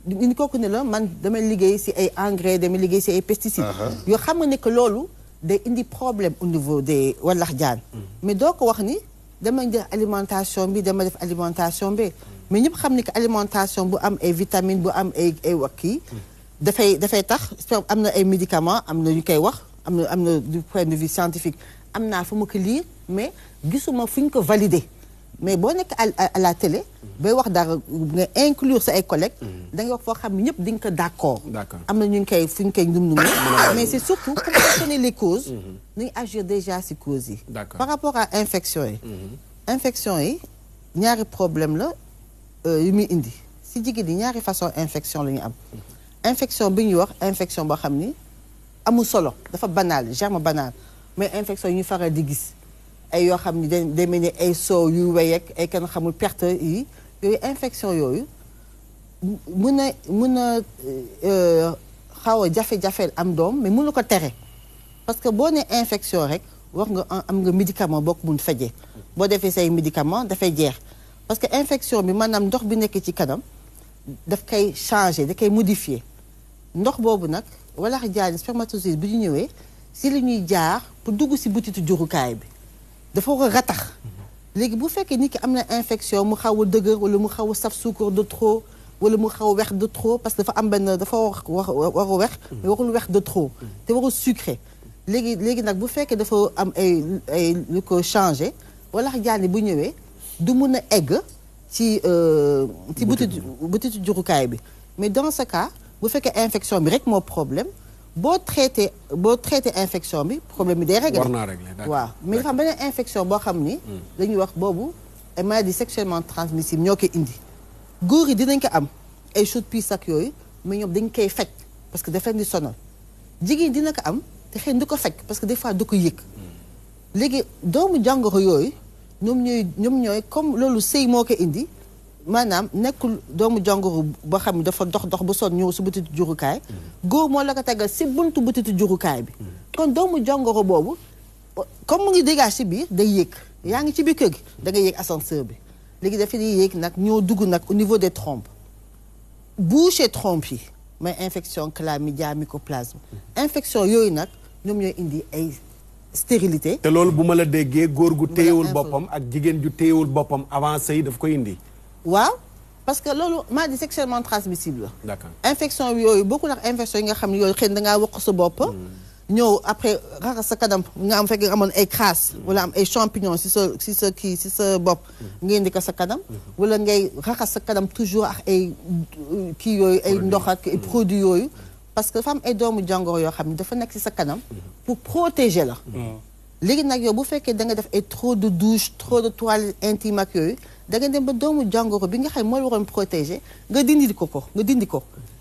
ni kooku ne la man damay liggéey si ay engrais damay liggéey si ay pesticides yoo xam nga ne que loolu day indi problème au niveau des walax jaan mais doo ko wax ni dama def alimentation bi dama def alimentation bi mais ñëpp xam ni que alimentation bu am ay vitamines bu am ay wakk yi dafay tax am na ay médicaments am na ñu koy wax am na du point de vue scientifique am naa fu ma ko lire mais gisuma fu ñu ko valider mais boo nekk à la télé bay wax dara nga inclure sa ay collègues da nga wax foo xam ne ñëpp di nga ko d'accord am na ñu ngi koy fu ñu koy ndum mais c'est surtout pour questionner les causes nañu agir déjà si causes yi par rapport à infection yi ñaari problème la yu muy indi si jigéen ñi ñaari façon infection la ñu am infection bi ñuy wax infection boo xam ni amul solo dafa banal germe banal mais infection yi ñu faral di gis ay yoo xam ni day mel ni ay soow yu wey ak ay kenn xamul perte yi yooyu infection yooyu mun a xaw a jafe-jafeel am doom mais mënu ko tere parce que boo nee infection rek wax nga am nga médicament boo ko mun fajee boo defee say médicament dafay jeex parce que infection bi maanaam ndox bi nekk ci kanam daf koy changer da koy modifier ndox boobu nag wala jaani spermatozoïde bi ñu ñëwee si li ñuy jaar pour dugg si butitu jurukaay bi dafa war a ratax léegi bu fekkee nit ki am na infection mu xaw a dëgër wala mu xaw a saf suukar de trop wala mu xaw a wex de trop parce que dafa am benn dafa war a wex mais warul wex de trop te warul sucré léegi nag bu fekkee dafa am ay lu ko changé wala jaani bu ñëwee du mun a egg ci butitu jurukaay bi mais dans ce cas bu fekkee infection bi rek moo problème boo traité infection bi problème bi day réglé waaw mais dafa am beneen infection boo xam ni dañuy wax boobu ay maladies sexuellement transmissibles ñoo koy indi góor yi dinañ ko am ay chaude-pisse ak yooyu mais ñoom dañ koy faj parce que dafa leen di sonal jigéen dina ko am te xëy du ko faj parce que des fois du ko yëg léegi doomu jàngoro yooyu ñoom ñooy comme loolu sëy moo ko indi maanaam nekkul doomu jàngoro boo xam ne dafa dox ba sonn ñëw si butitu jurukaay góor moo la ko tegal si buntu butitu jurukaay bi kon doomu jàngoro boobu comme mu ngi dégage si biir day yéeg yaa ngi ci biir kër gi da nga yéeg ascenseur bi léegi dafa di yéeg nag ñoo dugg nag au niveau des trompes boucher trompes yi mais infection chlamydia mycoplasme infection yooyu nag ñoom ñooy indi ay stérilité te loolu bu ma la déggee góor gu téyewul boppam ak jigéen ju téyewul boppam avant sëy daf koy indi waaw parce que loolu maladie sexuellement transmissible la d'accord infection yooyu bokkul ak infection yi nga xam ne yooyu xëy na dangaa wokk sa bopp ñëw après raxas sa kanam nga am fekk nga amoon ay crasse wala am ay champignon si sa bopp nga indi ko sa kanam wala ngay raxas sa kanam toujours ak ay kii yooyu ay ndox ak ay produits yooyu parce que dafa am ay doomu jàngoro yoo xam ne dafa nekk si sa kanam pour protéger la léegi nag yow bu fekkee da nga def ay trop de douche trop de toilette intime ak yooyu da nga dem ba doomu jàngoro bi nga xam moo la waroon protéger nga dindi ko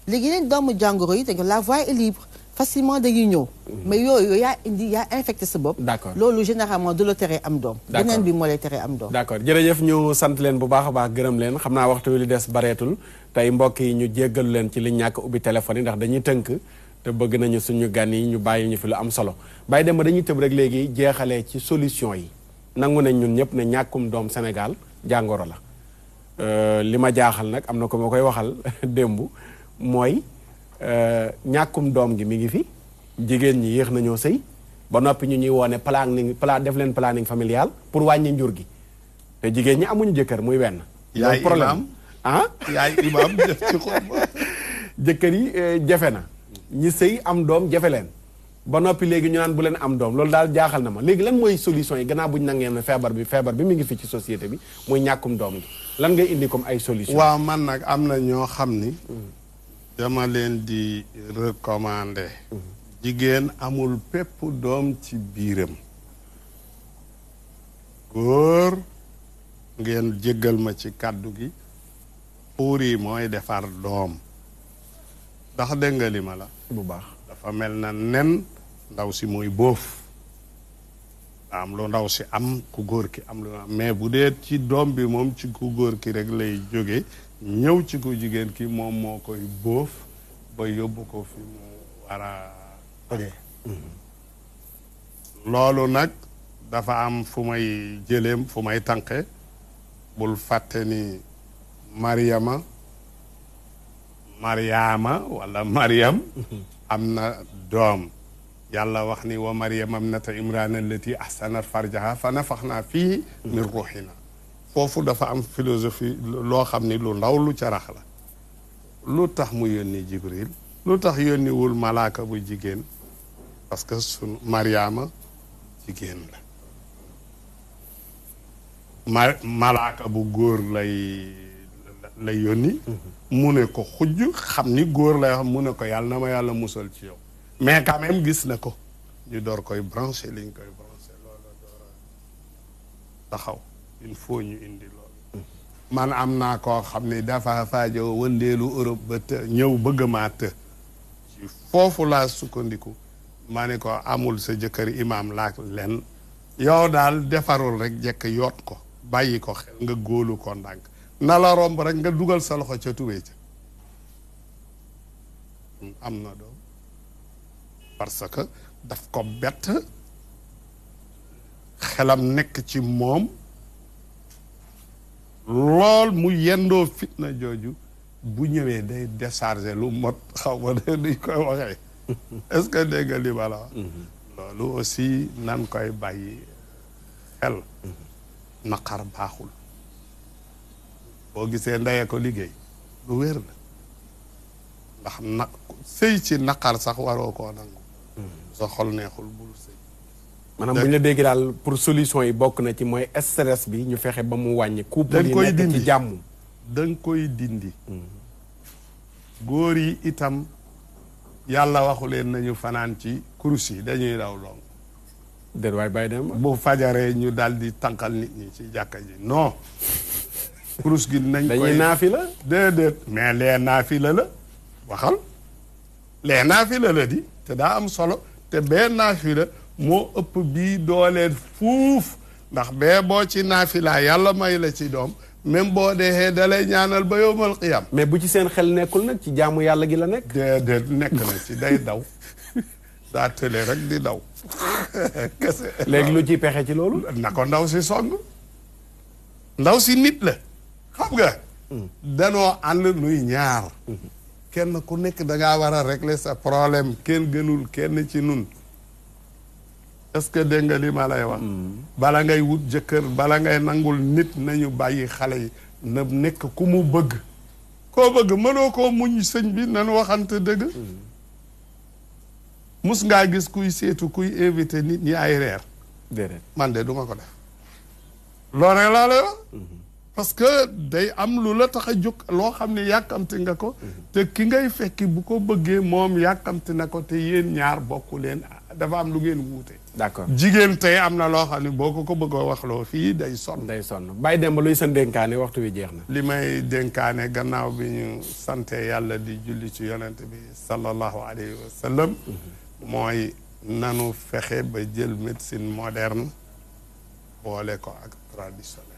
léegi yeneen doomu jàngoro yi la voie est libre facilement dañuy ñëw mais yooyu yaa infecté sa bopp d'accord loolu généralement du la teree am doom beneen bi moo lay teree am doom d'accord jërëjëf ñu sant leen bu baax a baax gërëm leen xam naa waxtu wi li des bareetul tey mbokk yi ñu jéggalu leen ci li ñàkk ubbi téléphone yi ndax dañuy tënk te bëgg nañu suñu gan yi ñu bàyyi ñu fi lu am solo bàyyi dem ba dañuy tëb rek léegi jeexalee ci solution yi nangu nañ ñun ñëpp ne ñàkkum doom Sénégal jàngoro la li ma jaaxal nag am na ko ma koy waxal démb mooy ñàkkum doom gi mi ngi fi jigéen ñi yéex nañoo sëy ba noppi ñu ñuy woone def leen planning familial pour wàññi njur gi te jigéen ñi amuñu jëkkër muy wenn yaay problème yaay imaam def ci xol jëkkër yi jafe na ñi sëy am doom jafe leen ba noppi léegi ñu naan bu leen am doom loolu daal jaaxal na ma léegi lan mooy solution yi gannaaw bu ñu nangee ne feebar bi mi ngi fi ci société bi muy ñàkkum doom gi lan ngay indi comme ay solution waaw man nag am na ñoo xam ni dama leen di recommander jigéen amul pépp doom ci biiram góor ngeen jéggal ma ci kàddu gi pour yi mooy defar doom ndax dégg nga li ma la bu baax dafa mel na nen ndaw si mooy bóof am lu ndaw si am ku góor ki am lu mais bu dee ci doom bi moom ci ku góor ki rek lay jóge ñëw ci ku jigéen ki moom moo koy bóof ba yóbbu ko fi mu war a loolu nag dafa am fu may jëleem fu may tànqe bul fàtte ni Mariama wala Mariam am na doom yàlla wax ni wa Mariam ibnata Imraan allati ahsanat farjaha fa nafaxnaa fiihi min ruuxina foofu dafa am philosophie loo xam ni lu ndaw lu carax la lu tax mu yónni Jibril lu tax yónniwul malaaka bu jigéen parce que sunu Mariama jigéen la malaaka bu góor lay yónni mu ne ko xujj xam ni góor lay wax mu ne ko yàlla na ma yàlla musal ci yow mais quand même gis na ko ñu door koy branché liñ koy branché loolu door a taxaw il faut ñu indi loolu man am naa koo xam ni dafa faajo wëndeelu Europe ba të ñëw bëgg maa të ci foofu laa sukkandiku maa ne ko amul sa jëkkër imaam laak len yow daal defarul rek jekk yoot ko bàyyi ko xel nga góolu ko ndànk na la romb rek nga dugal sa loxo ca tubéy ca am na doom parce que daf ko bett xelam nekk ci moom lool mu yendoo fitna jooju bu ñëwee day décharger lu mot xaw ma ne duñ koy waxee est-ce que dégg nga li ma la wax loolu aussi nan koy bàyyi xel naqar baaxul boo gisee ndeye ko liggéey lu wér la ndax nag sëy ci naqar sax waroo koo nangu sa xol neexul bul sëy maanaam bu ñu la dégg daal pour solution yi bokk na ci mooy stress bi ñu fexe ba mu wàññi couple yi nekk ci jàmm da nga koy dindi góor yi itam yàlla waxu leen nañu fanaan ci kurus yi dañuy daw long déet waay bàyyi dem bu fajaree ñu daal di tànqal nit ñi ci jàkka ji non kurus gi nañ koy dañuy naafi la déedéet mais lee naafi la waxal lee naafi la di te daa am solo te bee naafi la moo ëpp bii dooleel fuuf ndax bee boo ci naafi laa yàlla may la ci doom même boo dee da lay ñaanal ba yowmal qiyam mais bu ci seen xel nekkul nag ci jaamu yàlla gi la nekk déedéet nekk na ci day daw daa tële rek di daw kese léegi lu ciy pexe ci loolu na ko ndaw si song ndaw si nit la xam nga danoo ànd nuy ñaar kenn ku nekk dangaa war a régler sa problème kenn gënul kenn ci nun est-ce que dégg nga li ma lay wax bala ngay wut jëkkër bala ngay nangul nit nañu bàyyi xale yi na nekk ku mu bëgg koo bëgg mënoo koo muñ sëñ bi nanu waxante dëgg mus ngaa gis kuy seetu kuy invité nit ñi ay reer déedéet man de duma ko def loolu rek laa lay wax parce que day am lu la tax a jóg loo xam ne yàkkamti nga ko te ki ngay fekki bu ko bëggee moom yàkkamti na ko te yéen ñaar bokku leen dafa am lu ngeen wuute d'accord jigéen tey am na loo xam ne boo ko bëggoo waxloo fii day sonn bàyyi dem ba luy sa dénkaane waxtu wi jeex na li may dénkaane gannaaw bi ñu sante yàlla di julli ci yonent bi sallallahu alayhi wa sallam mooy nanu fexe ba jël médecine moderne boole ko ak traditionnel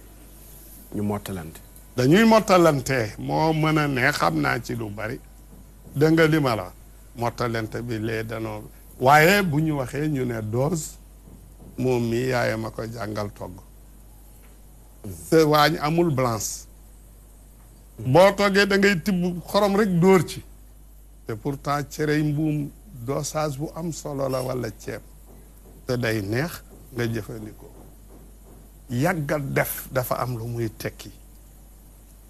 ñu mottalante dañuy mottalante moo mën a ne xam naa ci lu bari dégg nga li ma la mottalante bi lee danoo waaye bu ñu waxee ñu ne dose moom mi yaayam a ko jàngal togg sa waañ amul blanche boo toggee da ngay tibb xorom rek dóor ci te pourtant cerey mbuum dosage bu am solo la walla ceeb te day neex nga jëfandikoo yàgga def dafa am lu muy tekki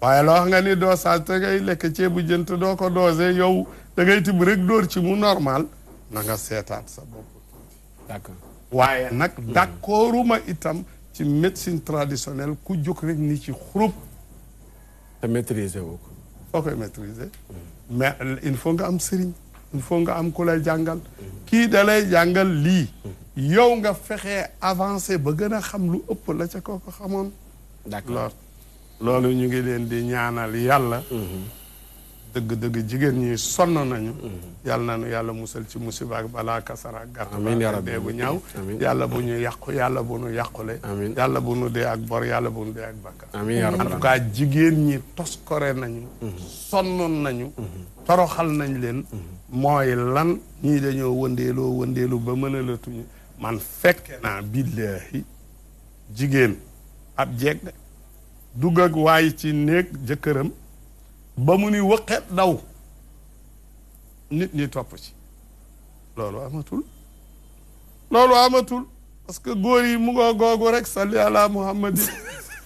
waaye loo wax nga ni dosage te ngay lekk ceebu jën te doo ko dosé yow da ngay tibb rek dóor ci mu normal na nga seetaat sa bopp d'accord waaye nag d'accorduma itam ci médecine traditionnelle ku jóg rek ni ci xurub te maîtriser woo ko foo koy maîtriser mais il faut nga am sëriñ il faut nga am ku lay jàngal kii da lay jàngal lii yow nga fexee avancé ba gën a xam lu ëpp la ca kooku xamoon d'accord loolu ñu ngi leen di ñaanal yàlla dëgg-dëgg jigéen ñi sonn nañu yàlla nañu yàlla musal ci musiba ak balaa kasara gàtt ba dee bu ñaaw yàlla bu ñu yàqu yàlla bu ñu yàqule yàlla bu ñu dee ak bor yàlla bu ñu dee ak bàkkaar en tout cas jigéen ñi toskore nañu sonnoon nañu toroxal nañ leen mooy lan ñii dañoo wëndeelu ba mën a latuñu man fekke naa billaahi jigéen ab jeeg de dugg ak waay ci néeg jëkkëram ba mu ni wëqet daw nit ñi topp ci loolu amatul parce que góor yi mu ngoo googu rek salli ala muhammadin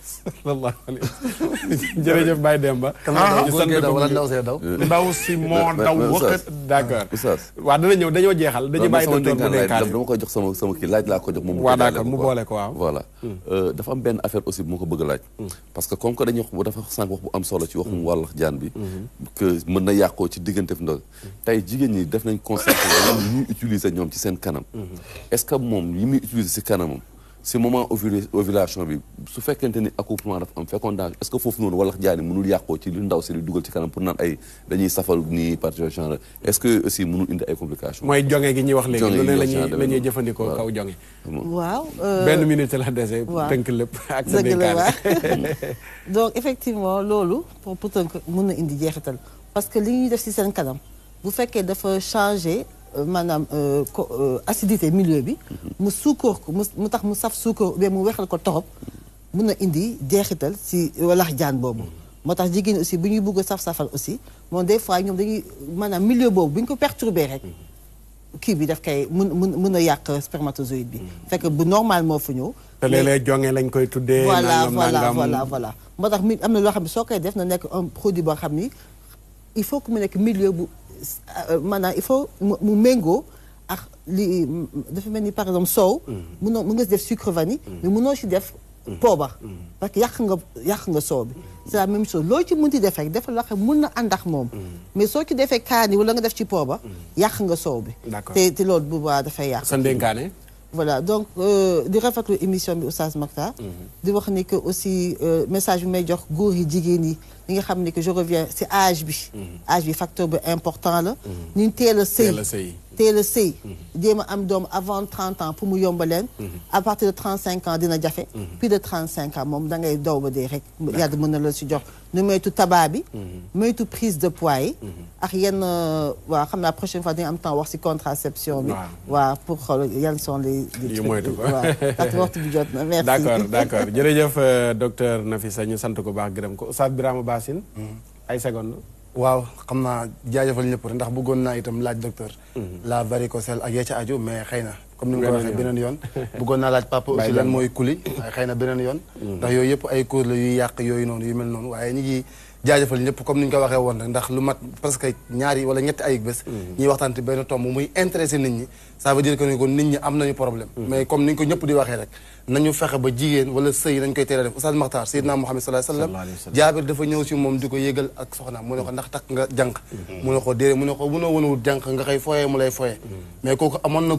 sallallahu alayhi jërëjëf Baye Demba. ndaw si moo daw waxat. d'accord waaw dana ñëw dañoo jeexal dañu bàyyi docteur mu dénkaane dama koy jox sama kii laaj laa ko jox moom. waaw d'accord mu boole ko waaw. voilà dafa am benn affaire aussi bu ma ko bëgg a laaj. parce que comme que dañuy wax dafa sànq wax bu am solo ci waxum wàllax jaan bi. que mën na yàqoo ci diggante fi ndaw tey jigéen ñi def nañ constaté ñoom ñuy utiliser ñoom ci seen kanam. est-ce que moom yi muy utiliser si kanamam. si moment ovulation bi su fekkente ni accouplement dafa am fécondage est-ce que foofu noonu walax jaani mënul yàqoo ci lu ndaw si di dugal ci kanam pour naan ay dañuy safal nii partie genre est-ce que aussi mënul indi ay complications. mooy jonge gi ñuy wax léegi lu ne la ñuy jëfandikoo kaw jonge. waaw. benn minute la dese. waaw tënk lépp ak sa dénkaane. donc effectivement loolu pour tënk mën na indi jeexital parce que li ñuy def ci seen kanam bu fekkee dafa changer. maanaam acidité milieu bi mu suukar ko mu tax mu saf suukar ou bien mu wexal ko torop mun na indi jeexital si walax jaan boobu moo tax jigéen aussi bu ñuy bugg a saf-safal aussi moom des fois ñoom dañuy maanaam milieu boobu bu ñu ko perturbé rek kii bi daf koy mun a yàq spermatozoïde bi fekk bu normal moo fa ñëw te léeg-léeg jonge lañ koy tuddee voilà moo tax am na loo xam ne soo koy def na nekk un produit boo xam ni il faut que mu nekk milieu bu maanaam il faut mu méngoo ak li dafa mel ni par exemple soow mun nga si def sucre vanille mais munoo si def poobar parce que yàq nga soow bi c'est la même chose loo ci munti def rek dafa loo xam mun na ànd ak moom mais soo ci defee kaani wala nga def ci poobar yàq nga soow bi te loolu bu baax dafay yàq sa ndénkaane voilà donc di rafetlu émission bi Oustaz Makhtar di wax ni que aussi message bi may jox góor yi jigéen yi li nga xam ni que je reviens c'est âge bi facteur bu important la ñu teel a sëy jéem a am doom avant 30 ans pour mu yomba leen à partir de 35 ans dina jafe plus de 35 ans moom da ngay daw ba dee rek yàlla mën na la si jox nu moytu tabac bi moytu prise de poids yi ak yenn waaw xam naa prochaine fois dañu am temps wax si contraception bi waaw pour xool yan sont les yu moytu ko waaw parce que waxtu bi jot na merci d'accord jërëjëf docteur Nafisa ñu sant ko baax gërëm ko Oustaz Birama Bassine ay seconde waaw xam naa jaajëfal ñëpp rek ndax bëggoon naa itam laaj docteur la varicocèle ak ya ca aju mais xëy na comme ni nga ko waxee beneen yoon bëggoon naa laaj papa aussi lan mooy kuli waaye xëy na beneen yoon ndax yooyu yëpp ay cause la yuy yàq yooyu noonu yu mel noonu waaye ñi ngi jaajëfal ñëpp comme ni ñu ko waxee woon rek ndax lu mat presque ñaari wala ñetti ay bés ñuy waxtaante benn tomb muy intéressé nit ñi ça veut dire que ni ko nit ñi am nañu problème mais comme ni ñu ko ñëpp di waxee rek nañu fexe ba jigéen wala sëy nañ koy teel a def Oustaz Makhtar Seydina Muhammad sallallahu alayhi wa sallam Jaabir dafa ñëw si moom di ko yégal ak soxnaam mu ne ko ndax takk nga jànq mu ne ko déedéet mu ne ko mënoo wonawul jànq nga koy fooyee mu lay fooyee mais kooku amoon na